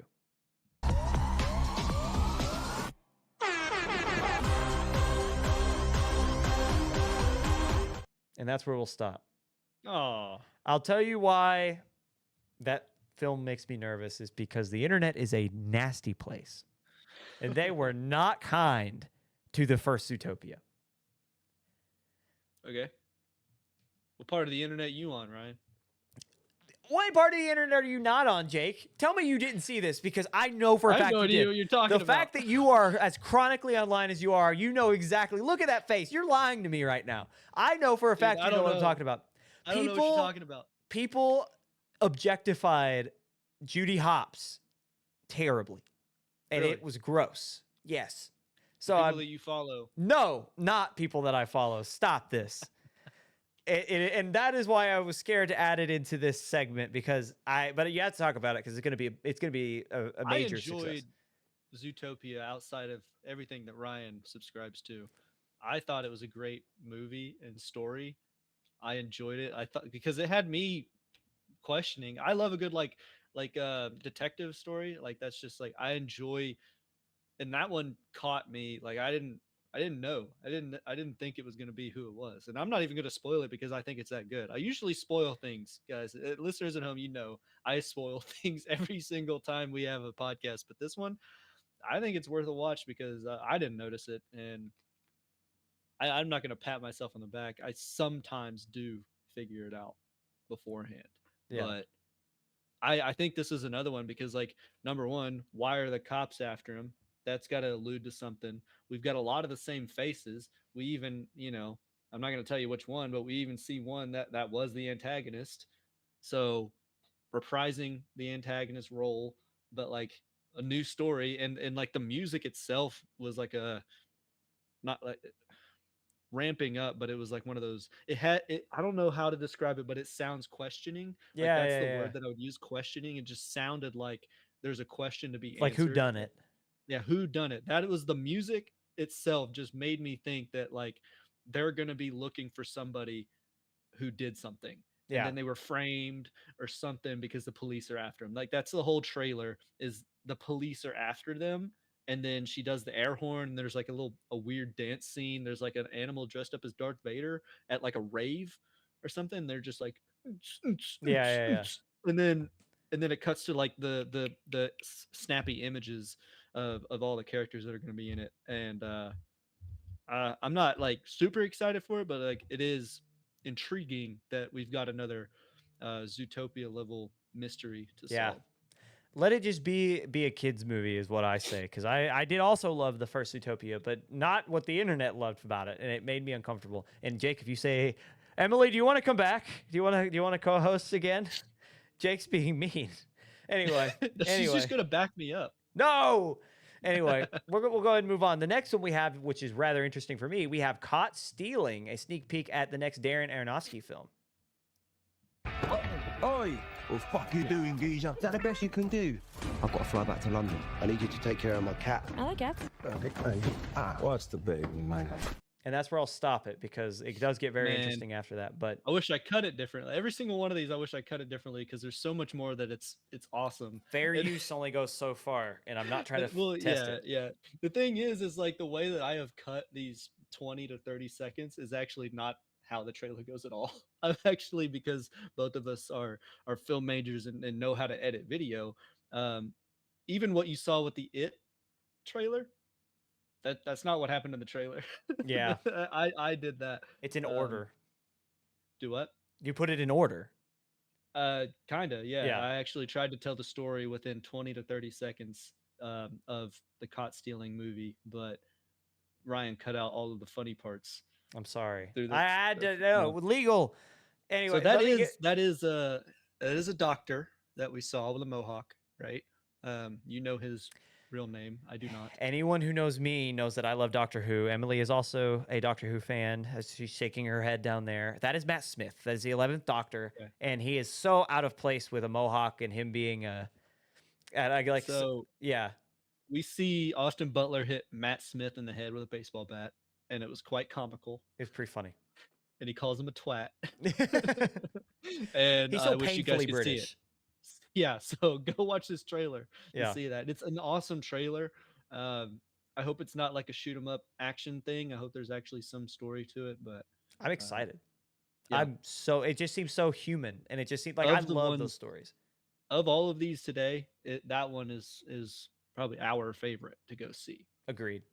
And that's where we'll stop. Oh, I'll tell you why that film makes me nervous is because the internet is a nasty place. And they were not kind to the first Zootopia. okay. What part of the internet you on, Ryan? What part of the internet are you not on, Jake? Tell me you didn't see this, because I know for a I have fact no you idea did. what you're talking The about. fact that you are as chronically online as you are, you know exactly. Look at that face. You're lying to me right now. I know for a Dude, fact I you know don't what I'm know. talking about. I don't know what you're talking about. People objectified Judy Hopps terribly, and Really? it was gross. Yes. So People that you follow. no, not people that I follow. Stop this. And that is why I was scared to add it into this segment, because but you have to talk about it because it's gonna be a major I enjoyed success. Zootopia outside of everything that Ryan subscribes to. I thought it was a great movie and story. I enjoyed it. I thought because it had me questioning. I love a good detective story. Like that's just like I enjoy, and that one caught me. Like I didn't know. I didn't think it was going to be who it was. And I'm not even going to spoil it because I think it's that good. I usually spoil things, guys. Listeners at home, you know, I spoil things every single time we have a podcast, but this one I think it's worth a watch because I didn't notice it, and I'm not going to pat myself on the back. I sometimes do figure it out beforehand, Yeah. but I think this is another one because, like, number one, why are the cops after him? That's got to allude to something. We've got a lot of the same faces. We even, I'm not going to tell you which one, but we even see one that was the antagonist. So reprising the antagonist role, but like a new story, and like the music itself was like a not like ramping up, but it was like one of those. I don't know how to describe it, but it sounds questioning. Like Yeah, that's yeah, the yeah. word that I would use. Questioning. It just sounded like there's a question to be Like who answered. done it? Yeah, who done it? That was the music itself. Just made me think that like they're gonna be looking for somebody who did something, and Yeah. then they were framed or something because the police are after them. Like that's the whole trailer, is the police are after them. And then she does the air horn, and there's like a weird dance scene. There's like an animal dressed up as Darth Vader at like a rave or something. They're just like Yeah, yeah, yeah. and then it cuts to like the snappy images of all the characters that are going to be in it. And I'm not like super excited for it, but like it is intriguing that we've got another Zootopia level mystery to Yeah. solve. Let it just be a kids movie is what I say, because I did also love the first Utopia, but not what the internet loved about it, and it made me uncomfortable. And Jake, if you say, Emily, do you want to come back? Do you want to co-host again? Jake's being mean. Anyway, She's just gonna back me up. no. Anyway, we'll go ahead and move on. The next one we have, which is rather interesting for me, we have Caught Stealing, a sneak peek at the next Darren Aronofsky film. Oi! What the fuck are you doing, geezer? Is that the best you can do? I've got to fly back to London. I need you to take care of my cat. I like cats. What's the big man? And that's where I'll stop it, because it does get very Man. interesting after that. But I wish I cut it differently. Every single one of these, I wish I cut it differently because there's so much more that it's awesome. fair And- use only goes so far, and I'm not trying to well, test yeah, it. yeah. The thing is like the way that I have cut these 20 to 30 seconds is actually not how the trailer goes at all. I've actually, because both of us are film majors and know how to edit video. Even what you saw with the It trailer, that's not what happened in the trailer. Yeah. I did that. It's in order. Do what? You put it in order. Kinda, yeah. Yeah. I actually tried to tell the story within 20 to 30 seconds of the caught stealing movie, but Ryan cut out all of the funny parts. I'm sorry. Through the- I had to no. know. Legal. Anyway, So that let me is that is a doctor that we saw with a mohawk, right? You know his real name. I do not. anyone who knows me knows that I love Doctor Who. Emily is also a Doctor Who fan, as she's shaking her head down there. That is Matt Smith. That is the 11th Doctor, Okay. and he is so out of place with a mohawk and him being a. And I like So yeah. we see Austin Butler hit Matt Smith in the head with a baseball bat, and it was quite comical. It's pretty funny. And he calls him a twat. And He's so I wish you guys painfully could see it. British. Yeah, so go watch this trailer Yeah. to see that. It's an awesome trailer. I hope it's not like a shoot 'em up action thing. I hope there's actually some story to it. But I'm excited. yeah. It just seems so human, and it just seems like Of I the love those ones- stories. of all of these today, that one is probably our favorite to go see. Agreed.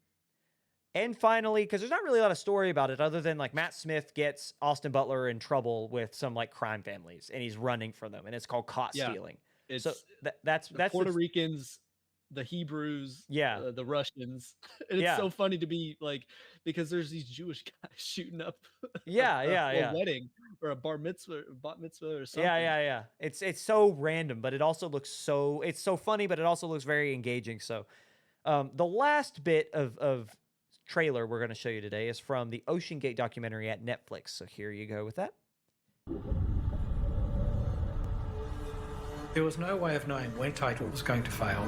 And finally, because there's not really a lot of story about it other than like Matt Smith gets Austin Butler in trouble with some like crime families and he's running for them and it's called Caught Yeah, Stealing. So it's that's the that's Puerto Ricans, the Hebrews, yeah. the Russians, and it's Yeah. so funny to be like because there's these Jewish guys shooting up Yeah, yeah, a yeah. wedding or a bat mitzvah or something. Yeah. It's so random, but it also looks it's so funny, but it also looks very engaging. So the last bit of trailer we're going to show you today is from the Ocean Gate documentary at Netflix. So here you go with that. There was no way of knowing when Title was going to fail,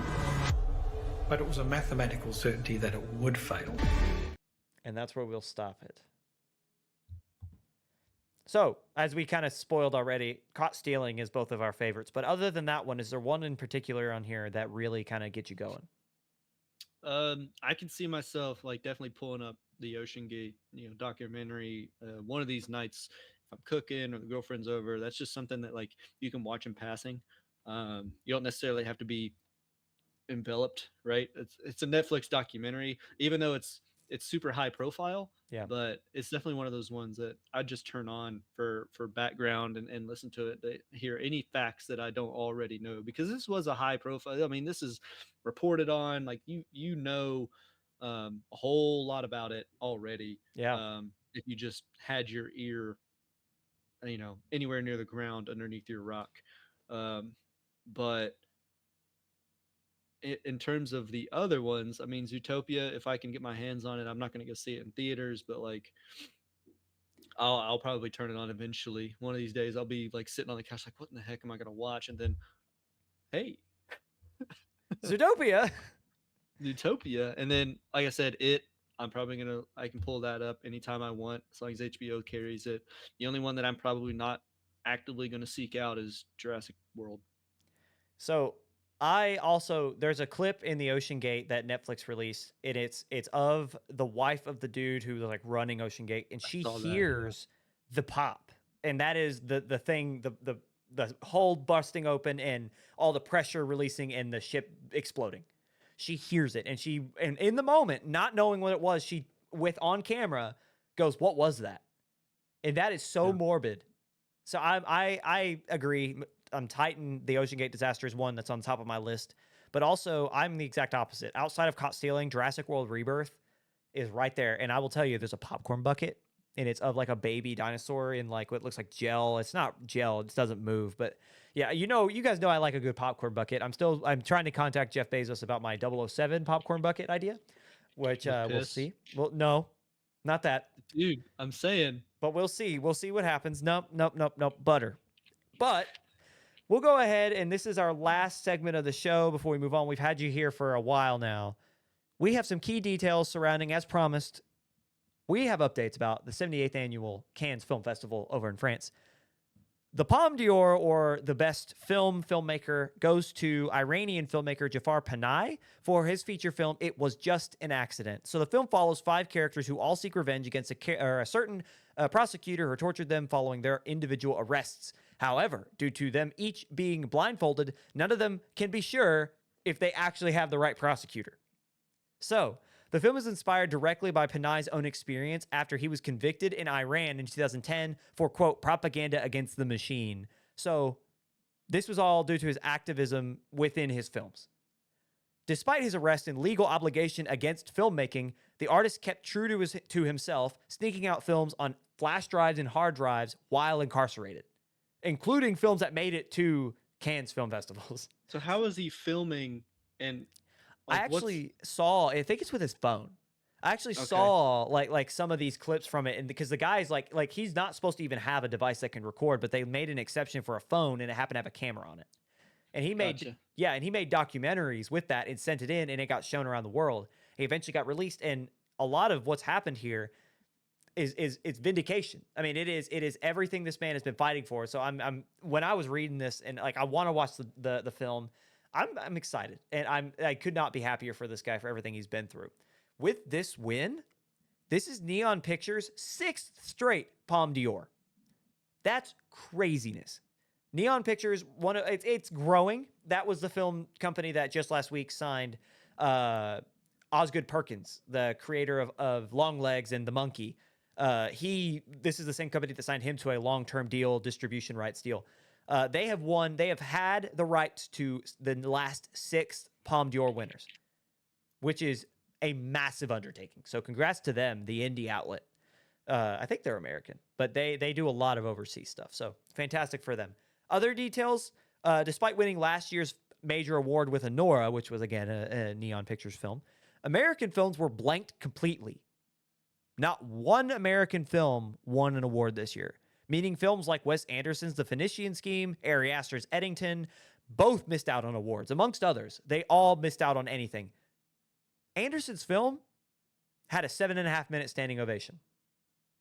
but it was a mathematical certainty that it would fail. And that's where we'll stop it. So, as we kind of spoiled already, Caught Stealing is both of our favorites. But other than that one, is there one in particular on here that really kind of gets you going? I can see myself like definitely pulling up the Ocean Gate, documentary one of these nights if I'm cooking or the girlfriend's over. That's just something that like you can watch in passing. You don't necessarily have to be enveloped, right? It's a Netflix documentary, even though it's super high profile. Yeah. But it's definitely one of those ones that I just turn on for background and listen to it to hear any facts that I don't already know, because this was a high profile. I mean, this is reported on, like a whole lot about it already. Yeah. If you just had your ear anywhere near the ground underneath your rock. But in terms of the other ones, I mean, Zootopia, if I can get my hands on it, I'm not going to go see it in theaters, but like, I'll probably turn it on eventually. One of these days, I'll be like sitting on the couch, like, what in the heck am I going to watch? And then, hey, Zootopia. Zootopia. And then, like I said, I can pull that up anytime I want, as long as HBO carries it. The only one that I'm probably not actively going to seek out is Jurassic World. So there's a clip in the Ocean Gate that Netflix released, and it's of the wife of the dude who was like running Ocean Gate, and she hears the pop, and that is the thing, the hull busting open and all the pressure releasing and the ship exploding. She hears it, and in the moment, not knowing what it was, she on camera goes, "What was that?" And that is so morbid. So I agree. Titan, the Ocean Gate disaster is one that's on top of my list. But also, I'm the exact opposite. Outside of Caught Stealing, Jurassic World Rebirth is right there. And I will tell you, there's a popcorn bucket, and it's of like a baby dinosaur in like what looks like gel. It's not gel. It doesn't move. But yeah, you guys know I like a good popcorn bucket. I'm trying to contact Jeff Bezos about my 007 popcorn bucket idea, which we'll see. Well, no, not that. Dude, I'm saying. But we'll see. We'll see what happens. Nope. Butter. But we'll go ahead, and this is our last segment of the show before we move on. We've had you here for a while now. We have some key details surrounding, as promised, we have updates about the 78th annual Cannes Film Festival over in France. The Palme d'Or, or the best filmmaker, goes to Iranian filmmaker Jafar Panahi for his feature film, It Was Just an Accident. So the film follows 5 characters who all seek revenge against a certain prosecutor who tortured them following their individual arrests. However, due to them each being blindfolded, none of them can be sure if they actually have the right prosecutor. So, the film is inspired directly by Panahi's own experience after he was convicted in Iran in 2010 for, quote, propaganda against the machine. So, this was all due to his activism within his films. Despite his arrest and legal obligation against filmmaking, the artist kept true to himself, sneaking out films on flash drives and hard drives while incarcerated, including films that made it to Cannes film festivals. So how is he filming? And I actually saw, I think it's with his phone. I actually saw like some of these clips from it, and because the guy's like he's not supposed to even have a device that can record, but they made an exception for a phone, and it happened to have a camera on it. And he made he made documentaries with that and sent it in, and it got shown around the world. He eventually got released, and a lot of what's happened here is it's vindication. I mean, it is everything this man has been fighting for. So I'm when I was reading this, and like I want to watch the film, I'm excited, and I could not be happier for this guy for everything he's been through. With this win, this is Neon Pictures' 6th straight Palme d'Or. That's craziness. Neon Pictures, it's growing. That was the film company that just last week signed Osgood Perkins, the creator of Long Legs and The Monkey. This is the same company that signed him to a long-term deal, distribution rights deal. They have had the rights to the last 6 Palme d'Or winners, which is a massive undertaking. So congrats to them, the indie outlet. I think they're American, but they do a lot of overseas stuff. So fantastic for them. Other details, despite winning last year's major award with Anora, which was again a Neon Pictures film, American films were blanked completely. Not one American film won an award this year, meaning films like Wes Anderson's The Phoenician Scheme, Ari Aster's Eddington, both missed out on awards, amongst others. They all missed out on anything. Anderson's film had a 7.5-minute standing ovation.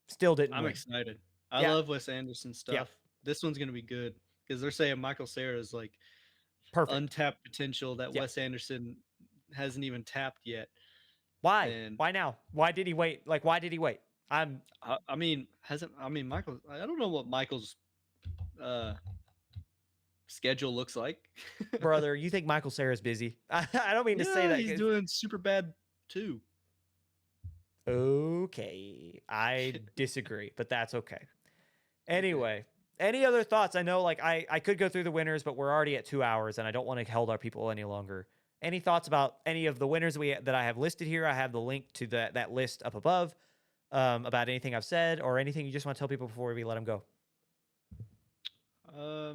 Still didn't I'm win. excited. I Yeah. love Wes Anderson stuff. Yeah. This one's gonna be good because they're saying Michael Cera is like Perfect. untapped potential that Yeah. Wes Anderson hasn't even tapped yet. Why? And Why now? Why did he wait? Like, why did he wait? I mean, Michael. I don't know what Michael's schedule looks like. Brother, you think Michael Cera's busy? I don't mean to say that. He's doing super bad too. Okay, I disagree, but that's okay. Anyway, any other thoughts? I know, like, I could go through the winners, but we're already at 2 hours, and I don't want to hold our people any longer. Any thoughts about any of the winners that I have listed here? I have the link to that list up above. About anything I've said or anything you just want to tell people before we let them go. Why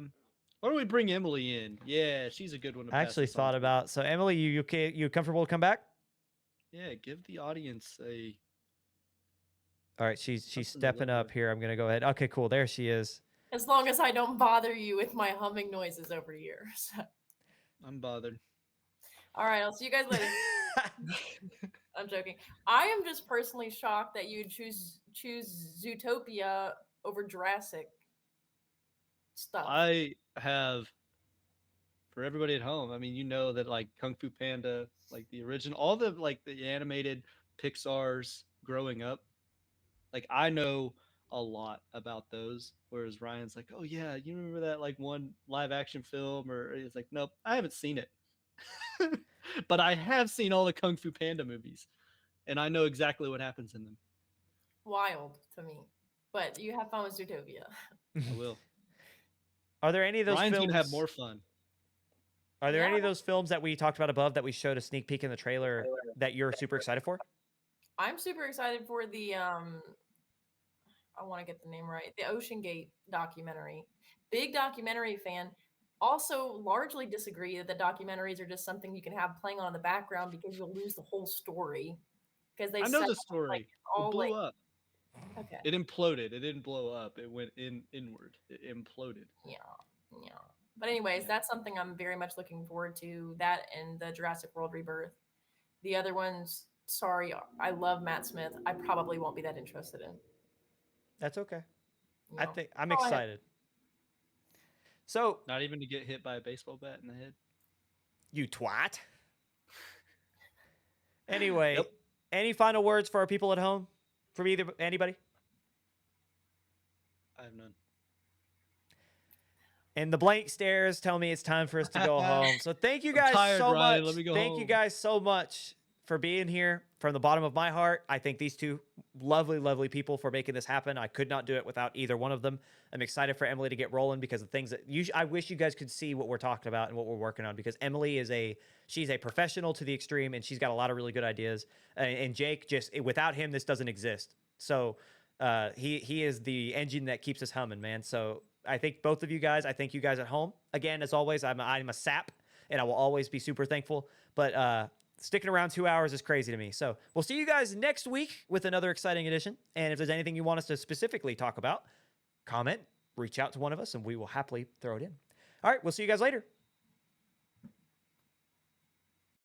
don't we bring Emily in? Yeah, she's a good one. To I pass actually this on thought to. about. So Emily, you comfortable to come back? Yeah, give the audience a. All right, she's Something to stepping look up at. here. I'm gonna go ahead. Okay, cool. There she is. As long as I don't bother you with my humming noises over here. So. I'm bothered. All right, I'll see you guys later. I'm joking. I am just personally shocked that you choose Zootopia over Jurassic stuff. I have, for everybody at home, I mean, you know that like Kung Fu Panda, like the original, all the like the animated Pixar's growing up, like I know a lot about those. Whereas Ryan's like, oh yeah, you remember that like one live action film? Or it's like, nope, I haven't seen it. But I have seen all the Kung Fu Panda movies, and I know exactly what happens in them. Wild to me. But you have fun with Zootopia. I will. Are there any of those Ryan's films? gonna have more fun. Are there Yeah. any of those films that we talked about above that we showed a sneak peek in the trailer that you're super excited for? I'm super excited for the I want to get the name right. The Ocean Gate documentary. Big documentary fan. Also largely disagree that the documentaries are just something you can have playing on in the background because you'll lose the whole story. Because they I know set the up, story. like, It all blew like up. okay. It imploded. It didn't blow up. It went inward. It imploded. Yeah. But anyways, that's something I'm very much looking forward to. That and the Jurassic World Rebirth. The other ones, sorry, I love Matt Smith. I probably won't be that interested in. That's okay. You I know. think I'm Go ahead. excited. So Not even to get hit by a baseball bat in the head. you twat. Anyway, Yep. any final words for our people at home? From anybody? I have none. And the blank stares tell me it's time for us to go home. So thank you guys tired, so Ryan. much. Let me go Thank you home. guys so much for being here from the bottom of my heart. I thank these two lovely, lovely people for making this happen. I could not do it without either one of them. I'm excited for Emily to get rolling because the things that I wish you guys could see what we're talking about and what we're working on, because Emily she's a professional to the extreme and she's got a lot of really good ideas. And Jake, without him, this doesn't exist. So he is the engine that keeps us humming, man. So I thank both of you guys. I thank you guys at home. Again, as always, I'm a sap and I will always be super thankful. But sticking around 2 hours is crazy to me. So we'll see you guys next week with another exciting edition. And if there's anything you want us to specifically talk about, comment, reach out to one of us, and we will happily throw it in. All right, we'll see you guys later.